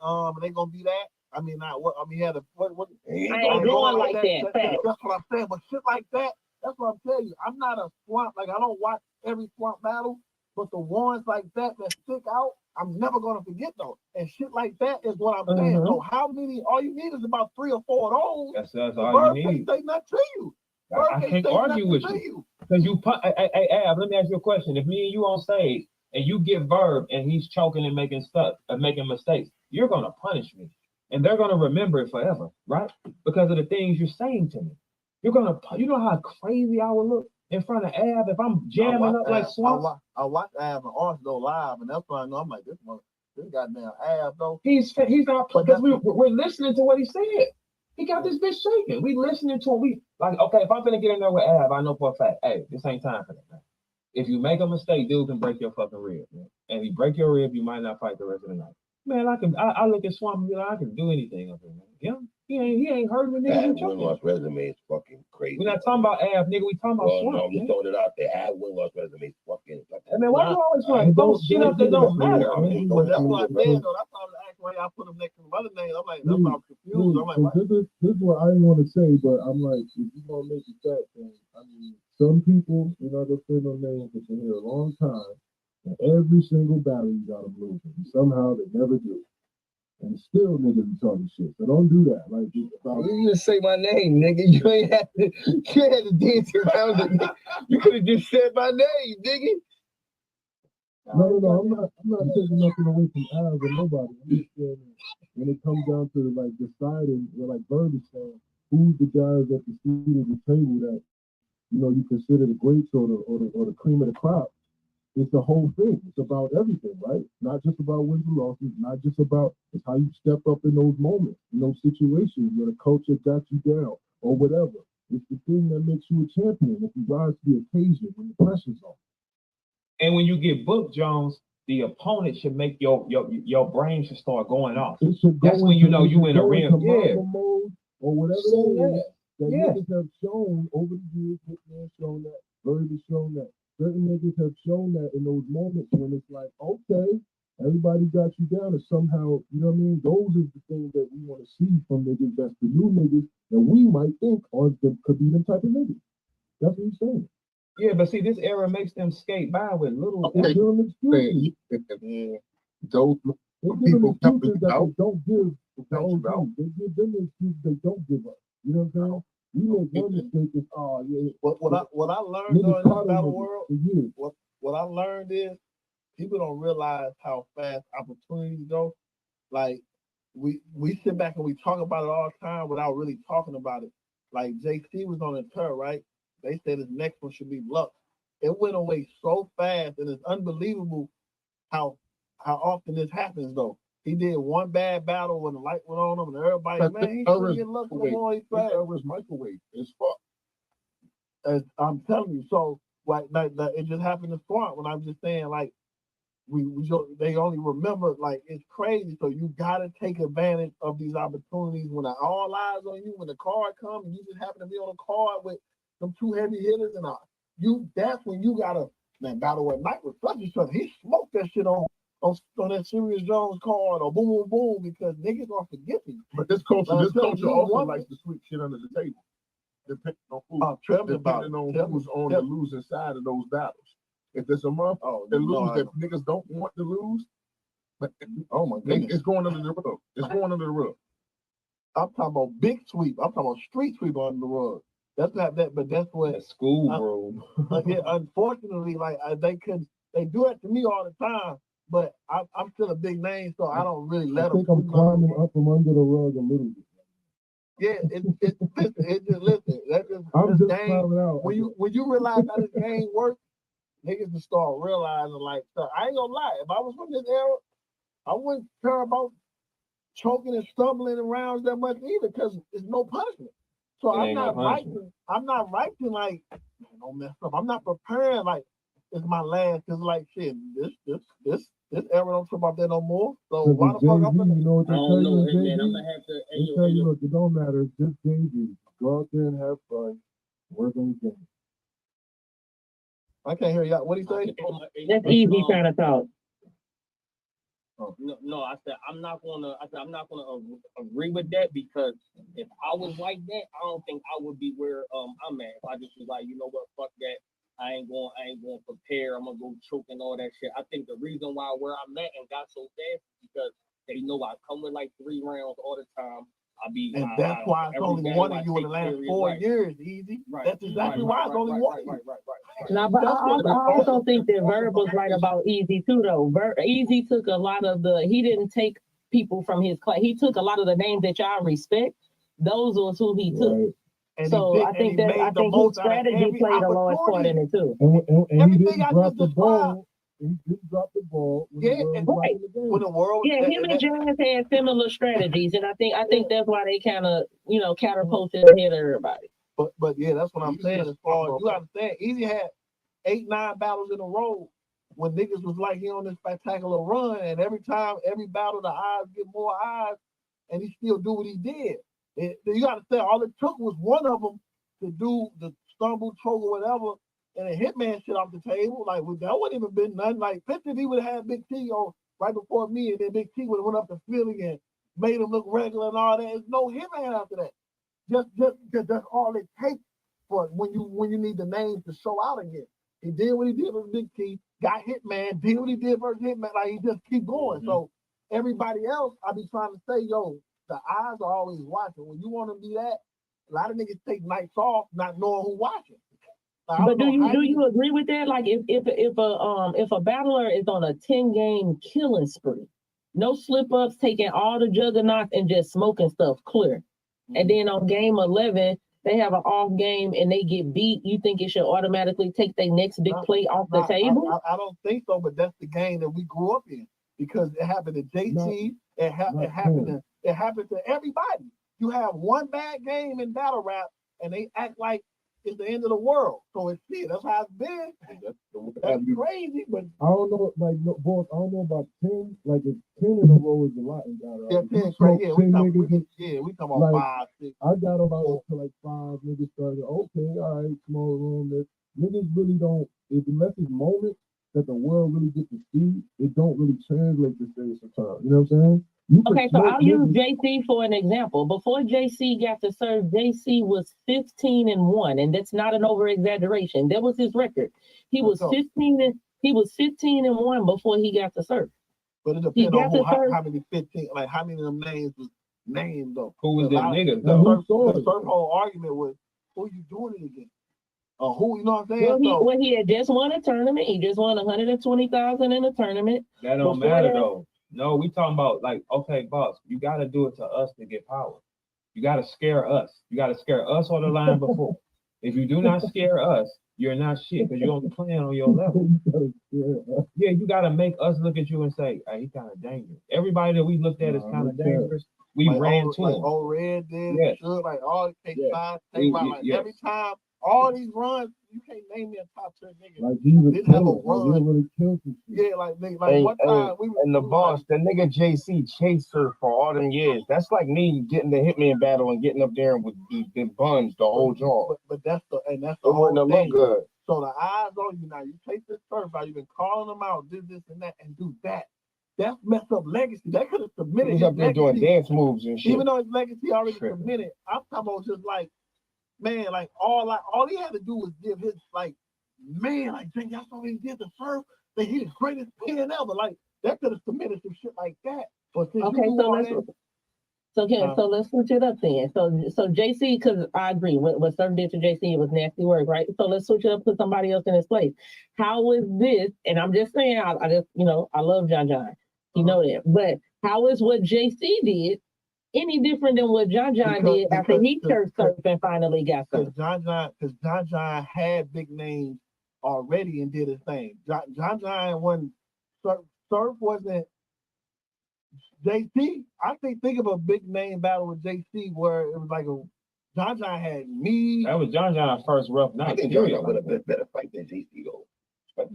gonna be that. I mean, not what I mean. He had a what? I ain't going like that. That's what I'm saying. But shit like that, that's what I'm telling you. I'm not a Swamp. Like I don't watch every Swamp battle, but the ones like that stick out, I'm never gonna forget those. And shit like that is what I'm saying. So how many? All you need is about 3 or 4 of those. That's all you need. Can't say nothing to you. I can't argue with you. Because hey, Ab, let me ask you a question. If me and you on stage and you get Verb and he's choking and making mistakes, you're gonna punish me. And they're gonna remember it forever, right? Because of the things you're saying to me. You know how crazy I would look in front of Ab if I'm jamming up like Swamp. I watch Ab and Arsenal live, and that's why I know I'm like this goddamn Ab though. He's not because we're listening to what he said. He got this bitch shaking. We listening to him. We like, okay, if I'm gonna get in there with Ab, I know for a fact, hey, this ain't time for that, man. If you make a mistake, dude can break your fucking rib, man. And if you break your rib, you might not fight the rest of the night. Man, I look at Swamp and be like, I can do anything up here, man. Yeah, he ain't hurt with niggas. Win-loss resume is fucking crazy. We're not talking about Ab, nigga. We talking about Swamp. No, I'm just throwing it out there. Win-loss resume is fucking. I mean, why you always like those shit up that don't matter? But that's what I said though. That's why I was asking why y'all put him next to the other name. I'm like, that's why I'm confused. I'm like, what? This is what I didn't want to say, but I'm like, if you gonna make it that thing, I mean, some people, you know, they'll say no names, but been here a long time, and every single battle you got them losing. And somehow they never do. And still niggas be talking shit. So don't do that. Like you just say my name, nigga. You ain't have to dance around it. Nigga. You could have just said my name, nigga. No. I'm not taking nothing away from Al or nobody. I'm just saying when it comes down to like deciding, like Verb is saying, who's the guys at the seat of the table that you know you consider the greats or the cream of the crop. It's the whole thing. It's about everything, right? Not just about wins and losses, not just about it's how you step up in those moments, in those situations where the culture got you down or whatever. It's the thing that makes you a champion if you rise to the occasion when the pressure's on. And when you get booked, Jones, the opponent should make your brain should start going off. That's when you know you in a ring. Yeah. Mode or whatever that niggas have shown over the years. Hitman shown that. Verb has shown that. Certain niggas have shown that in those moments when it's like, okay, everybody got you down, and somehow, you know what I mean? Those are the things that we want to see from niggas that's the new niggas that we might think could be them type of niggas. That's what he's saying. Yeah, but see, this era makes them skate by with little. Okay. Yeah. Those people excuses that they don't give the OG. They give them the excuse they don't give up. You know what I'm saying? You make one mistake, it's What I learned during this battle world, what I learned is people don't realize how fast opportunities go. Like we sit back and we talk about it all the time without really talking about it. Like JC was on the tour, right? They said his next one should be Luck. It went away so fast, and it's unbelievable how often this happens though. He did one bad battle when the light went on him, and everybody, man, he shouldn't get Luck no more. He's trash. Microwave. It's fuck. As I'm telling you, so like it just happened to Swamp when I'm just saying like they only remember like it's crazy. So you gotta take advantage of these opportunities when all eyes on you. When the card comes and you just happen to be on a card with some two heavy hitters and that's when you gotta battle at night with such and such. He smoked that shit on that Serious Jones card or boom boom boom because niggas are forgetting. But this culture also likes to sweep shit under the table. Depending on who's on the losing side of those battles. If there's a month that niggas don't want to lose, oh my goodness, it's going under the rug. It's going under the rug. I'm talking about big sweep. I'm talking about street sweep under the rug. That's not that, but that's what school, bro. Yeah, unfortunately, like they do it to me all the time. But I'm still a big name, so I don't really let them. I think I'm climbing up from under the rug a little bit. Yeah, it just listen. I'm just game, climbing out. When you realize how this game works, niggas just start realizing like, I ain't gonna lie. If I was from this era, I wouldn't care about choking and stumbling in rounds that much either, because there's no punishment. So I'm not writing like, don't mess up. I'm not preparing like it's my last, because like shit, this era don't talk about that no more. So why the fuck I'm gonna? You know what they tell you, man, I'm gonna have to. They tell you, look, it don't matter. It's just Jay-Z. Go out there and have fun. Work on the game. I can't hear y'all. What do you say? That's easy kind of talk. No, I said I'm not gonna agree with that, because if I was like that, I don't think I would be where I'm at. If I just was like, you know what, fuck that. I ain't going to prepare. I'm gonna go choke and all that shit. I think the reason why where I'm at and got so fast is because they know I come with like 3 rounds all the time. That's why it's only one of you in the last 4 years, Easy. Right. That's exactly why it's only one. Right. Now, but I also think that Verb was right about Easy too, though. Easy took a lot of he didn't take people from his class. He took a lot of the names that y'all respect. Those was who he took. Right. And so I think his strategy played a large part in it too. And he didn't drop the ball. He didn't drop the ball. When the world, him and Jazz had similar strategies, and I think that's why they kind of catapulted ahead of everybody. But yeah, that's what I'm saying. As far as you understand, Easy had 8-9 battles in a row when niggas was like he on this spectacular run, and every battle the eyes get more eyes, and he still do what he did. You got to say all it took was one of them to do the stumble, choke, or whatever, and a hitman shit off the table. Like that wouldn't even been nothing. Like if he would have had Big T on right before me, and then Big T would have went up to Philly and made him look regular and all that. There's no hitman after that. Just that's all it takes for when you need the names to show out again. He did what he did with Big T, got Hitman, did what he did versus Hitman. Like he just keep going. Mm-hmm. So everybody else, I be trying to say, yo, the eyes are always watching. When you want to be that, a lot of niggas take nights off not knowing who's watching. But do you agree with that? Like if a battler is on a 10-game killing spree, no slip ups, taking all the juggernauts and just smoking stuff clear. Mm-hmm. And then on game 11, they have an off game and they get beat. You think it should automatically take their next big play off the table? I don't think so, but that's the game that we grew up in, because it happened to JT. It happened to everybody. You have one bad game in battle rap, and they act like it's the end of the world. So it's shit. That's how it's been. That's crazy, but I don't know. Like, boss, I don't know about 10. Like, if 10 in a row is a lot in battle rap. Yeah, 10 right here. We talking about like, 5, 6. I got about to like 5 niggas started. Okay, all right, small room. Niggas really don't. Unless it's moments that the world really gets to see, it don't really translate to say sometimes. You know what I'm saying? Okay, so I'll use JC for an example. Before JC got to serve, JC was 15-1, and that's not an over exaggeration. That was his record. He was 15-1 before he got to serve. But it depends on how many 15, like how many of them names was named though. Who was them niggas though? The first whole argument was who you doing it against? Who, you know what I'm saying? Well, he had just won a tournament. He just won $120,000 in a tournament. That don't matter though. No, we talking about like, okay, boss, you got to do it to us to get power. You got to scare us. You got to scare us on the line before. If you do not scare us, you're not shit because you're only playing on your level. Yeah, you got to make us look at you and say, hey, he's kind of dangerous. Everybody that we looked at is kind of dangerous. We like ran to him. Old Red did, like all the case every time, all these runs, you can't name me a top 10 nigga. Like he didn't have a run. Really killed him. Yeah, like one time and the boss, the nigga JC chased her for all them years. That's like me getting the Hitman battle and getting up there with the buns, the whole jaw. But that's the whole thing. Look good. So the eyes on you now. You take this turf out. You've been calling them out, do this and that, and do that. That's messed up legacy. That could have submitted. He's up there doing dance moves and shit. Even though his legacy already submitted, I'm talking about just like, man, like all he had to do was give his like, man, like Jay, y'all saw what he did the first. Like he the greatest pen ever. Like that could have submitted some shit like that. But okay, so let's switch it up then. So JC, because I agree, what Surf did to JC, it was nasty work, right? So let's switch it up, put somebody else in his place. How is this? And I'm just saying, I just I love John. You know that, but how is what JC did any different than what John did after he turned surf and finally got surf? Because John had big names already and did his thing. John wasn't surf wasn't JC. I think of a big name battle with JC where it was like John had me. That was John's first rough night. I think John would have been a better fight than JC though.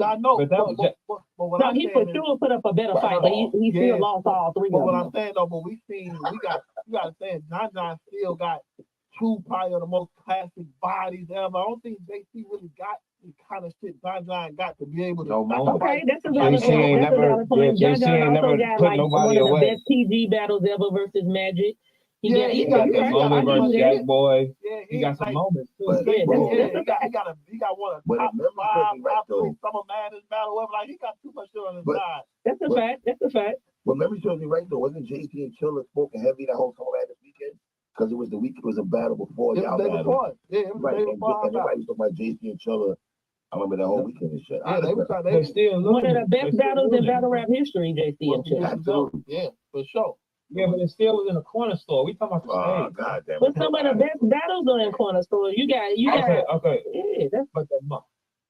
I know, but he for sure put up a better fight, but he still lost all three. But what I'm saying though, but you gotta say John still got two probably of the most classic bodies ever. I don't think JC really got the kind of shit John got to be able to. Okay, that's a valid point. JC ain't never put nobody away. One of the best PG battles ever versus Magic. He got some moment versus Jack Boy. Yeah, he got some moments too. He got one of the top 5, top 3 Summer Madness battle ever. Like he got too much shit on his side. That's a fact. Well, memory serves me right though. Wasn't JC and Chiller smoking heavy that whole Summer Madness weekend? Because it was the week. It was a battle before y'all battle. Yeah, it was the day before. And everybody was talking about JC and Chiller. I remember that whole weekend and shit. Yeah, they still one of the best battles in battle rap history. JC and Chiller. Absolutely. Yeah, for sure. Yeah, but it still was in a corner store. We talking about the stage. God damn it. But some of the best battles are in corner stores. You got. Okay. Yeah,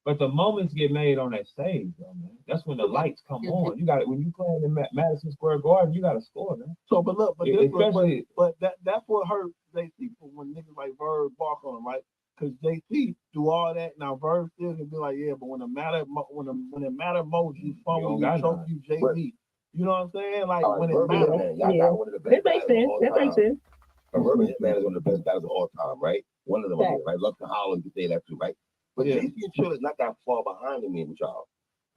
but the moments get made on that stage, though, man. That's when the lights come on. You got it when you playing in Madison Square Garden. You got to score, man. So, but look, that's what hurt JC when niggas like Verb bark on him, right? Because JC do all that. Now Verb still can be like, yeah, but when it matter most, you fumble, you choke, you JC. You know what I'm saying? Like when it matters. That makes sense. Verb and Hitman is one of the best battles of all time, right? One of them, right? Love to Holland to say that too, right? But JC and Chill is not that far behind me with y'all.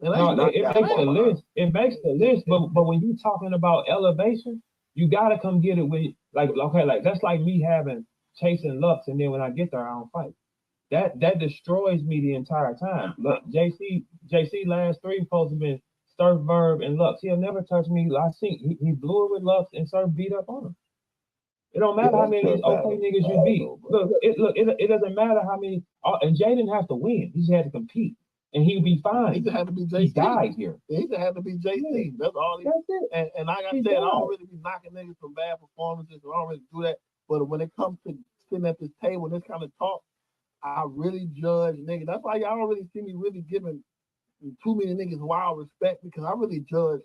No, it makes the list. It makes the list, but when you talking about elevation, you gotta come get it with like that's like me chasing Lux, and then when I get there, I don't fight. That destroys me the entire time. Look, JC last 3 supposed to be Surf, Verb, and Lux. He'll never touch me. I see he blew it with Lux and Surf beat up on him. It don't matter how many of these okay niggas you beat. It doesn't matter how many. And Jay didn't have to win. He just had to compete, and he'd be fine. He just had to be JC. He died here. He just had to be JC. Yeah. That's all. That's it. And like I said, I don't really be knocking niggas from bad performances. I don't really do that. But when it comes to sitting at this table, this kind of talk, I really judge niggas. That's why y'all don't really see me really giving too many niggas wild respect, because I really judge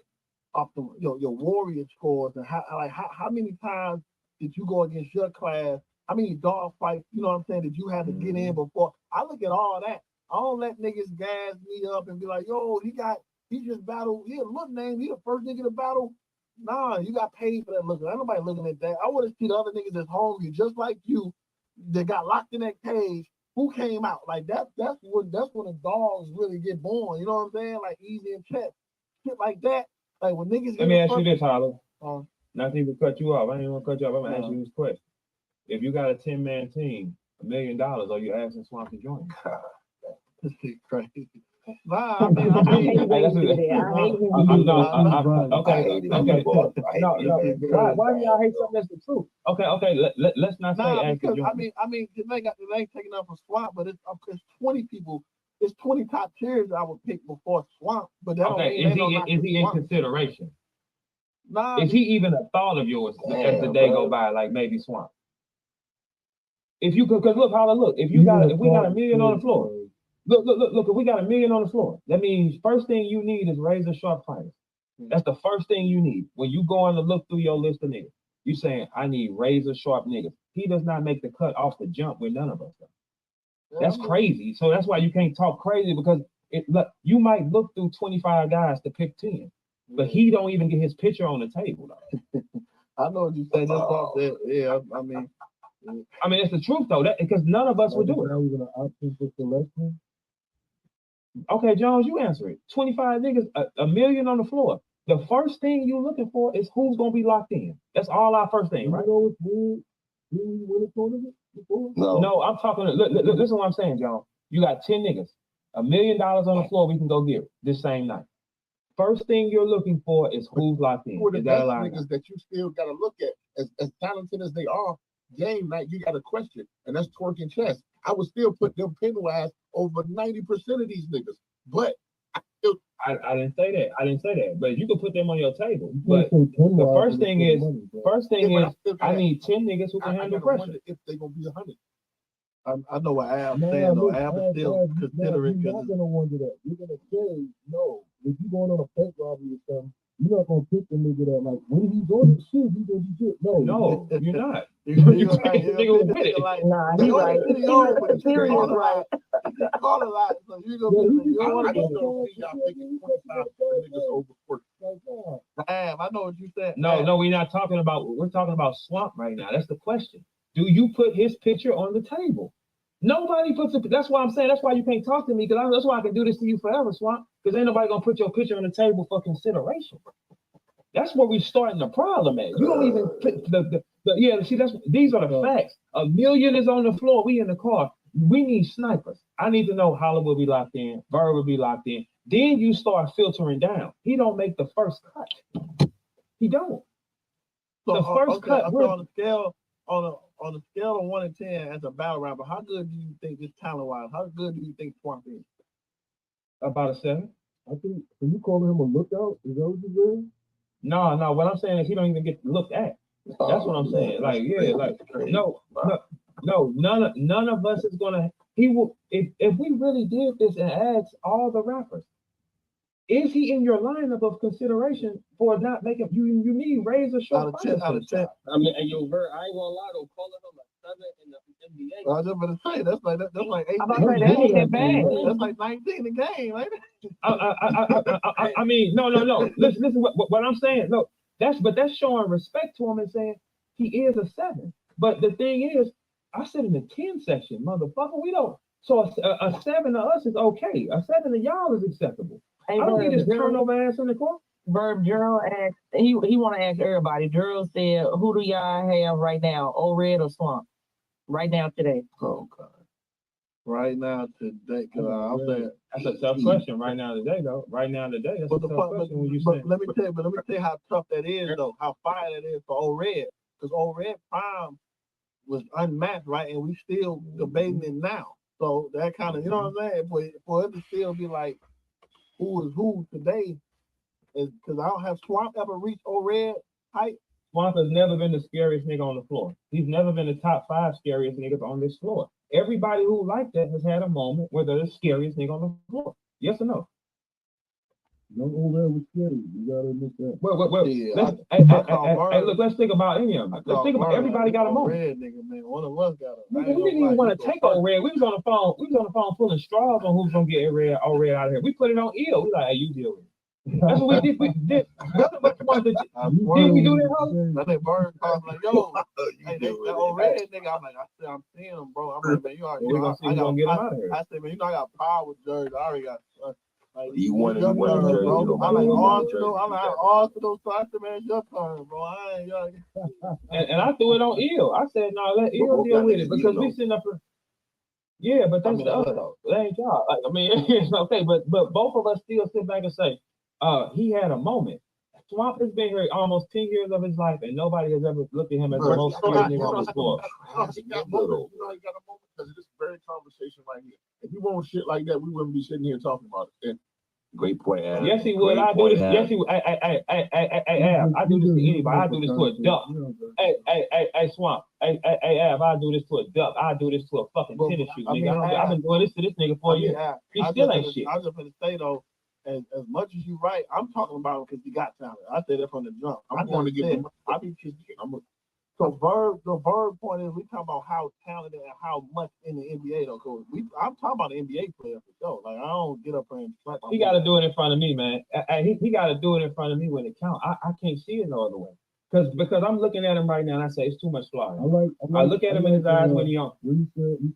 off the your warrior scores and how many times did you go against your class? How many dog fights, you know what I'm saying, did you have to get in before? I look at all that. I don't let niggas gas me up and be like, yo, he just battled, he a look name, he the first nigga to battle. Nah, you got paid for that looking. Ain't nobody looking at that. I want to see the other niggas that's hungry, just like you, that got locked in that cage. Who came out? Like that's when the dogs really get born. You know what I'm saying? Like Easy and Chet, shit like that. Like when niggas. Let me ask you this, Hollow. Not to even cut you off. I ain't gonna cut you off. I'm gonna ask you this question. If you got a 10-man team, $1 million, are you asking Swamp to join? This shit crazy. Nah, I mean, I hate when you do that. I hate when you do that. Okay. Why do y'all hate something that's the truth? Okay. Let's not say because I mean, they ain't taking up for Swamp, but it's 20 people. It's 20 top tiers I would pick before Swamp, but that don't mean is he in consideration? Nah. Is he even a thought of yours as the day go by, like maybe Swamp? If you could, because look, if we got $1 million on the floor, look, if we got $1 million on the floor, that means first thing you need is razor sharp fighters. That's the first thing you need. When you go on to look through your list of niggas, you saying, I need razor sharp niggas. He does not make the cut off the jump with none of us. That's crazy. So that's why you can't talk crazy, because you might look through 25 guys to pick 10, but he don't even get his picture on the table, though. I know what you say. That's off that. Yeah, I mean, it's the truth though, because none of us would do it. Now we're gonna option for selection. Okay, Jones, you answer it. 25 niggas, $1 million on the floor. The first thing you're looking for is who's gonna be locked in. That's all our first thing, right? You know what's weird? Did we win a tournament before? No, I'm talking. Listen to what I'm saying, John. You got 10 niggas, $1 million on the floor. We can go get it this same night. First thing you're looking for is who's locked in. For the best niggas that you still gotta look at, as talented as they are, game night, you got a question, and that's twerking chess. I would still put them pin-wise over 90% of these niggas, but I didn't say that. But you can put them on your table. But the first thing is, I need 10 niggas who can handle pressure. If they're gonna be 100. I know what Al's saying, though. Al is still considering. You're not gonna wonder that. You're gonna say no. If you're going on a bank robbery or something, you're not gonna pick the nigga that like when he's doing the shit, he's gonna be shit. No, you're not. You take the nigga with it. Nah, he's right. Serious, right? Call a lot, so you gonna be. You don't want to go y'all picking 25 niggas over 40. Damn, I know what you said. No, we're not talking about. We're talking about Swamp right now. That's the question. Do you put his picture on the table? Nobody puts it. That's why I'm saying. That's why you can't talk to me, because that's why I can do this to you forever, Swamp. Because ain't nobody gonna put your picture on the table for consideration. That's where we starting the problem at. You don't even put these are the facts. $1 million is on the floor. We in the car. We need snipers. I need to know Holla will be locked in, Verb will be locked in. Then you start filtering down. He don't make the first cut. He don't. So, the first cut. On the scale of 1 to 10 as a battle rapper, how good do you think this talent-wise? How good do you think Swamp is? About a 7. I think. Are you calling him a lookout? Is that what you're saying? No. What I'm saying is he don't even get looked at. That's what I'm saying. Like, yeah, like no. None of us is gonna. He will. If we really did this and asked all the rappers, is he in your lineup of consideration for not making you? You need razor sharp. Out of 10. I mean, and yo, Vert, I ain't gonna lie though, calling him a 7 in the NBA. I was just gonna say that's like 8. That ain't that bad. That's like 19 a game, right? I mean, no. Listen. What I'm saying. No, that's showing respect to him and saying he is a 7. But the thing is, I said in the 10 section, motherfucker. We don't. So a 7 to us is okay. A 7 to y'all is acceptable. Hey, I don't need this turnover ass in the court. Verb, Gerald asked, he want to ask everybody. Gerald said, who do y'all have right now, O-Red or Swamp? Right now, today. Oh, God. Right now, today. I'm saying that's a tough question right now today, though. Right now today, that's a tough question when you say. Let me tell you how tough that is, though. How fire that is for O-Red. Because O-Red prime was unmatched, right? And we still debating it now. So that kind of, you know what I'm saying? For it to still be like, who is who today? Is because I don't have Swamp ever reached O-Red height. Swamp has never been the scariest nigga on the floor. He's never been the top 5 scariest niggas on this floor. Everybody who liked that has had a moment where they're the scariest nigga on the floor. Yes or no? No, O-Red was scary. You gotta admit that. Well. Yeah, hey, look, let's think about any of them. Let's think about everybody got a moment. Red nigga, man. One of us got a. We didn't even want to take O-Red. We was on the phone pulling straws on who's gonna get O-Red out of here. We put it on ill. We like, hey, you deal with it. That's what we did. Did we do that, Holly? I think Bird called like, yo, hey, that O-Red nigga. I'm seeing him, bro. I'm like, man, you already. We're gonna see who's gonna get him out of here. I said, man, you know I got power with Jersey. I already got. Like, You want to bro. I'm like Arsenal, soccer, man, your turn, bro. I ain't young. And I threw it on Eel. I said, no, let Eel deal with it because we sitting up for. Yeah, but that's the other though. That ain't y'all. Like, I mean, it's okay, but both of us still sit back and say, he had a moment. Swamp has been here almost 10 years of his life, and nobody has ever looked at him as the most skilled nigga on the floor. He got a moment because of this very conversation right here. If he want shit like that, we wouldn't be sitting here talking about it. And great point, Adam. Yes, he would. I do this. Yes, he would. I do this to anybody. I do this to a duck. Hey, Swamp. Hey, Ab, I do this to a duck. I do this to a fucking tennis shoe, nigga. I've been doing this to this nigga for years. He still ain't shit. I'm just gonna say though, as much as you right, I'm talking about him because he got talent. I said that from the jump. I'm going to give him. So the verb point is we talking about how talented and how much in the NBA though. Cause I'm talking about an NBA player for sure. Like I don't get up there and he got to do it in front of me, man. He got to do it in front of me when it counts. I can't see it no other way. Because I'm looking at him right now and I say it's too much fly. I look at him in his eyes when he on. When he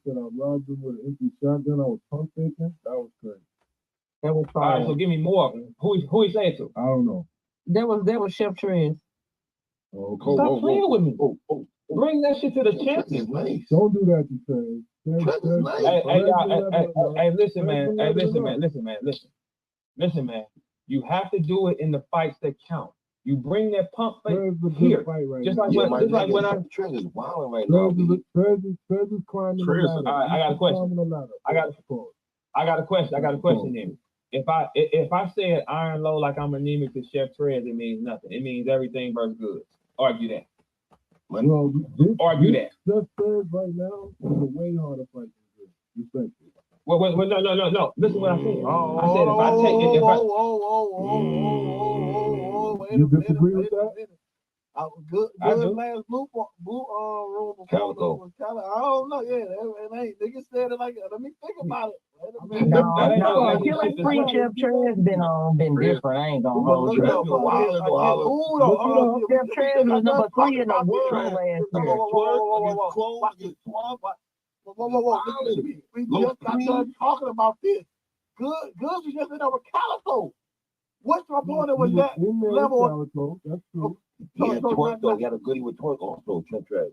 said I robbed him with an empty shotgun, I was pump faking. That was crazy. That was fire. All right, so give me more of him. Who he say it to? I don't know. That was Chef Trez. Stop playing with me. Bring that shit to the champions. Don't do that to Trez. Hey, listen, man. Listen, man. You have to do it in the fights that count. You bring that pump fake here. Right just like when I Trez is wilding right now. Trez is climbing the ladder. All right, I got a question. I got a question then. If I said iron low like I'm anemic to Chef Trez, it means nothing. It means everything versus goods. Argue that. Well, argue that. Chef Trez right now is a way harder fight than this. Respectfully. Well, no. Listen what I said. I said you disagree with that? Good last blue room before I don't know. Yeah, it ain't. Niggas said it like that. Let me think about it. No, Killing Free Chef Trez been different. I ain't gonna hold you. Chef Trez was number 3 in the world last year. We just got done talking about this. Good was just in there with Calico. What's my point was that level? That's true. He had twerk though. He had a goodie with twerk also. Chef Trez.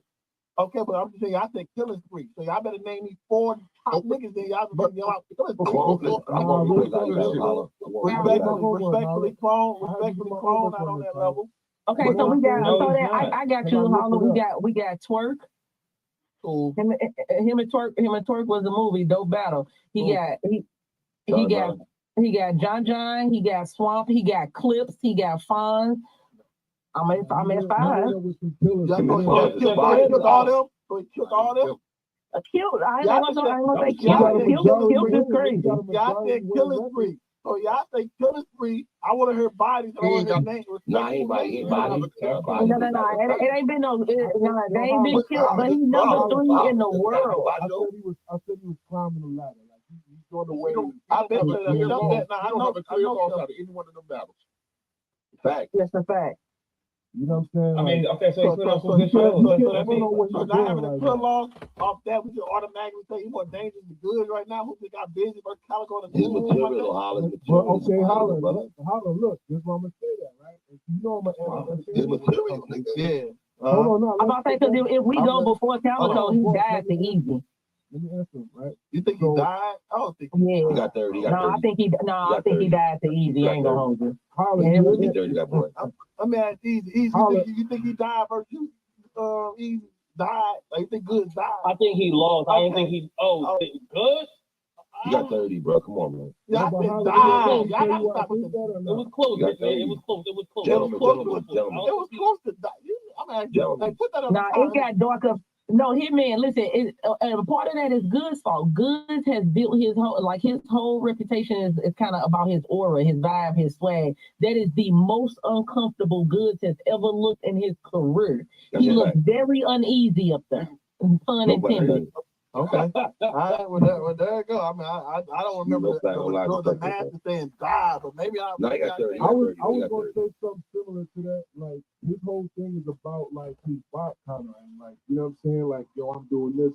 Okay, but I'm just saying, I said Killing Spree. So y'all better name me 4 top niggas. Then y'all better name out Killing Spree. Respectfully, clone. Not on that level. Okay, so we got. I got you, Holla. We got Twerk. Cool. Him and Twerk was a movie. Dope battle. He got John. He got Swamp. He got Clips. He got Fonz. I'm at 5. Took all them. Killed. I ain't gonna say killed is crazy. Y'all said Killing Spree. So y'all say Killing Spree. I want to hear bodies. I want to hear names. Nah, he ain't body. No. It ain't been no. They ain't been killed, but he's number 3 in the world. I said he was climbing the ladder. Like he's going away. I bet you that. I don't have a clear loss out of any one of them battles. Fact. That's a fact. You know what I'm saying? I mean, okay, so not having a clear loss off that, we just automatically say he more dangerous than good right now. Who got busy versus Calico and his material, Holla. Okay, Holla, look, this is what I'm gonna say that, right? If you know I'm gonna his material, nigga. Yeah. I'm about to say because if we go before Calico, he died the easy. Let me answer him, right? You think he died? I don't think he got 30. I think he died the easy. I ain't gonna hold you. Holla, he 30, that boy. I mean, easy. You think he died versus you? Easy died. Like you think Good died? I think he lost. I don't think he. Good. You got 30, bro. Come on, man. Y'all died. It was close. It was close. Gentlemen. It was close to die. Put that on. Nah, it got darker. No, Hitman, listen, and part of that is Good's fault. Goods has built his whole reputation is kind of about his aura, his vibe, his swag. That is the most uncomfortable Goods has ever looked in his career. He looked very uneasy up there. Pun intended. Okay. All right. Well, there you go. I mean, I don't remember the master saying die, but maybe I. No, I got 30. I was going to say something similar to that. Like, his whole thing is about, like, his bot kind of, and, like, you know what I'm saying? Like, yo, I'm doing this.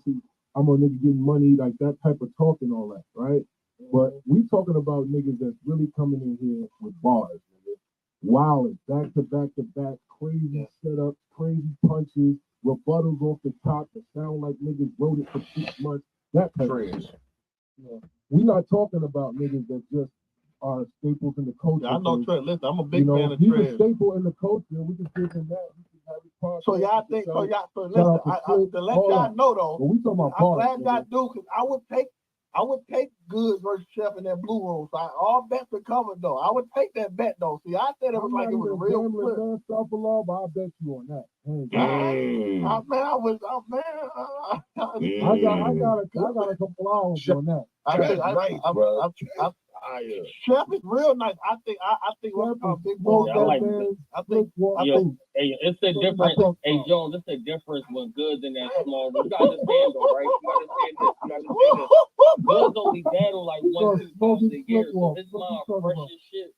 I'm a nigga getting money, like, that type of talk and all that, right? But we talk talking about niggas that's really coming in here with bars, nigga. Wilding, back to back to back, crazy setups, crazy punches, rebuttals off the top that sound like niggas wrote it for 6 months. That trash. Yeah. We're not talking about niggas that just are staples in the culture. I know Trey. Listen, I'm a big fan of he's Trey. a staple in the culture. We can give him that. We can have his part. So y'all think? So listen. To let y'all know though, but we talking about I'm glad y'all do, because I would take Goods versus Chef in that blue room. So all bets are covered though. I would take that bet though. See, I said it was like it was a real flip. But I'll bet you on that. I got a couple hours on that. Chef is real nice. I think what's called Big Boy. I think it's the difference. Hey Jones, it's the difference when Goods in that small room. You gotta understand though, right? You gotta understand this. Goods only battle like 1-2 times a year, so his mind fresh as shit.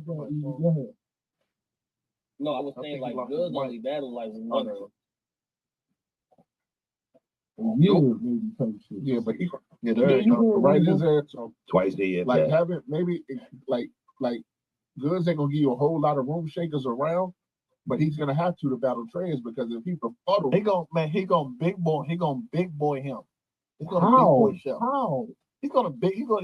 Go ahead. No, I was saying like Goods only battle like 1 or yeah, but right his ass twice a year. Like having maybe like Goods ain't gonna give you a whole lot of room shakers around, but he's gonna have to battle Trez, because if he befuddles, he gonna big boy him. He's gonna big boy Chef. How? He's gonna big boy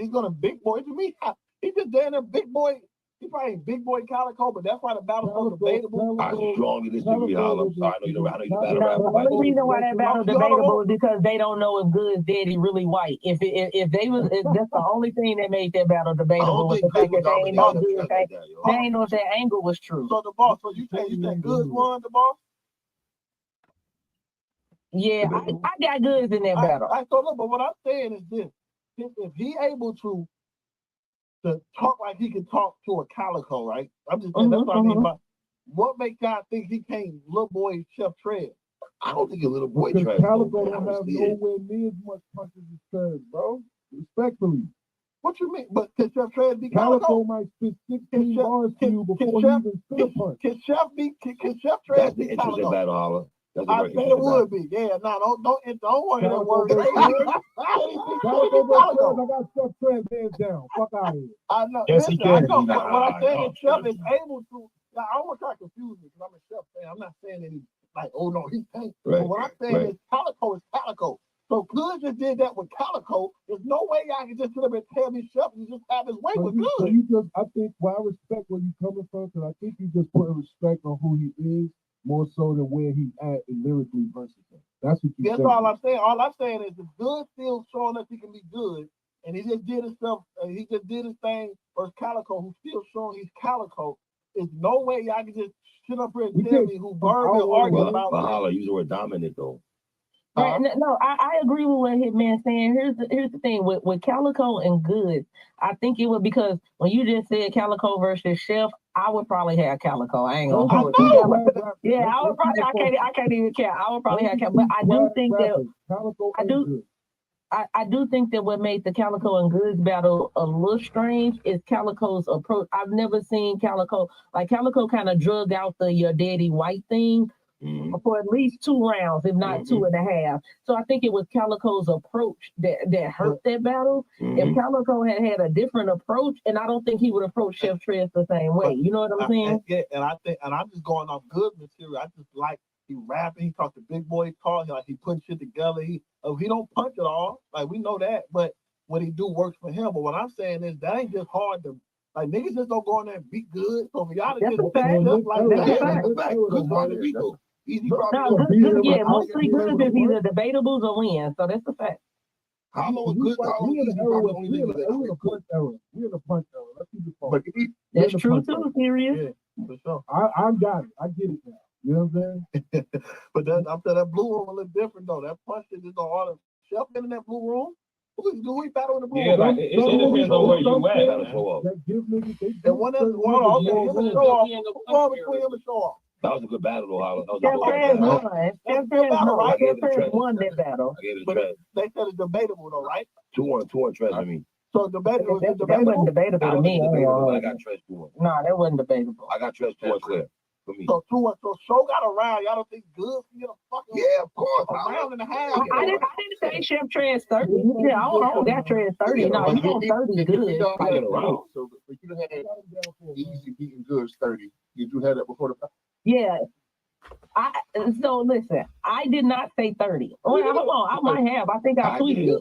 to me. He just down there big boy. He probably ain't big boy Calico, but that's why the battle's so debatable. I strongly disagree, Holla. I'm sorry, I know you battle rap. The only reason why that battle debatable is because they don't know if Good's daddy really white. If that's the only thing that made that battle debatable, was the fact that they ain't know Good. They ain't know if that angle was true. So the boss. So you think Goods won the boss? Yeah, I got Goods in that battle. But what I'm saying is this: if he able to talk like he can talk to a Calico, right? I'm just saying, that's what I mean by what makes y'all think he can't little boy Chef Trez? I don't think a little boy Trez. Calico don't have nowhere near as much punches as Trez, bro. Respectfully. What you mean? But can Chef Trez be Calico might spit 16 bars to you before he even spit a punch. Can Chef Trez That's the interesting battle, Holla. I bet it would be. Yeah, don't want to hear that word. Calico versus Trez, I got Chef Trez hands down. Fuck out of here. I know. Yes, listen, he can. I know. What I'm saying is Chef is able to. Now, I don't want to try to confuse me, because I'm a Chef fan. I'm not saying that he's like, oh no, he can't. Right. But what I'm saying is Calico is Calico. So Good just did that with Calico. There's no way y'all can just sit up and tell me Chef and just have his way with Good. I think, I respect where you're coming from, because I think you just put respect on who he is, more so than where he's at in lyrically versus him. That's what you. That's all I'm saying. All I'm saying is the Good still showing us he can be good, and he just did his stuff. He just did his thing versus Calico, who's still showing he's Calico. There's no way y'all can just sit up here and tell me who Verb will argue about. But Holla, use the word dominant though. Right. No, I agree with what Hitman's saying. Here's the thing with Calico and Goods. I think it would, because when you just said Calico versus Chef, I would probably have Calico. I ain't gonna hold it. Yeah, I would probably. I can't even care. I would probably have Calico. But I do think that I do think that what made the Calico and Goods battle a little strange is Calico's approach. I've never seen Calico kind of drug out the your daddy white thing. For at least 2 rounds, if not 2.5. So I think it was Calico's approach that hurt that battle. If Calico had a different approach, and I don't think he would approach Chef Trez the same way. You know what I'm saying? And I'm just going off good material. I just like he rapping, he talk to big boy talk, like he putting shit together. He don't punch at all, like we know that, but what he do works for him. But what I'm saying is that ain't just hard to. Like, niggas just don't go in there and beat Good. So for y'all to just like that, easy mostly Good is either debatables or wins. So that's the fact. How long Good? We in a punch era. Let's keep it fun. That's true too, serious. Yeah, for sure. I got it. I get it now. You know what I'm saying? But that blue room a little different though. That punch is just on all the Chef in that blue room. Do we battle in the blue room? Yeah, like it depends on where you at. That one that's show off. Who's on between him and show off? That was a good battle, though, Holla. Chef Trez won that battle. I gave it a But Trez. they said it's debatable, though, right? 2-1 Trez, I mean. So debatable. That wasn't debatable to me. I got Trez 2-1. No, that wasn't debatable. I got Trez 2-1 clear. for me. So show got around. Y'all don't think good for you to fucking of course. a round and a half. I didn't say Chef trans 30. Yeah, I don't got trans 30. No, he on 30 good. So but you had easy beating goods 30. Did you have that before the fight? Yeah. So listen, I did not say 30. Hold on, I might have. I think I tweeted it.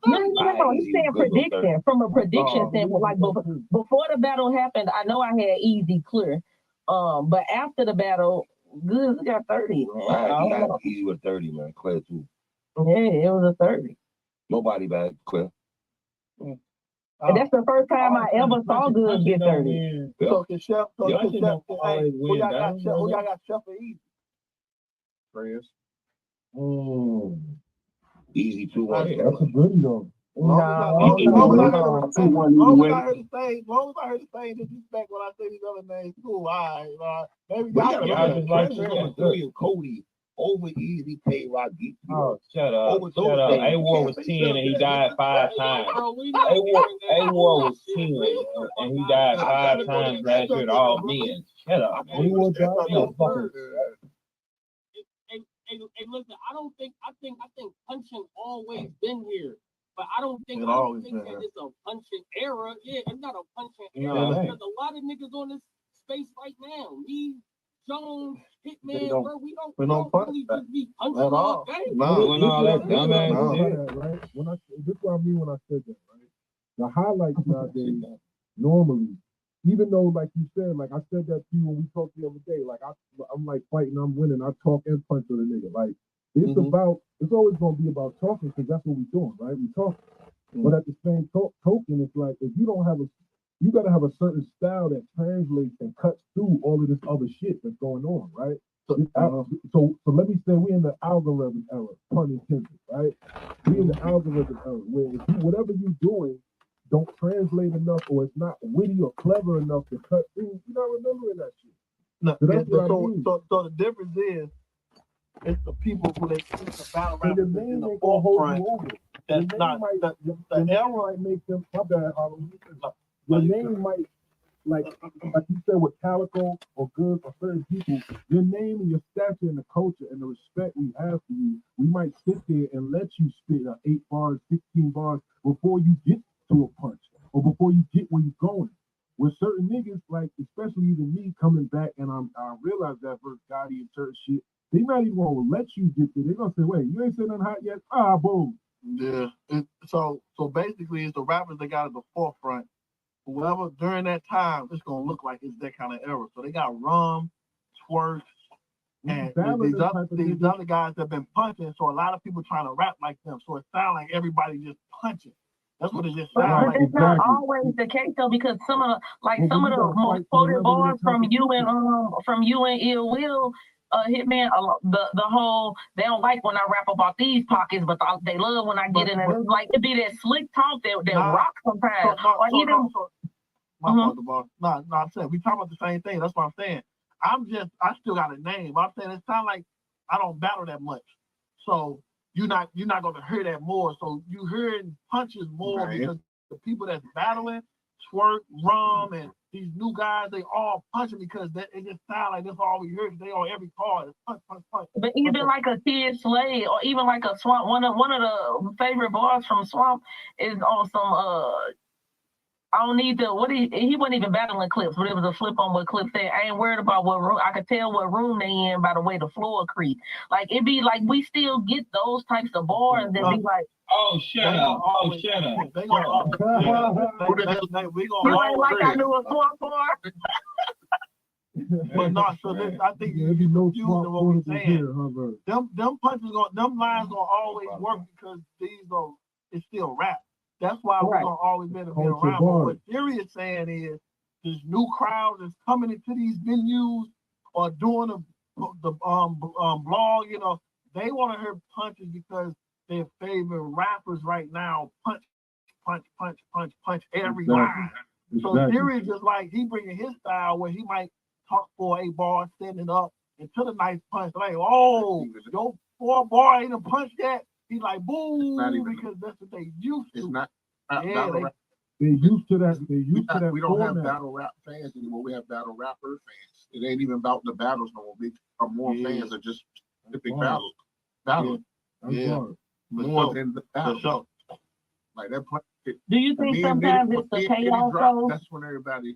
No. He's saying prediction from a prediction standpoint. Like before the battle happened, I know I had easy clear. But after the battle, Goods got 30, man. He got easy with 30, man. Clear too. Yeah, it was a 30. Nobody bad, clear. And that's the first time I ever saw Goods get 30. So can Chef, who y'all got Chef or Easy? Prayers. Easy 2-1. That's a goodie though. Long as I heard the same disrespect when I say these other names, cool. All right, maybe y'all just like Cody over Easy paid Rock deep. Oh, shut up. A-War was 10 and he died 5 times. A-War was 10 and he died 5 times last year to all men. Shut up. A-War died. Hey, listen, I think punching always been here. But I don't think that it's a punching era. Yeah, it's not a punching era. There's a lot of niggas on this space right now. Me, Jones, Hitman, bro, we don't really just be punching all day. Doing all that dumbass shit. Right? This is what I mean when I said that, right? The highlights nowadays, normally, even though, like you said, like I said that to you when we talked the other day, like I'm like fighting, I'm winning, I talk and punch with a nigga. Like, it's always going to be about talking because that's what we're doing, right? We talk. But at the same token, it's like if you don't have you got to have a certain style that translates and cuts through all of this other shit that's going on, right? So let me say we're in the algorithm era, pun intended, right? We're in the algorithm era where whatever you're doing don't translate enough or it's not witty or clever enough to cut through, you're not remembering that shit. No, so the difference is, it's the people who they think the battle rappers in the forefront. That's not the era might make them. My bad, Harlem. Your name might, like you said, with Calico or Good or certain people, your name and your stature and the culture and the respect we have for you, we might sit there and let you spit 8 bars, 16 bars before you get to a punch or before you get where you're going. With certain niggas, like especially even me coming back, and I realize that verse Gotti and certain shit. They not even gonna let you get there. They're gonna say, wait, you ain't saying nothing hot yet? Ah, boom. Yeah. So basically it's the rappers that got at the forefront. Whoever during that time, it's gonna look like it's that kind of era. So they got Rum, Twerk, and these other guys that have been punching. So a lot of people trying to rap like them. So it sounds like everybody just punching. That's what it just sounds like. But it's not always the case though, because some of the most quoted bars from you and Ill Will. Hitman, the whole they don't like when I rap about these pockets, but they love when I get in it. Like it be that slick talk that rock sometimes. I'm saying we talk about the same thing. That's what I'm saying. I still got a name. I'm saying it sounds like I don't battle that much, so you're not gonna hear that more. So you hearing punches more because the people that's battling, Twerk, Rum, and these new guys, they all punching because it just sounds like that's all we hear. They on every card, punch. But even like a Kid Slade or even like a Swamp, one of the favorite bars from Swamp is on some I don't need to. He wasn't even battling Clips, but it was a flip on what Clips said. I ain't worried about what room. I could tell what room they in by the way the floor creep. Like it be like we still get those types of bars that be like, oh shut up, shut up. They gonna we gonna. You ain't like I knew a Swamp bar. But no, so this, I think you're confused in what we're saying. Them punches, them lines gonna always work because it's still rap. That's why we're gonna always be around. But what Theory is saying is, there's new crowds that's coming into these venues or doing the blog. You know, they want to hear punches because their favorite rappers right now punch every line. So Theory is just like he bringing his style where he might talk for 8 bars, standing up until the nice punch. Like, oh, your 4 bar ain't a punch yet. He's like, boom, because that's what they used to. It's not. They used to that. They used to that. We don't have format. battle rap fans anymore. We have battle rapper fans. It ain't even about the battles no more. We are more fans of just the big battle. More than the battle. Like that punch. Do you think sometimes it's the payoff though? That's when everybody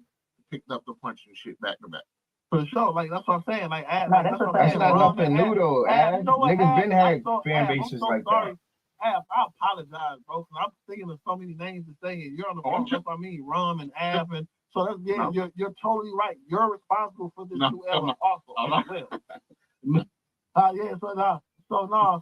picked up the punch and shit back to back. For sure, like that's what I'm saying. Like, that's not nothing new though. You know what, Niggas been had fan I'm bases so like sorry. that. I apologize, bro. I'm thinking of so many names to say, and you're on the phone. That's what I mean, Rum and Ab, and so that's you're totally right. You're responsible for this new era also as well.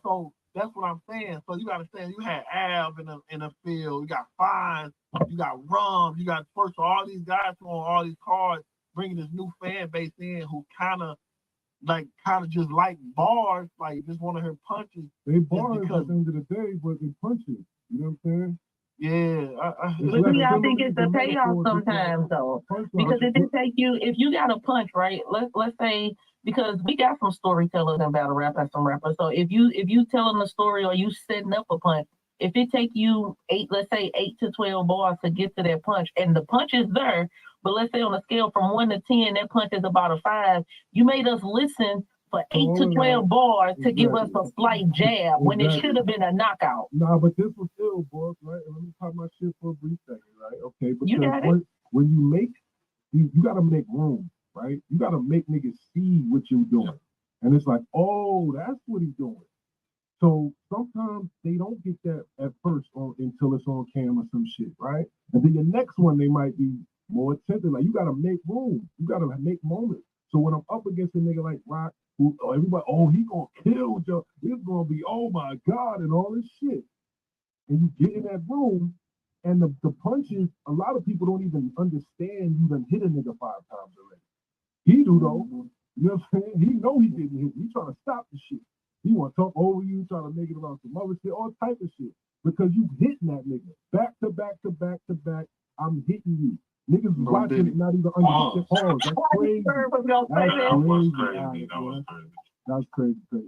So that's what I'm saying. So you got to understand, you had Ab in the field, you got Fines, you got Rum, you got first all these guys who on all these cards, bringing this new fan base in who kind of just like bars, like just want to hear punches. They bars at the end of the day, but they punches. You know what I'm saying? Yeah. But see, I think it's the payoff sometimes though, because if it take you, if you got a punch, right? Let's say, because we got some storytellers in battle rap and some rappers. So if you telling a story or you setting up a punch, if it take you 8 to 12 bars to get to that punch, and the punch is there, but let's say on a scale from 1 to 10, that punch is about a 5. You made us listen for 8 to 12 bars to give us a slight jab when it should have been a knockout. Nah, but this was still, boss, right? And let me pop my shit for a brief second, right? Okay, because you got it. When you make, you got to make room, right? You got to make niggas see what you're doing. And it's like, oh, that's what he's doing. So sometimes they don't get that at first until it's on camera, some shit, right? And then the next one, they might be more attentive. Like, you got to make room. You got to make moments. So when I'm up against a nigga like Rock, who everybody, he gonna kill Joe. It's gonna be, oh my God, and all this shit. And you get in that room, and the punches, a lot of people don't even understand you done hit a nigga 5 times already. He do though. You know what I'm saying? He know he didn't hit. He trying to stop the shit. He want to talk over you, trying to make it about some other shit, all type of shit. Because you hitting that nigga. Back to back to back to back, I'm hitting you. Niggas watching it, not even understand. Oh, that's crazy. That's crazy. But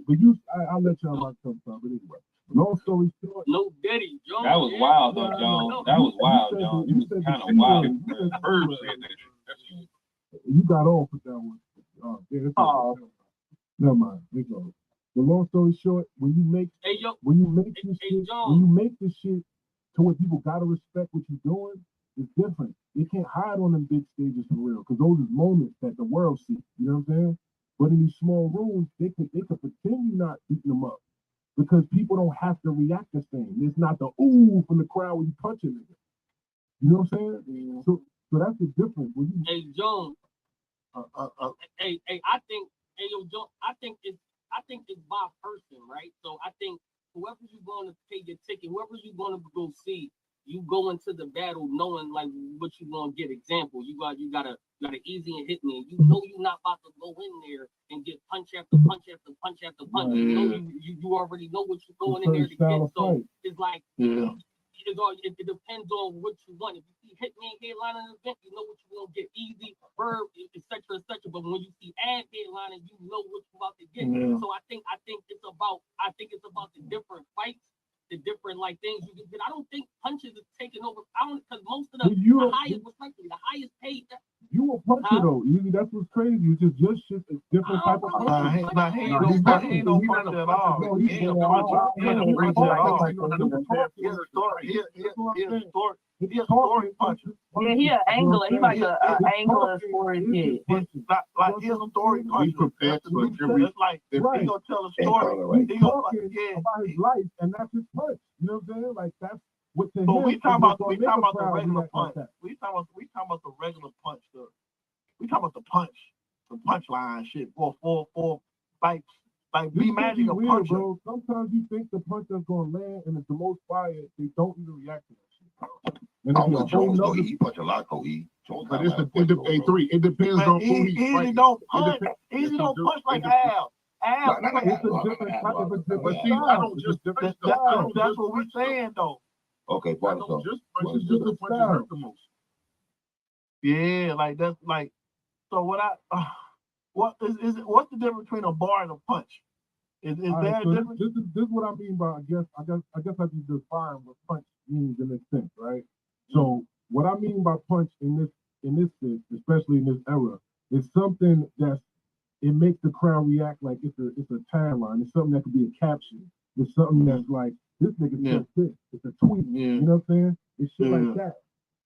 I'll let y'all rock some time. But anyway, long story short. No Diddy, John. That was wild, though, John. That was wild, John. You was kind of wild. You got off with that one. Never mind. We go. The long story short, when you make this shit to where people gotta respect what you're doing, it's different. You can't hide on them big stages for real, because those are moments that the world sees. You know what I'm saying? But in these small rooms, they could pretend you're not beating them up, because people don't have to react the same. It's not the ooh from the crowd when you punch a nigga. You know what I'm saying? Yeah. So that's the difference. Hey, Jones. Joe, I think it's by person, right? So I think whoever you're going to pay your ticket, whoever you're going to go see, you go into the battle knowing like what you're going to get. Example, you got an easy and hit me. You know you're not about to go in there and get punch after punch after punch after punch. You know you already know what you're going in there to get. So it's like it depends on what you want. If you see Hitman headline an event, you know what you're gonna get. Easy, Verb, etc. But when you see Ad headlining, you know what you're about to get. So I think it's about the different fights, the different like things you can get. I don't think punches is taking over. Because most of the highest, respectfully, the highest paid. You a puncher though. That's what's crazy. It's just a different type of puncher. He ain't no puncher at all. He ain't no puncher. He ain't no story puncher. Yeah, he an angler. He like an angler for his kid. Like he's a story puncher. It's like he gonna tell a story. He's talking about his life, and that's his punch. You know what I'm saying? Like that's. So we talking about the regular punch. We talking about the regular punch. We talking about the punch, the punchline shit. For like be magic a punch, bro. Sometimes you think the punch that's gonna land, and it's the most fire. They don't even react to that shit. And he punch a lot, though. But it's it depends on who he Easy don't punch. Easy don't punch like Al. It's a different type of a different style. I don't just different style. That's what we're saying though. Okay, just the punches hurt the most. Yeah, like that's like. So what's the difference between a bar and a punch? Is there a difference? This is what I mean by I guess I just define what punch means in a sense, right? So what I mean by punch in this sense, especially in this era, is something it makes the crowd react like it's a tagline. It's something that could be a caption. It's something that's like, this nigga said this. It's a tweet. You know what I'm saying? It's shit like that.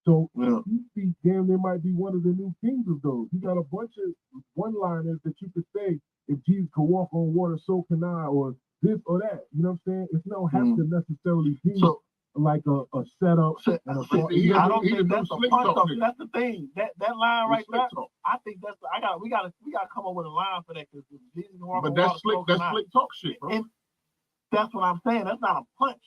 So you see, damn, there might be one of the new kings of those. You got a bunch of one-liners that you could say, if Jesus could walk on water, so can I, or this or that. You know what I'm saying? It's don't have to necessarily be like a setup. I don't think that's a punch up. That's the thing. That line right there. I think that's we gotta come up with a line for that, because Jesus can walk on water. But that's slick talk shit, bro. And that's what I'm saying. That's not a punch.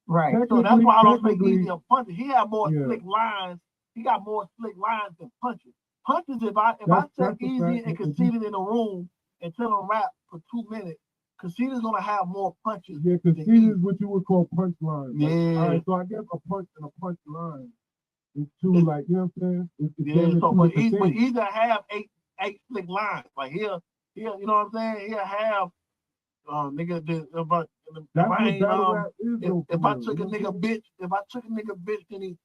Right. So that's why I don't think he's a puncher. He had more slick lines. He got more slick lines than punches. Punches, if I take Easy and Conceited in the room and tell him rap for 2 minutes, Conceited gonna have more punches. Yeah, Conceited is what you would call punch lines. Yeah. All right, so I guess a punch and a punch line is two, like, you know what I'm saying? So but either have eight slick lines. Like he'll you know what I'm saying? He'll have nigga, if I took a nigga bitch and he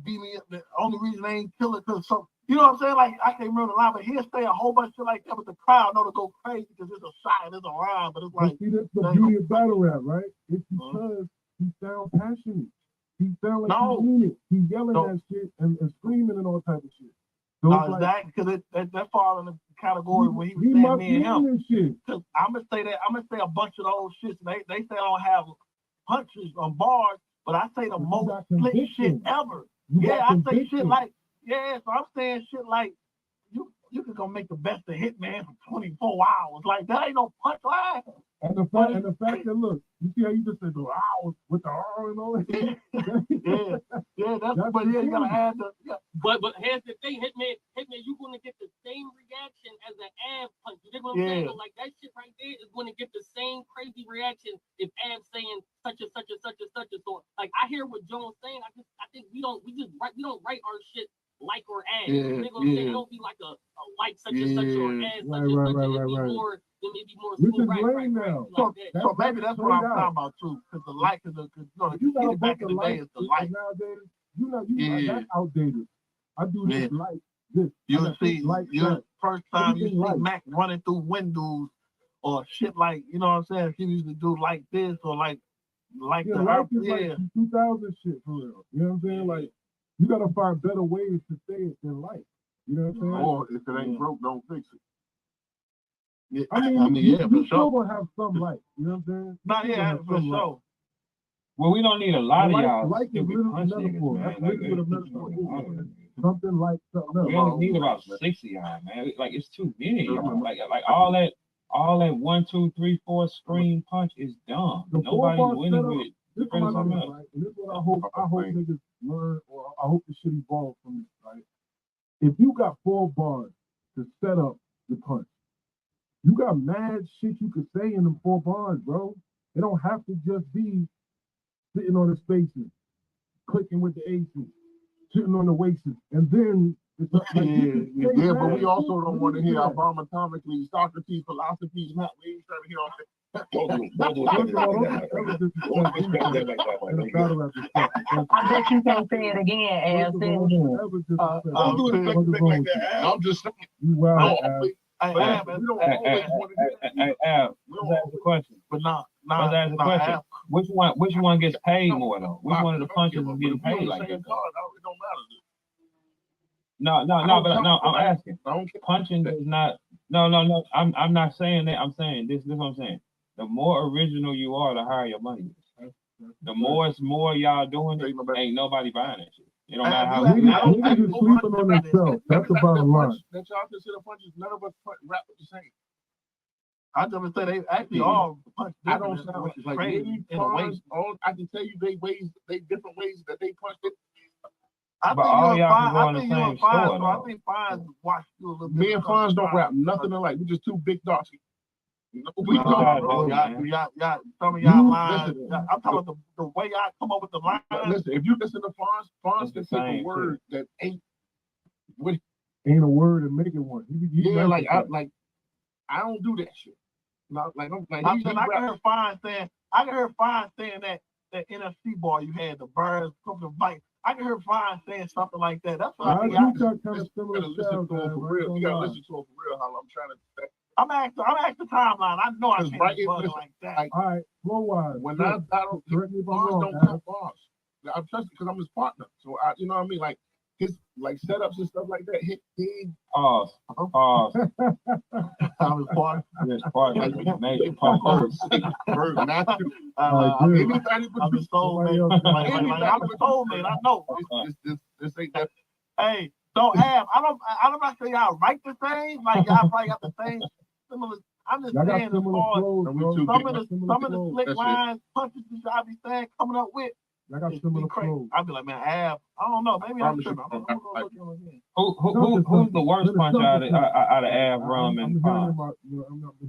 beat me up, the only reason I ain't kill it because some, you know what I'm saying? Like, I can't remember the line, but he'll say a whole bunch of shit like that, but the crowd know to go crazy because it's a shot and it's a rhyme, but it's like. But see, that's the beauty of battle rap, right? It's because he sounds passionate. He sounds like he mean it. He's yelling that shit and screaming and all type of shit. So no, exactly, because that falls in the category where he was saying me and him. Because I'm gonna say a bunch of those shits. They say I don't have punches on bars, but I say the most slick shit ever. I say shit like, so I'm saying shit like, you can go make the best of Hitman for 24 hours. Like, that ain't no punch line. And the fact that, look, you see how you just said the hours with the R and all that? You gotta add the. Yeah. But here's the thing, Hitman, you're gonna get the same reaction as an Ab punch. You dig what I'm saying? Like, that shit right there is gonna get the same crazy reaction if Ab's saying such and such and such and such and so. Like, I hear what Jones saying. I think we don't write our shit like or as. You dig what I'm saying? It don't be like a like such and such or as such and such. Maybe more smooth, right. So maybe that's what I'm talking about too. Because the like is you got back in the day is the like. Nowadays, that's outdated. I do this like this. You see, first time you see Mac running through windows or shit like, you know what I'm saying? He used to do like this or like the like is like 2000 shit for real. You know what I'm saying? Like, you gotta find better ways to say it than like. You know what I'm saying? Or if it ain't broke, don't fix it. Yeah, I mean, you still gonna have some like, you know what I'm saying? For sure. Well, we don't need a lot of y'all. Like is literally a metaphor. That's literally what a metaphor is. Something like something else. We only need about 60 y'all, man. Like, it's too many y'all. Like all that 1, 2, 3, 4 screen punch is dumb. Nobody's winning with it. This is what I mean, right? And this is what I hope niggas learn, or I hope the shit evolves from this, right? If you got 4 bars to set up the punch, you got mad shit you could say in them 4 bars, bro. It don't have to just be sitting on the spaces, clicking with the aces, sitting on the wastes, and then it's like, but we also don't want to hear abomatomically Socrates philosophy. We ain't trying to hear all that. I bet you can't say it again, Al. Don't do it like that. I'm just saying. Al, let's ask a question. But let's ask a question. Which one gets paid more though? Which one of the punches is getting paid like that? It don't matter. No, I'm asking. Punching does not. No. I'm not saying that. I'm saying this. This is what I'm saying. The more original you are, the higher your money is. The more y'all doing it, ain't nobody buying that shit. It don't matter how. Niggas is sleeping on themselves. That's the bottom line. That y'all consider punches. None of us rap with the same. I just say they actually all punch. I don't sound like crazy. I can tell you they different ways that they punch it. I think you're fine. I think Fines watch you a little bit. Me and Fines don't rap nothing alike. We're just 2 big dogs. We don't. Some of y'all lines. I'm talking about the way y'all come up with the lines. Listen, if you listen to Fines can take a word that ain't a word and make it one. I don't do that shit. I can hear Fines saying that NFC bar you had, the birds from the bite. I can hear Fine saying something like that. That's what I I think. you got kind of similar listen to him for real. You gotta listen to him for real. How I'm trying to. I'm asking the timeline. I know I can't right be like that. Like, all right, flow-wise. When I don't cut bars. I'm trusting because I'm his partner. So you know what I mean? Like his like setups and stuff like that. He I'm his partner. Yes, partner. Major partner. Bird, not you. I'm his soulmate. I'm his soulmate. I know. This ain't that. Hey, so I'm not saying y'all write the same. Like y'all probably got the same similar. I'm just saying as far as some of the slick lines, punches that y'all be saying coming up with. I got similar flow. I'd be like, man, I don't know. Maybe I'm tripping. I'm gonna go look again. Who's the worst punch out of Av, Rum, and Pond? I'm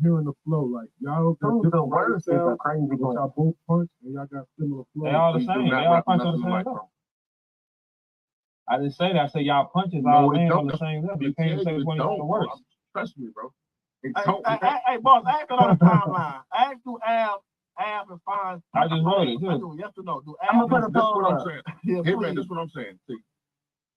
hearing the flow. Like y'all got the worst is a crazy one. Y'all both punch and y'all got similar flow. They all the same. They all punch on the same level. I didn't say that. I said y'all punches all land on the same level. You can't say which one is the worst. Trust me, bro. Hey, boss, ask it on the timeline. Ask do Av and Fine. I just wrote it too. Yes or no? I'm gonna put a poll up. up. Yeah, hey man, that's what I'm saying. See,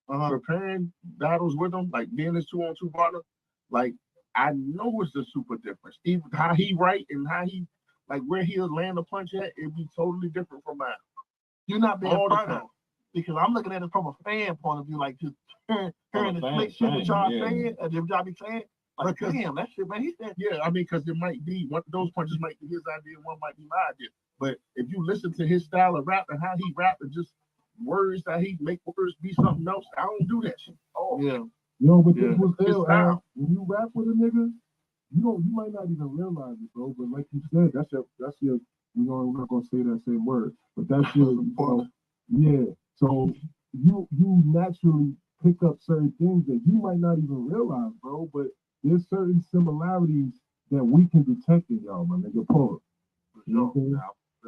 preparing battles with him, like being his 2-on-2 partner, like I know it's a super difference. Even how he write and how he like where he'll land a punch at, it'd be totally different from mine. You're not being front because I'm looking at it from a fan point of view, like just hearing the slick shit that y'all saying, and y'all be saying. Like, damn, that shit, man. He said, yeah, I mean, because it might be one of those punches might be his idea, one might be my idea. But if you listen to his style of rap and how he rap and just words that he make words be something else, I don't do that shit. Oh, yeah. Yo, but this was ill, when you rap with a nigga, you might not even realize it, bro. But like you said, that's your. We're not gonna say that same word, but that's your. Yeah. So you naturally pick up certain things that you might not even realize, bro. But there's certain similarities that we can detect in y'all, my nigga. Paul. You know what I'm saying?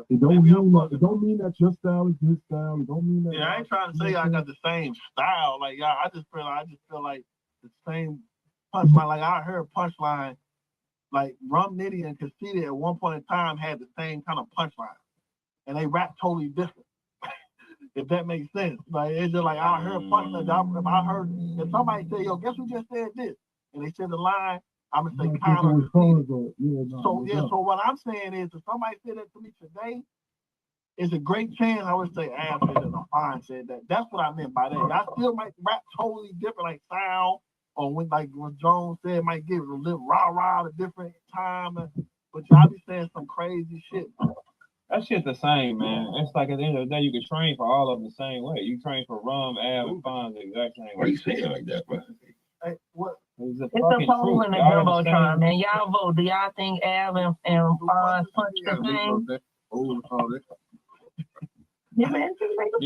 It don't mean that your style is his style. It don't mean that. Yeah, I ain't trying to say I got the same style. Like y'all, I just feel like the same punchline. Like I heard punchline, like Rum Nitty and Cassidy at one point in time had the same kind of punchline, and they rap totally different. If that makes sense, like it's just like I heard punchline. If somebody say, "Yo, guess who just said this?" and they said the line, I'm gonna say kind of. So what I'm saying is, if somebody said that to me today, it's a great chance I would say Av said that or Fine said that. That's what I meant by that. I still might rap totally different, like sound, or when Jones said, might give it a little rah at a different time, but y'all be saying some crazy shit. That shit's the same, man. It's like at the end of the day, you can train for all of them the same way. You train for Rum, Av, and Fine the exact same way. Why you saying like that, bro? Hey, what? It's a poll in the Jumbotron, man. Y'all vote. Do y'all think Av and Fine punch the same? Yeah, man. Just make a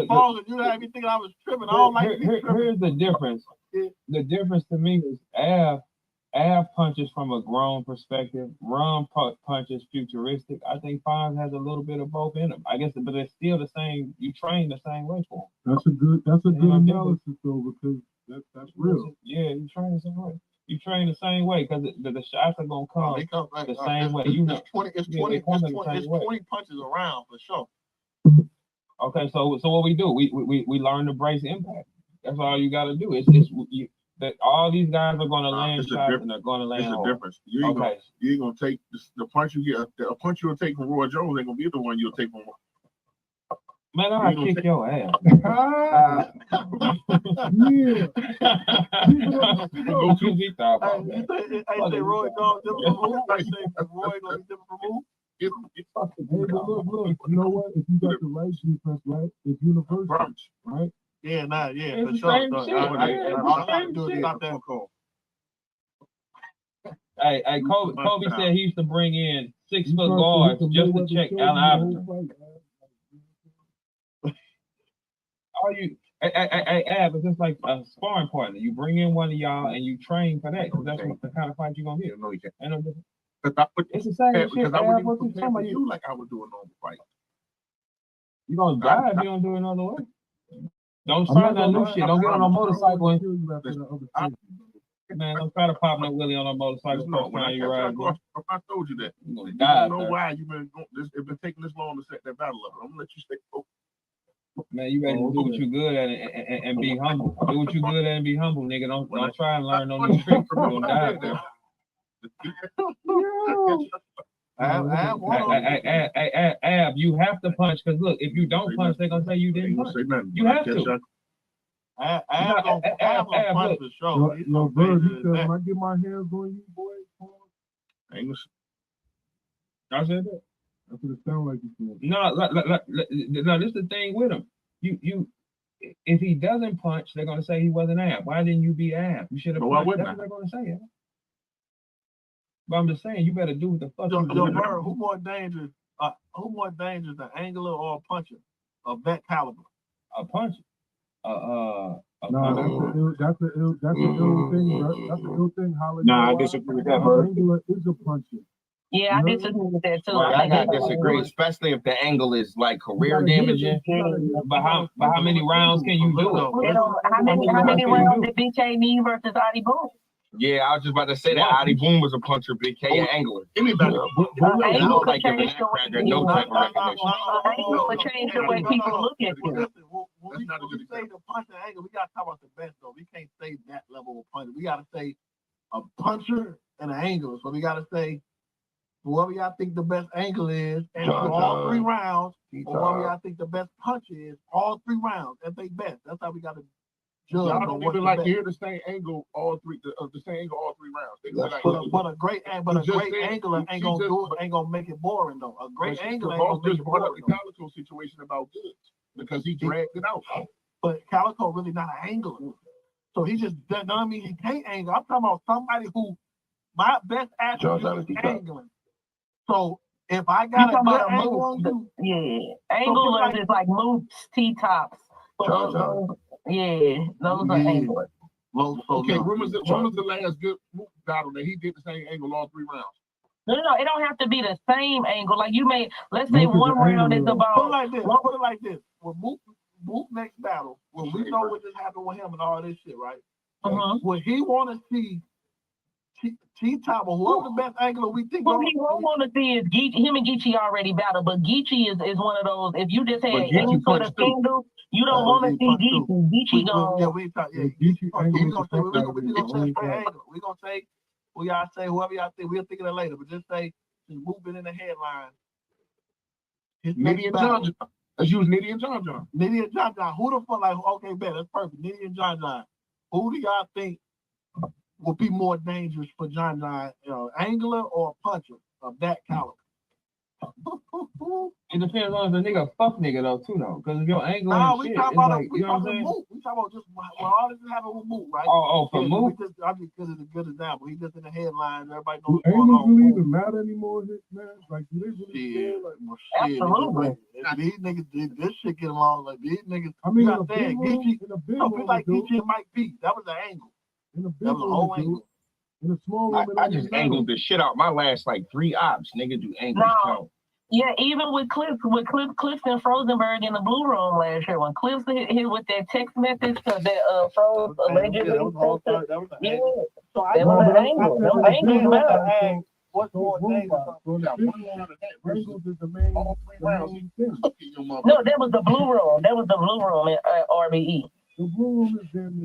poll. You had me thinking I was tripping. I don't like here's the difference. The difference to me is Av punches from a grown perspective. Rum punches futuristic. I think Fine has a little bit of both in them. I guess, but it's still the same. You train the same way for them. That's a good analysis, though, because that's real. Yeah, you train the same way. You train the same way because the shots are gonna come the same way. It's 20 punches around for sure. Okay, so what we do? We learn to brace impact. That's all you got to do. That all these guys are gonna land shots and they're gonna land. It's a difference. You ain't gonna take the punch you get. A punch you'll take from Roy Jones ain't gonna be the one you'll take from. Man, I'll kick your ass. Yeah. Go to I say Roy Jones different from who? I say Roy gonna be different from who? Hey, but look, you know what? If you got the right defense, right, it's universal, right? Yeah, it's for sure. Stop that call. Hey, Kobe said he used to bring in 6-foot guards just to check Allen Iverson. Hey, Ab, it's just like a sparring partner. You bring in one of y'all and you train for that because that's what the kind of fight you're gonna get. No, you can't. It's the same shit. Because I wouldn't even prepare for you like I would do a normal fight. You're gonna die if you don't do it another way. Don't try that new shit. Don't get on a motorcycle and man, don't try to pop no Willie on a motorcycle first time you ride. I told you that. You don't know why you've been taking this long to set that battle up. I'm gonna let you stay focused. Man, you better do what you good at and be humble. Do what you good at and be humble, nigga. Don't try and learn no new tricks. You're gonna die out there. Ab, you have to punch, because look, if you don't punch, they're gonna say you didn't punch. You have to. Punch the show. No, bro, he said, when I get my hands on you, boy, I said that. That's what it sounds like you said. No, this is the thing with him. You, if he doesn't punch, they're gonna say he wasn't Ab. Why didn't you be Ab? You should have punched. That's what they're gonna say. But I'm just saying, you better do what the fuck you do. Who more dangerous? Who more dangerous, an angler or a puncher of that caliber? A puncher. No, that's the ill thing, bro. That's the ill thing, Holly. Nah, I disagree with that, bro. Angler is a puncher. Yeah, I disagree with that too. Well, I gotta disagree, especially if the angle is like career damaging. But how many rounds can you do it? How many rounds did BK need versus Adi Boom? Yeah, I was just about to say that Adi Boom was a puncher, Big K an angler. Angle like giving that cracker no type of recognition. Angle would change the way people look at you. When we say the punch and angle, we gotta talk about the best though. We can't say that level of puncher. We gotta say a puncher and an angler. So we gotta say whoever y'all think the best angle is, and all 3 rounds, or whoever y'all think the best puncher is, all 3 rounds. That's their best. That's how we gotta judge. Y'all don't even like to hear the same angle all 3 rounds. But a great angler ain't gonna make it boring though. A great angler ain't gonna make it boring. The Calico situation about goods because he dragged it out. But Calico really not an angler, so he just doesn't mean he can't angle. I'm talking about somebody who my best attribute is angling. So if I got a good angle on you, anglers is like moves, T-tops. Yeah, those are anglers. Okay, when was the last good battle that he did the same angle all 3 rounds? No, it don't have to be the same angle. Like you may, let's say one round is about. Put it like this. When Mook next battle, when we know what just happened with him and all this shit, right? When he want to see T-top or whoever the best angler we think. What we won't want to see is him and Geechee already battled, but Geechee is one of those. If you just had any sort of scandal, you don't want to see Geechee. Geechee gonna. Yeah, we talk. Yeah, Geechee. We gonna say. We y'all say whoever y'all think. We'll think of that later, but just say just moving in the headline. Nitty and John. Let's use Nitty and John John. Nitty and John John. Who the fuck? Like, okay, bet that's perfect. Nitty and John John. Who do y'all think will be more dangerous for John John, angler or puncher of that caliber? It depends on if the nigga fuck nigga though too though, because if your angle we talking about we talking about just when all this is happening with Mook, right? For Mook, I mean, because it's a good example. He just in the headlines. Everybody knows. Do angles really even matter anymore, man? Like, do they really absolutely. These niggas, this shit get along like these niggas. I mean, Geechee, like Geechee and Mike B. That was the angle. That was the whole angle. In a small room, I just angled the shit out my last like 3 ops. Nigga do angles count. Yeah, even with Clifton Frozenberg in the Blue Room last year, when Cliff hit with that text message that Froze allegedly that was an angle. No angles matter. What's more dangerous? No, that was the Blue Room. That was the Blue Room at RBE. The Blue Room is damn near